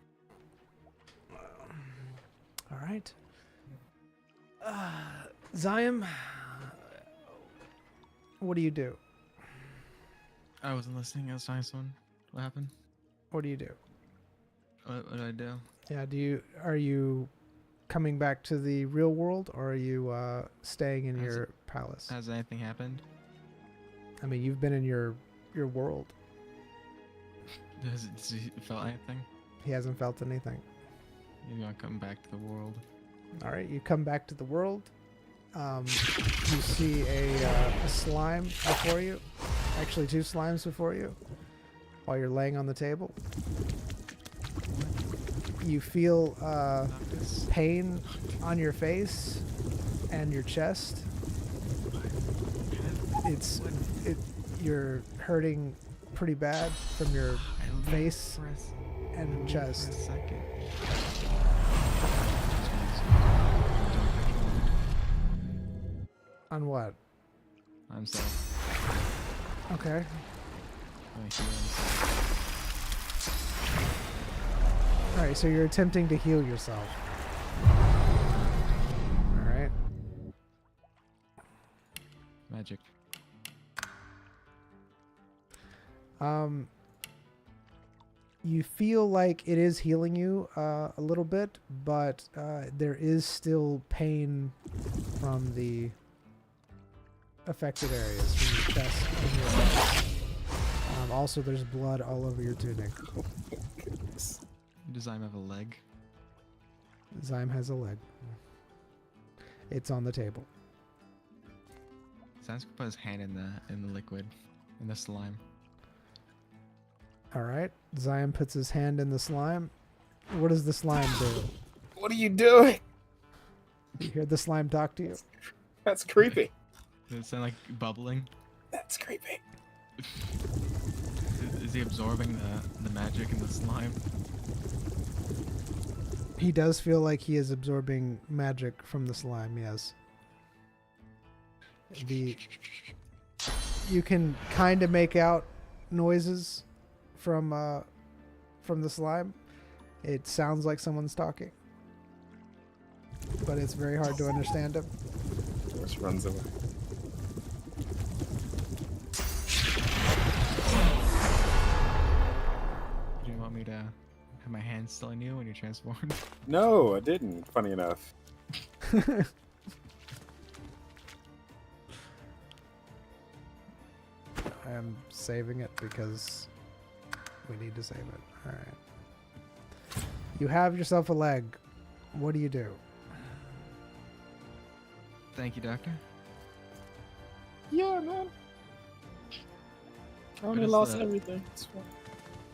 All right. Zion, what do you do?
I wasn't listening. I was talking to someone. What happened?
What do you do?
What did I do?
Yeah. Are you coming back to the real world, or are you staying in your palace?
Has anything happened?
I mean, you've been in your world.
Does he felt anything?
He hasn't felt anything.
Maybe I'll come back to the world.
All right, you come back to the world. You see a slime before you. Actually, 2 slimes before you. While you're laying on the table, you feel pain on your face and your chest. You're hurting pretty bad from your face and chest.
For a second.
On what?
I'm sorry.
Okay.
My healing.
All right, so you're attempting to heal yourself. All right.
Magic.
You feel like it is healing you a little bit, but there is still pain from the affected areas, from your chest and your legs. Also, there's blood all over your tunic.
Does Zyme have a leg?
Zyme has a leg. It's on the table.
Zyme's gonna put his hand in the liquid, in the slime.
All right. Zyme puts his hand in the slime. What does the slime do?
What are you doing?
You hear the slime talk to you?
That's creepy.
Does it sound like bubbling?
That's creepy.
Is he absorbing the magic in the slime?
He does feel like he is absorbing magic from the slime, yes. You can kind of make out noises from the slime. It sounds like someone's talking, but it's very hard to understand him.
Just runs away.
Do you want me to have my hand still in you when you're transformed?
No, I didn't. Funny enough.
I'm saving it because we need to save it. All right. You have yourself a leg. What do you do?
Thank you, Doctor.
Yeah, man. I only
is
lost
the-
everything. It's fine.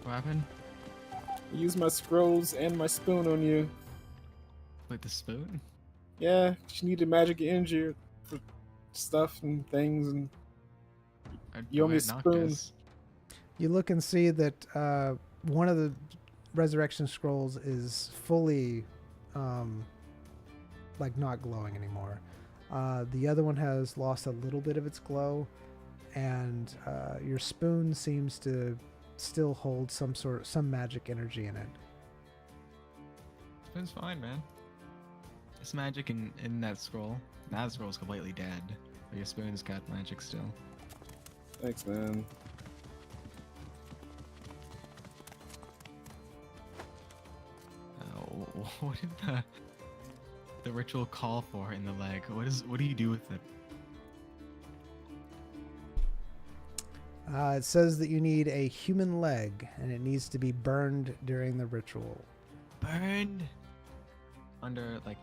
What happened?
I used my scrolls and my spoon on you.
With the spoon?
Yeah, she needed magic energy for stuff and things, and You owe me a spoon.
You look and see that one of the resurrection scrolls is fully, like, not glowing anymore. The other one has lost a little bit of its glow, and your spoon seems to still hold some magic energy in it.
Spoon's fine, man. There's magic in that scroll. That scroll's completely dead. But your spoon's got magic still.
thanks, man.
What did the ritual call for in the leg? What do you do with it?
It says that you need a human leg, and it needs to be burned during the ritual.
Burned under like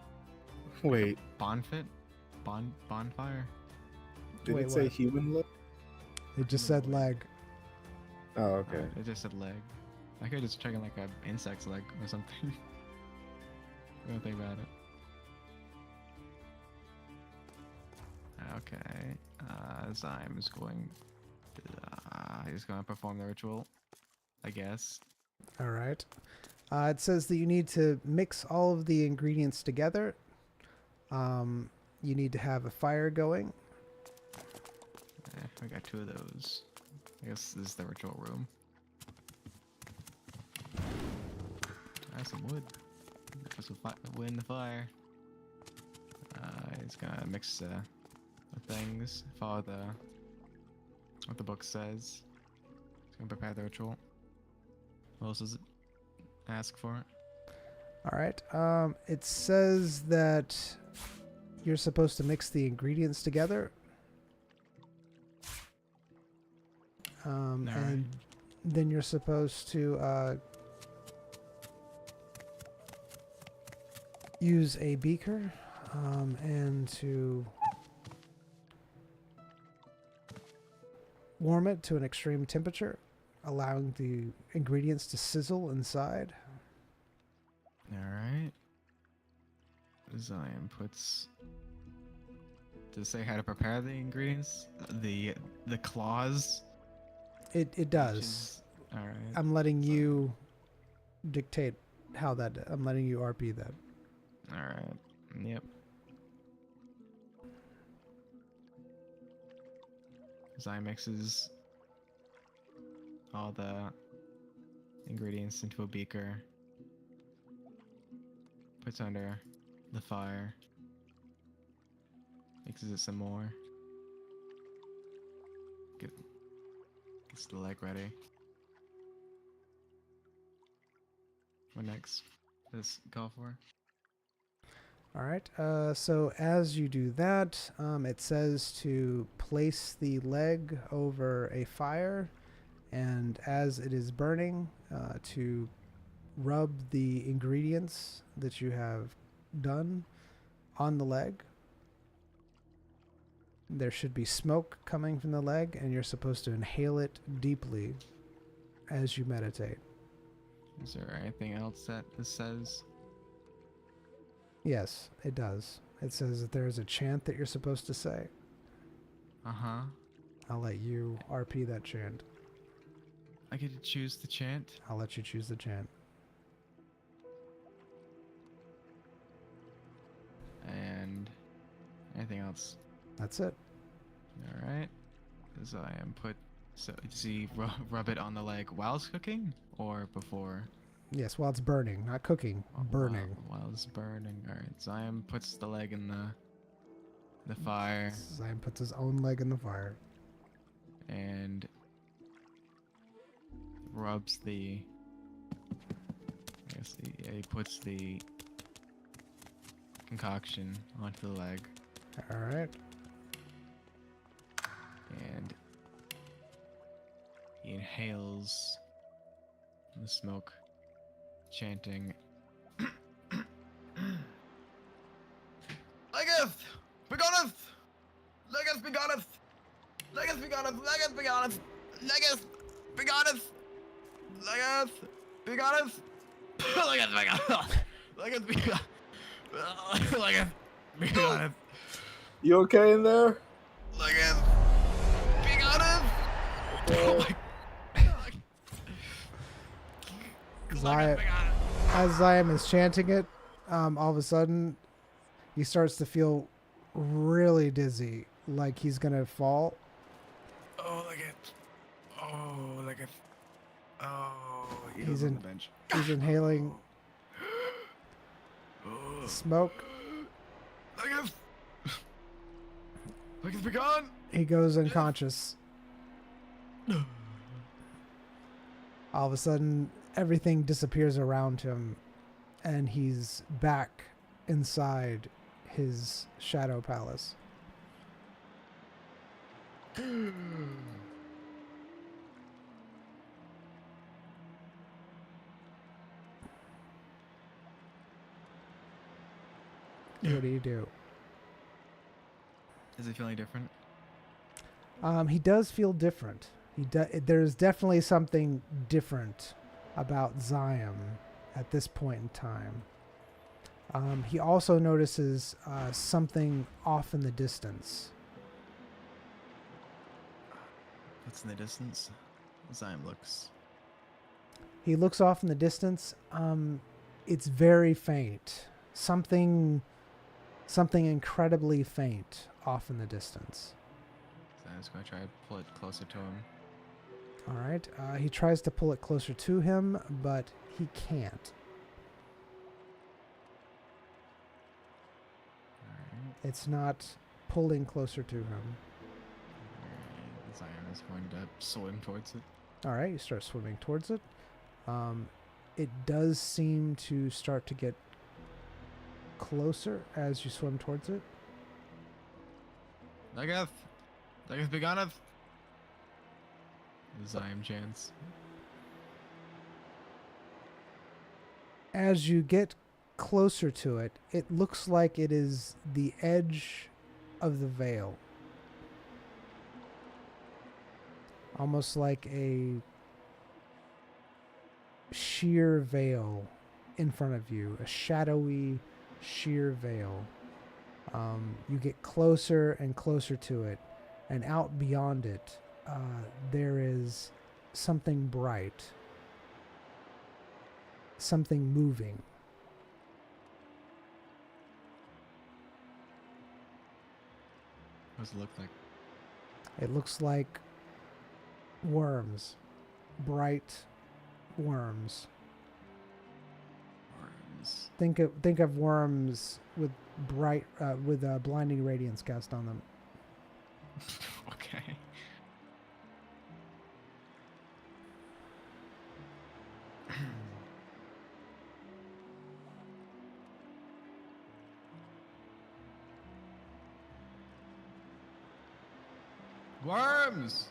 Wait,
bonfire.
did
Wait,
it say
what?
human look?
It just said leg.
Oh, okay.
It just said leg. I could just checking like a insect's leg or something. I don't think about it. Okay. Zyme is going. He's going to perform the ritual, I guess.
All right. It says that you need to mix all of the ingredients together. You need to have a fire going.
We got 2 of those. I guess this is the ritual room. Some wood. Put some wood in the fire. He's gonna mix the things. Follow what the book says. He's gonna prepare the ritual. What else does it ask for?
All right. It says that you're supposed to mix the ingredients together. And then you're supposed to use a beaker and to warm it to an extreme temperature, allowing the ingredients to sizzle inside.
Alright. Zyme puts. Does it say how to prepare the ingredients? The claws?
It does.
Alright.
I'm letting you dictate how that. I'm letting you RP that.
Alright. Yep. Zyme mixes all the ingredients into a beaker. Puts under the fire. Mixes it some more. Gets the leg ready. What next? This call for?
All right. So as you do that, it says to place the leg over a fire, and as it is burning, to rub the ingredients that you have done on the leg. There should be smoke coming from the leg, and you're supposed to inhale it deeply as you meditate.
Is there anything else that this says?
Yes, it does. It says that there is a chant that you're supposed to say.
Uh-huh.
I'll let you RP that chant.
I get to choose the chant?
I'll let you choose the chant.
And anything else?
That's it.
Alright. As I am put... So, does he rub it on the leg while it's cooking? Or before?
Yes, while it's burning, not cooking, burning.
While it's burning. Alright, Zion puts the leg in the fire.
Zion puts his own leg in the fire.
And rubs the... I guess he puts the concoction onto the leg.
Alright.
And he inhales the smoke, chanting,
Legeth! Begoneth! Legeth begoneth! Legeth begoneth! Legeth begoneth! Legeth begoneth! Legeth begoneth! Legeth begoneth! Legeth begoneth! Legeth begoneth!
You okay in there?
Legeth begoneth! Oh my
Zion, as Zion is chanting it, all of a sudden, he starts to feel really dizzy, like he's gonna fall.
"Oh, Legeth! Oh, Legeth! Oh!" He
He's
goes on
in-
the bench.
He's inhaling
Oh,
smoke.
Legeth! Legeth, be gone!
He goes unconscious. All of a sudden, everything disappears around him, and he's back inside his shadow palace. What do you do?
Is he feeling different?
He does feel different. There's definitely something different about Zion at this point in time. He also notices something off in the distance.
What's in the distance? Zion looks.
He looks off in the distance. It's very faint. Something incredibly faint off in the distance.
Zion's gonna try to pull it closer to him.
All right. He tries to pull it closer to him, but he can't.
Alright.
It's not pulling closer to him.
Alright. Zion is going to swim towards it.
All right. You start swimming towards it. It does seem to start to get closer as you swim towards it.
Legeth! Legeth, be gone! Zion chants.
As you get closer to it, it looks like it is the edge of the veil. Almost like a sheer veil in front of you, a shadowy, sheer veil. You get closer and closer to it, and out beyond it, there is something bright, something moving.
What does it look like?
It looks like worms, bright worms.
Worms.
Think of worms with bright blinding radiance cast on them.
Okay. Worms!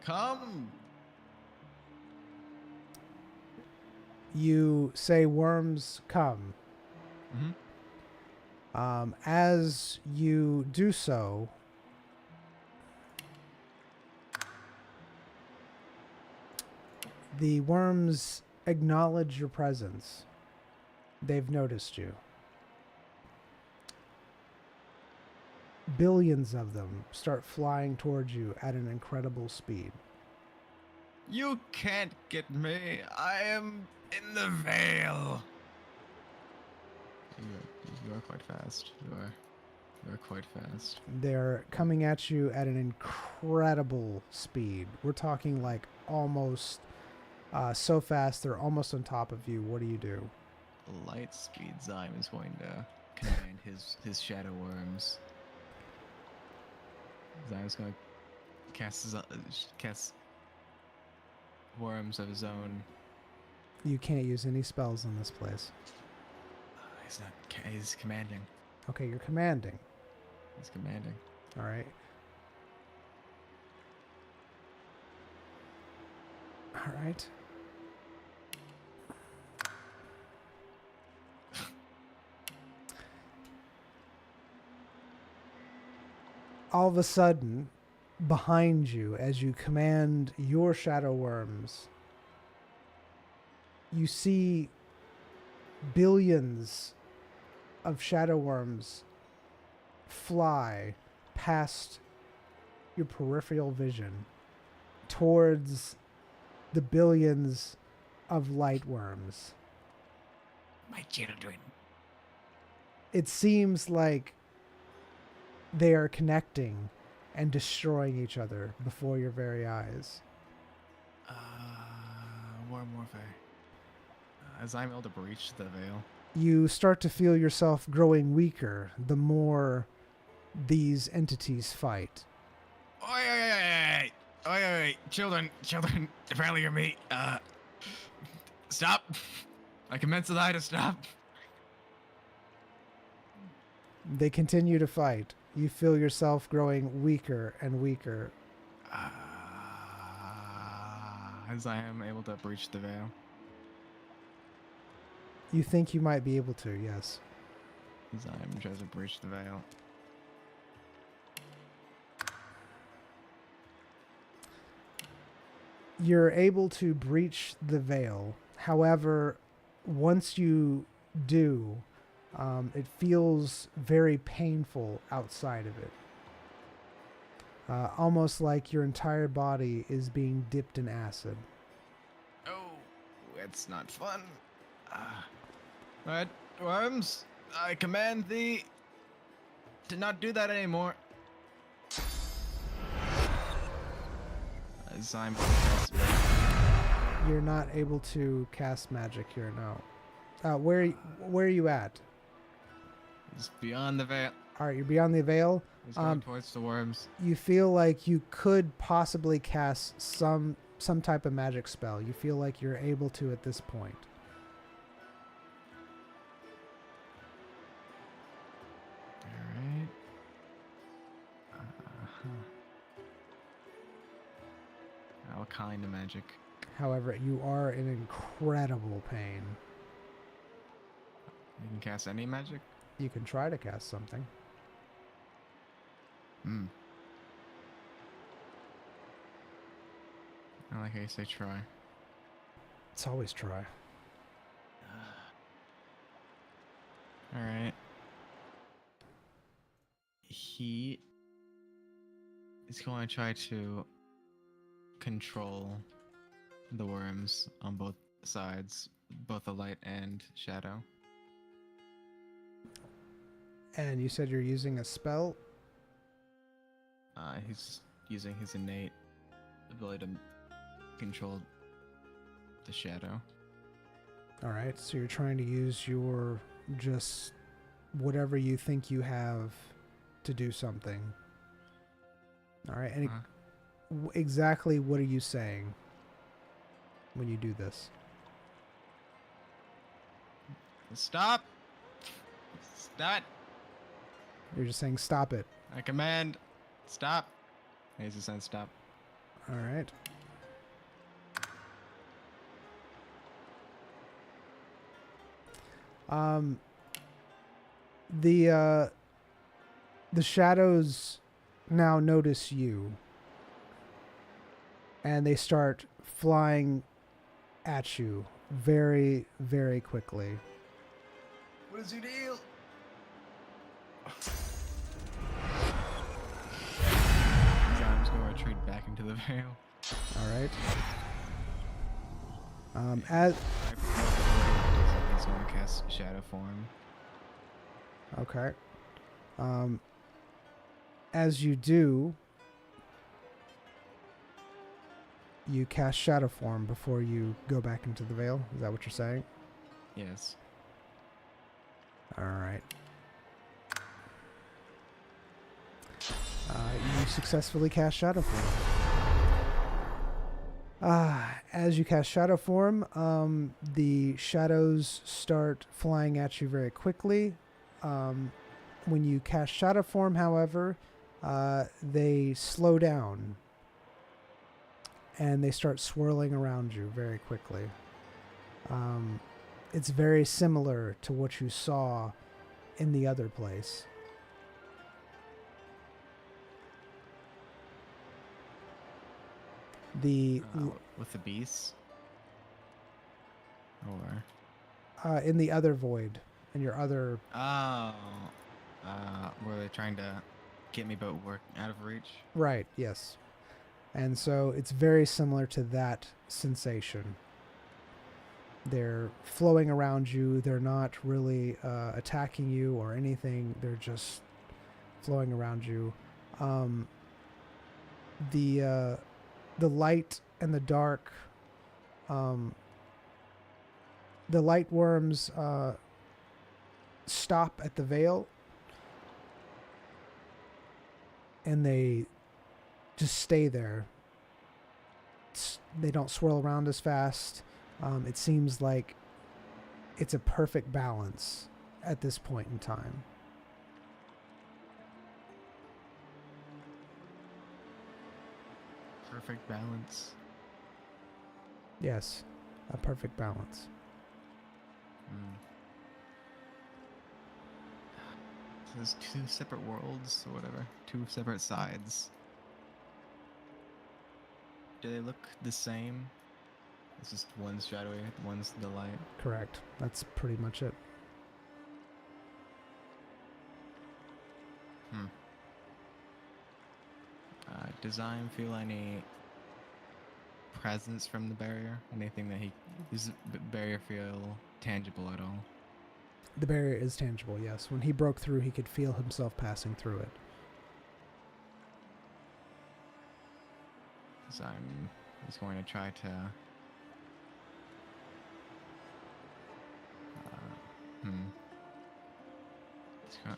Come!
You say worms come.
Mm-hmm.
As you do so, the worms acknowledge your presence. They've noticed you. Billions of them start flying towards you at an incredible speed.
You can't get me. I am in the veil. You are quite fast. You are quite fast.
They're coming at you at an incredible speed. We're talking like almost so fast they're almost on top of you. What do you do?
Light speed Zyme is going to command his shadow worms. Zyme's going to cast worms of his own.
You can't use any spells in this place.
He's not. He's commanding.
Okay, you're commanding.
He's commanding.
All right. All right. All of a sudden, behind you, as you command your shadow worms, you see billions of shadow worms fly past your peripheral vision towards the billions of light worms.
My children.
It seems like they are connecting and destroying each other before your very eyes.
Worm warfare. As I'm able to breach the veil.
You start to feel yourself growing weaker the more these entities fight.
Oi, oi, oi, oi, oi, oi, oi, children, apparently you're me. Stop. I commence the lie to stop.
They continue to fight. You feel yourself growing weaker and weaker.
As I am able to breach the veil.
You think you might be able to, yes.
As I am trying to breach the veil.
You're able to breach the veil. However, once you do, it feels very painful outside of it. Almost like your entire body is being dipped in acid.
Oh, it's not fun. Alright, worms, I command thee to not do that anymore. As I'm
You're not able to cast magic here, no. Where are you at?
It's beyond the veil.
All right, you're beyond the veil.
It's going towards the worms.
You feel like you could possibly cast some type of magic spell. You feel like you're able to at this point.
Alright. What kind of magic?
However, you are in incredible pain.
You can cast any magic?
You can try to cast something.
Hmm. I like how you say try.
It's always try.
Alright. He is going to try to control the worms on both sides, both the light and shadow.
And you said you're using a spell?
He's using his innate ability to control the shadow.
Alright, so you're trying to use your just whatever you think you have to do something. Alright, and exactly what are you saying when you do this?
Stop! Stop!
You're just saying stop it.
I command. Stop. He's just saying stop.
All right. The shadows now notice you, and they start flying at you very, very quickly.
What is your deal? I'm just gonna retreat back into the veil.
All right. As
He's gonna cast shadow form.
okay. As you do, you cast shadow form before you go back into the veil. Is that what you're saying?
Yes.
All right. You successfully cast shadow form. As you cast shadow form, the shadows start flying at you very quickly. When you cast shadow form, however, they slow down and they start swirling around you very quickly. It's very similar to what you saw in the other place.
With the beasts? Or...
in the other void, in your other...
Oh. Were they trying to get me but were out of reach?
Right, yes. And so it's very similar to that sensation. They're flowing around you. They're not really attacking you or anything. They're just flowing around you. The light and the dark, the light worms stop at the veil, and they just stay there. They don't swirl around as fast. It seems like it's a perfect balance at this point in time.
Perfect balance.
Yes, a perfect balance.
So there's two separate worlds or whatever. Two separate sides. Do they look the same? It's just one's shadowy, one's the light.
Correct. That's pretty much it.
Does Zion feel any presence from the barrier? Anything that does the barrier feel tangible at all?
The barrier is tangible, yes. When he broke through, he could feel himself passing through it.
So he's going to try to...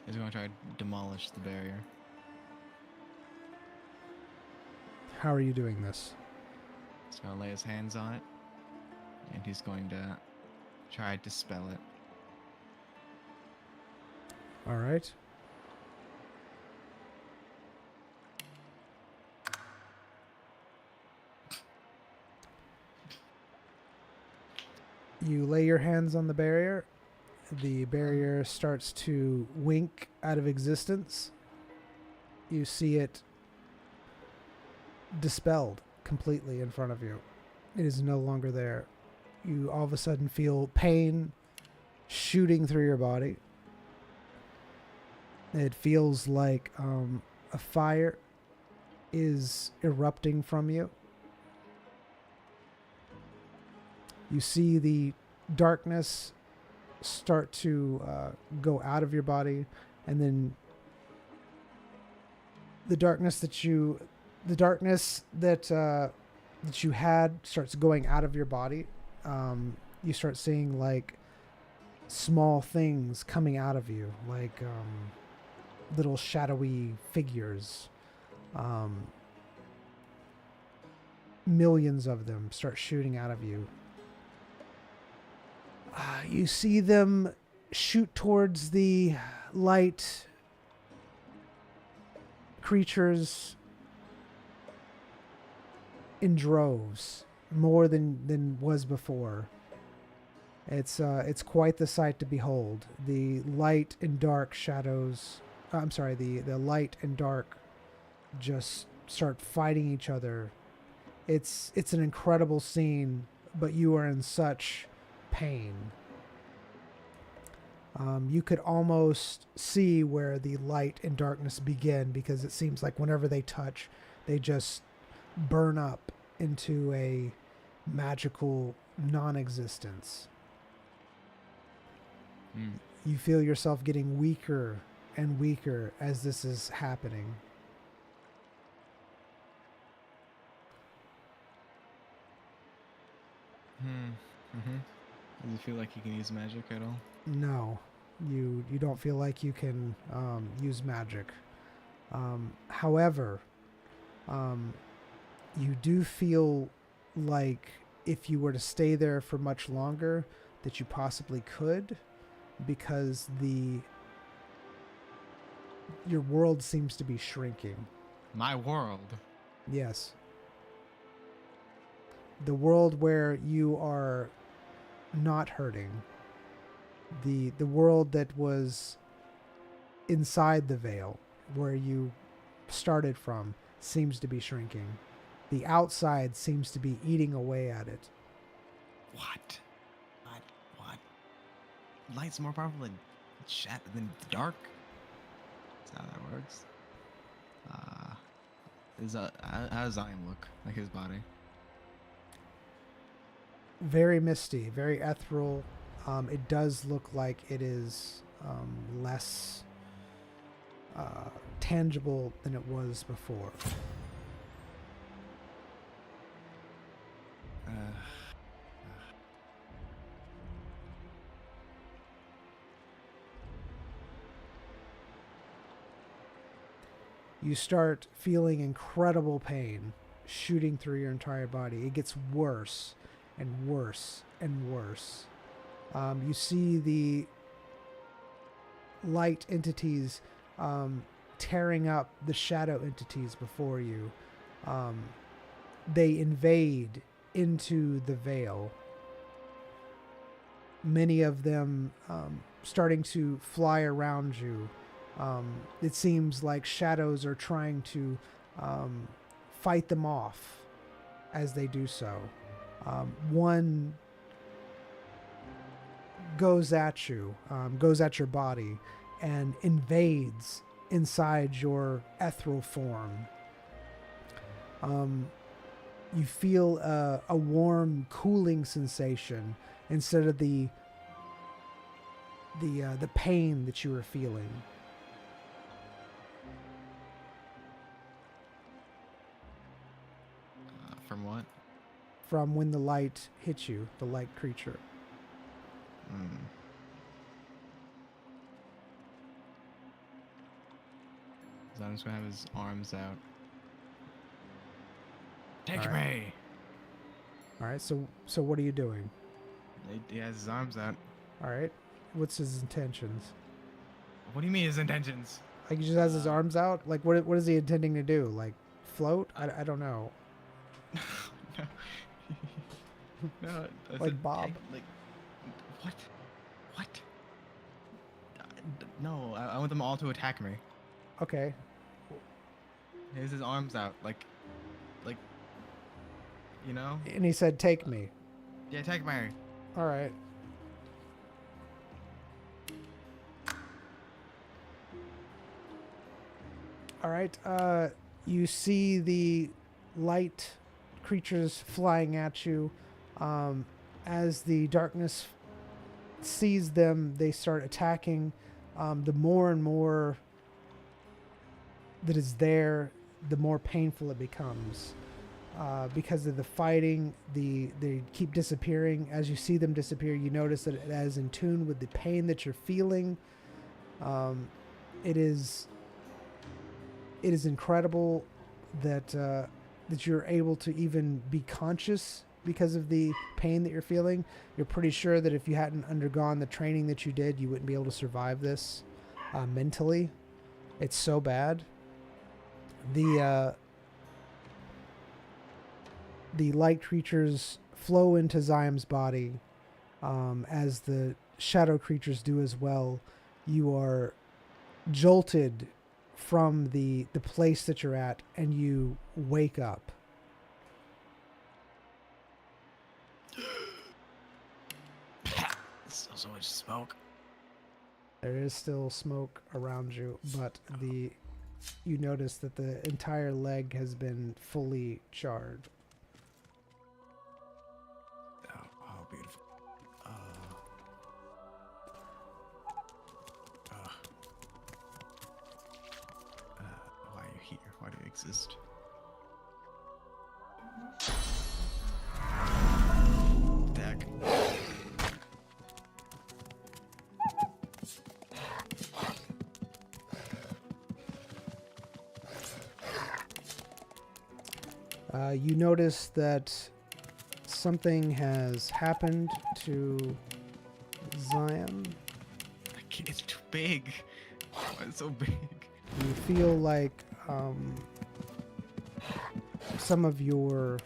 He's going to try to demolish the barrier.
How are you doing this?
He's going to lay his hands on it, and he's going to try to dispel it.
All right. You lay your hands on the barrier. The barrier starts to wink out of existence. You see it dispelled completely in front of you. It is no longer there. You all of a sudden feel pain shooting through your body. It feels like a fire is erupting from you. You see the darkness start to go out of your body, and then the darkness that you had starts going out of your body. You start seeing like small things coming out of you, like little shadowy figures. Millions of them start shooting out of you. You see them shoot towards the light creatures in droves, more than was before. It's quite the sight to behold. The light and dark shadows, I'm sorry, the light and dark just start fighting each other. It's an incredible scene, but you are in such pain. You could almost see where the light and darkness begin, because it seems like whenever they touch, they just burn up into a magical non-existence. You feel yourself getting weaker and weaker as this is happening.
Does it feel like you can use magic at all?
No, you don't feel like you can use magic. However, you do feel like if you were to stay there for much longer, that you possibly could, because your world seems to be shrinking.
My world.
Yes. The world where you are not hurting. The world that was inside the veil, where you started from, seems to be shrinking. The outside seems to be eating away at it.
What? Light's more powerful than dark? That's how that works. How does Zion look? Like his body?
Very misty, very ethereal. It does look like it is less tangible than it was before. You start feeling incredible pain shooting through your entire body. It gets worse and worse and worse. You see the light entities tearing up the shadow entities before you. They invade into the veil. Many of them starting to fly around you. It seems like shadows are trying to fight them off as they do so. One goes at you, goes at your body, and invades inside your ethereal form. You feel a warm, cooling sensation instead of the pain that you were feeling.
From what?
From when the light hit you, the light creature.
Zion's gonna have his arms out.
Take
All
me.
All right, so what are you doing?
He has his arms out.
All right, what's his intentions?
What do you mean his intentions?
Like, he just has his arms out? Like, what is he intending to do? Like, float? I don't know.
No. No. I
Like
said
Bob.
like, what? What? No, I want them all to attack me.
Okay.
He has his arms out, like, you know?
And he said, take me.
Yeah, attack me.
All right. All right. You see the light creatures flying at you. As the darkness sees them, they start attacking. The more and more that is there, the more painful it becomes. Because of the fighting, they keep disappearing. As you see them disappear, you notice that it is in tune with the pain that you're feeling. It is incredible that you're able to even be conscious because of the pain that you're feeling. You're pretty sure that if you hadn't undergone the training that you did, you wouldn't be able to survive this mentally. It's so bad. The light creatures flow into Zyme's body, as the shadow creatures do as well. You are jolted from the place that you're at, and you wake up.
Still so much smoke.
There is still smoke around you, but you notice that the entire leg has been fully charred.
Oh, beautiful. Why are you here? Why do you exist? Deck.
You notice that something has happened to Zion.
It's too big. Why is it so big?
You feel like some of your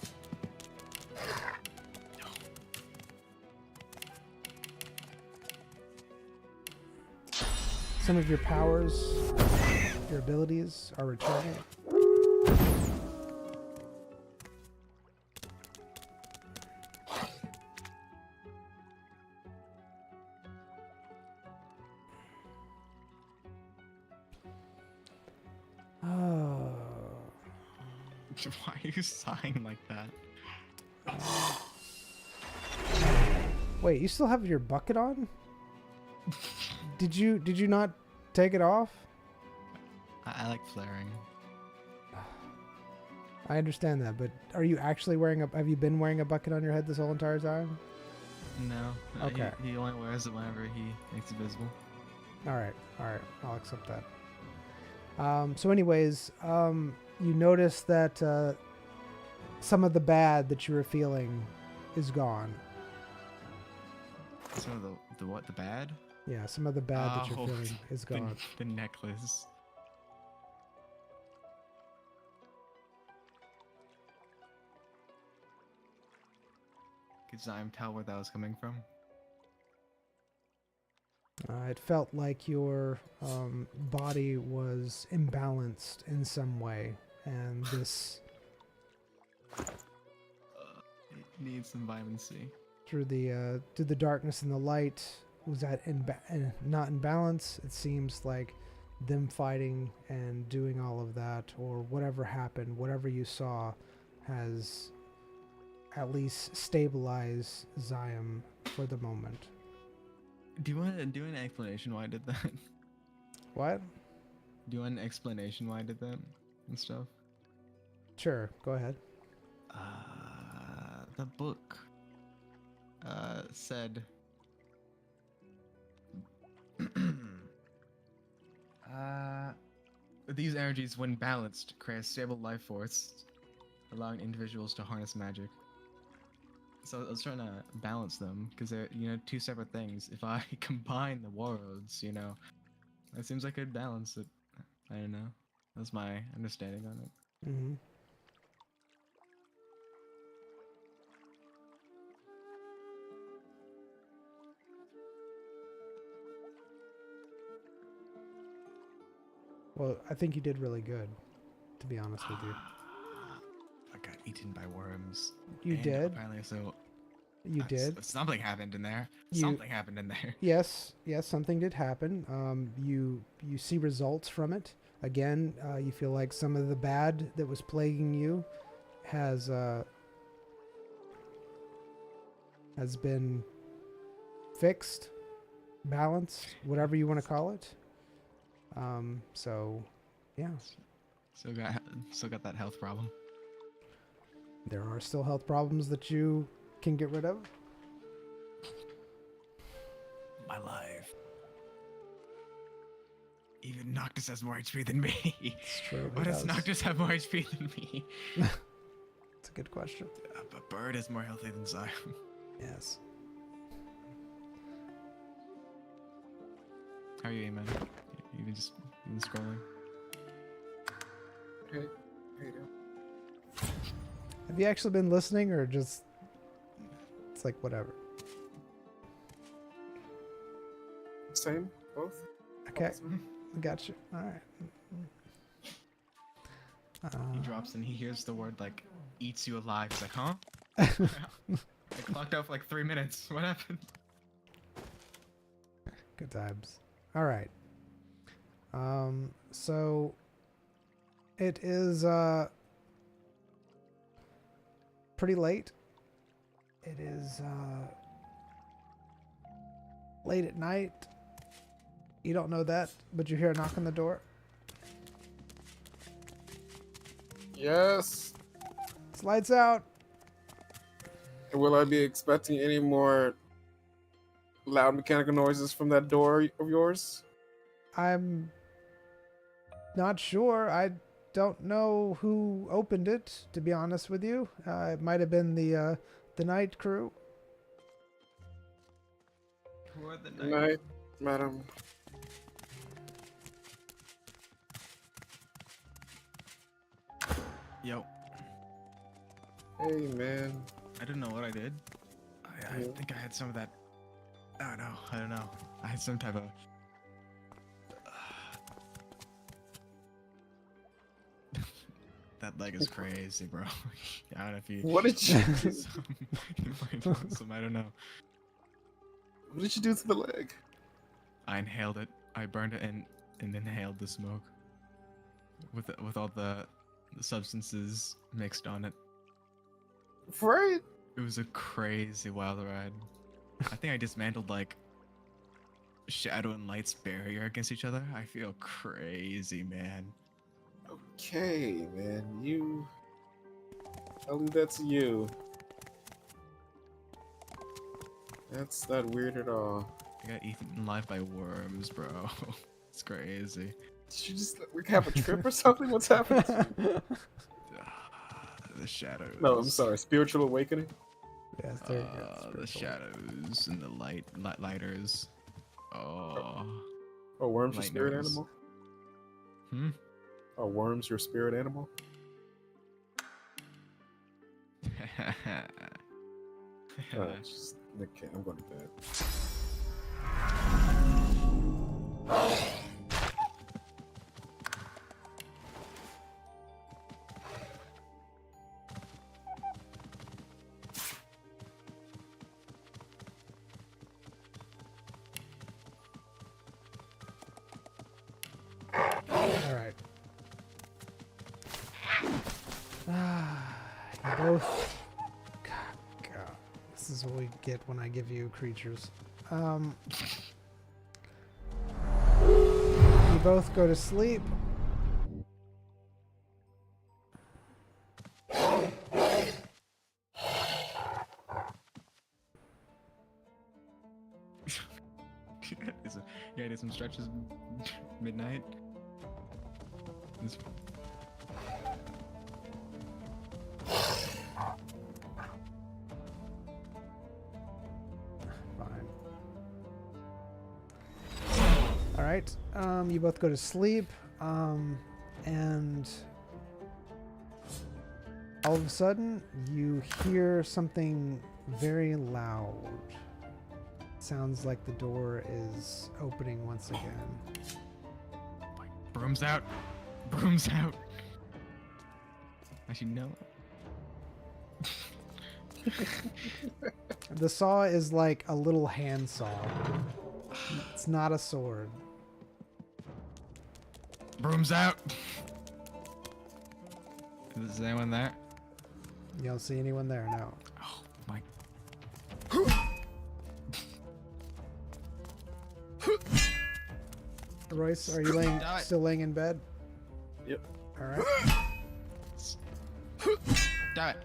powers, your abilities are returning. Oh.
Why are you sighing like that?
Wait, you still have your bucket on? Did you not take it off?
I like flaring.
I understand that, but are you actually have you been wearing a bucket on your head this whole entire time?
No.
Okay.
He only wears it whenever he makes it visible.
Alright, I'll accept that. So anyways, you notice that some of the bad that you were feeling is gone.
Some of the what? The bad?
Yeah, some of the bad that you're feeling is gone.
The necklace. Could Zyme tell where that was coming from?
It felt like your body was imbalanced in some way, and this
It needs some vitamin C.
through the darkness and the light was not in balance. It seems like them fighting and doing all of that, or whatever happened, whatever you saw, has at least stabilized Zion for the moment.
Do you want to do an explanation why I did that?
What?
Do you want an explanation why I did that and stuff?
Sure, go ahead.
The book said these energies, when balanced, create a stable life force, allowing individuals to harness magic. So I was trying to balance them because they're, two separate things. If I combine the worlds, it seems like I'd balance it. I don't know. That's my understanding on it.
Mm-hmm. Well, I think you did really good, to be honest with you.
I got eaten by worms.
You
And
did?
Apparently, so
You did?
something happened in there.
You-
Something happened in there.
Yes, something did happen. You see results from it. Again, you feel like some of the bad that was plaguing you has been fixed, balanced, whatever you want to call it. So, yeah,
Still got that health problem.
there are still health problems that you can get rid of.
My life. Even Noctis has more HP than me.
It's true.
Why does Noctis have more HP than me?
It's a good question.
But Bird is more healthy than Zion.
Yes.
How are you, man? You been scrolling?
Hey, how you doing?
Have you actually been listening, or just it's like whatever?
Same, both.
Okay, I got you. All right.
He drops and he hears the word like "eats you alive." He's like, "Huh?" I clocked out for like 3 minutes. What happened?
Good times. All right. So it is pretty late. It is late at night. You don't know that, but you hear a knock on the door.
Yes.
It's lights out.
Will I be expecting any more loud mechanical noises from that door of yours?
I'm not sure. I don't know who opened it, to be honest with you. It might have been the night crew.
Who are the
Good night, madam.
Yo,
Hey, man.
I don't know what I did. I
Yeah.
think I had some of that. I don't know. I had some type of. That leg is crazy, bro. I don't know if you.
What did you?
Some, I don't know.
What did you do to the leg?
I inhaled it. I burned it and inhaled the smoke. With all the substances mixed on it.
Right.
It was a crazy wild ride. I think I dismantled like shadow and light's barrier against each other. I feel crazy, man.
Okay, man. I'll leave that to you. That's not weird at all.
I got eaten alive by worms, bro. It's crazy.
Did you just have a trip or something? What's happening to you?
The shadows.
No, I'm sorry. Spiritual awakening?
Yes, there you go.
The shadows and the lighters. Oh.
Oh, worms your
Light
spirit
nose.
animal?
Hmm?
Are worms your spirit animal? Okay, I'm going to bed.
All right. You both. God, this is what we get when I give you creatures. You both go to sleep.
Yeah, I did some stretches midnight. It's-
Fine. All right. You both go to sleep. And all of a sudden, you hear something very loud. Sounds like the door is opening once again.
Broom's out. Broom's out. Actually, no.
The saw is like a little hand saw. It's not a sword.
Broom's out. Is anyone there?
You don't see anyone there, no.
Oh my.
Royce, are you still laying in bed?
Yep.
All right.
Damn it.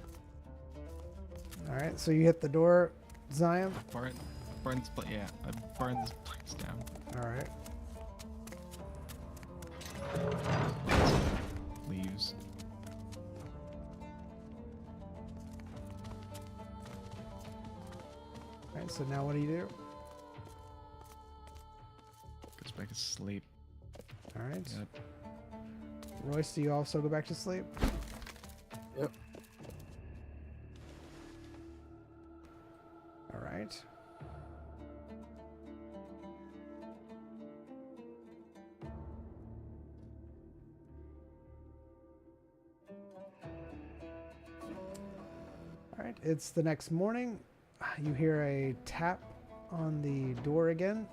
All right. So you hit the door, Zion.
Burn this place. Yeah, I burned this place down.
All right.
Leaves.
All right. So now what do you do?
Goes back to sleep.
All right.
Yep.
Royce, do you also go back to sleep?
Yep.
All right. All right, it's the next morning. You hear a tap on the door again.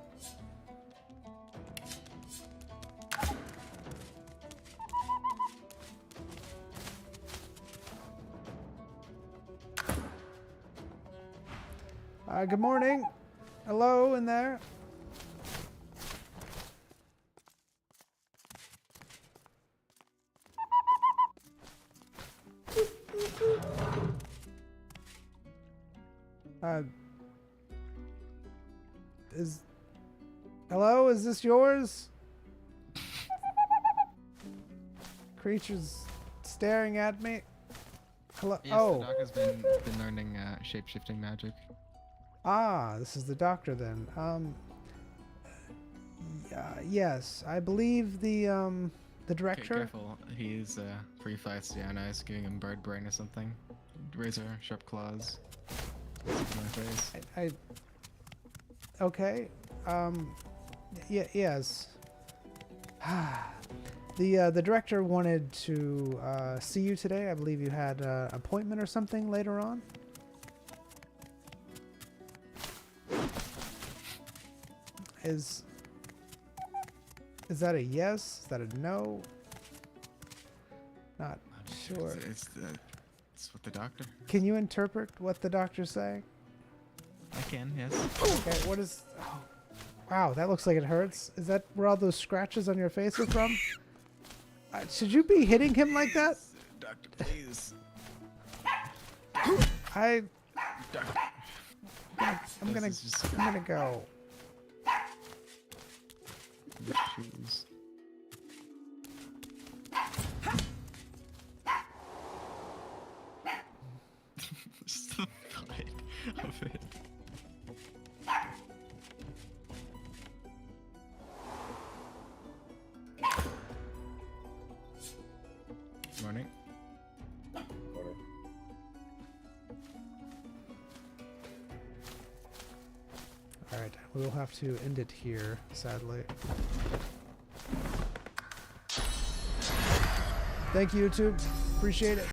Good morning. Hello in there. Hello, is this yours? Creature's staring at me. Hello.
Yes,
oh.
the doc has been learning shape-shifting magic.
Ah, this is the doctor then. Yes, I believe the
Okay,
director.
careful. He's free fights Yana giving him bird brain or something. Razor, sharp claws. In my face.
Okay. Yes. The director wanted to see you today. I believe you had an appointment or something later on. Is that a yes? Is that a no? Not sure.
It's what the doctor.
Can you interpret what the doctor's saying?
I can, yes.
Okay, what is... Oh, wow, that looks like it hurts. Is that where all those scratches on your face are from? Should you be hitting him like that?
Doctor, please.
I'm
Doctor.
gonna go.
Shoes. Just the fight of it. Morning.
Alright, we'll have to end it here, sadly. Thank you, YouTube. Appreciate it.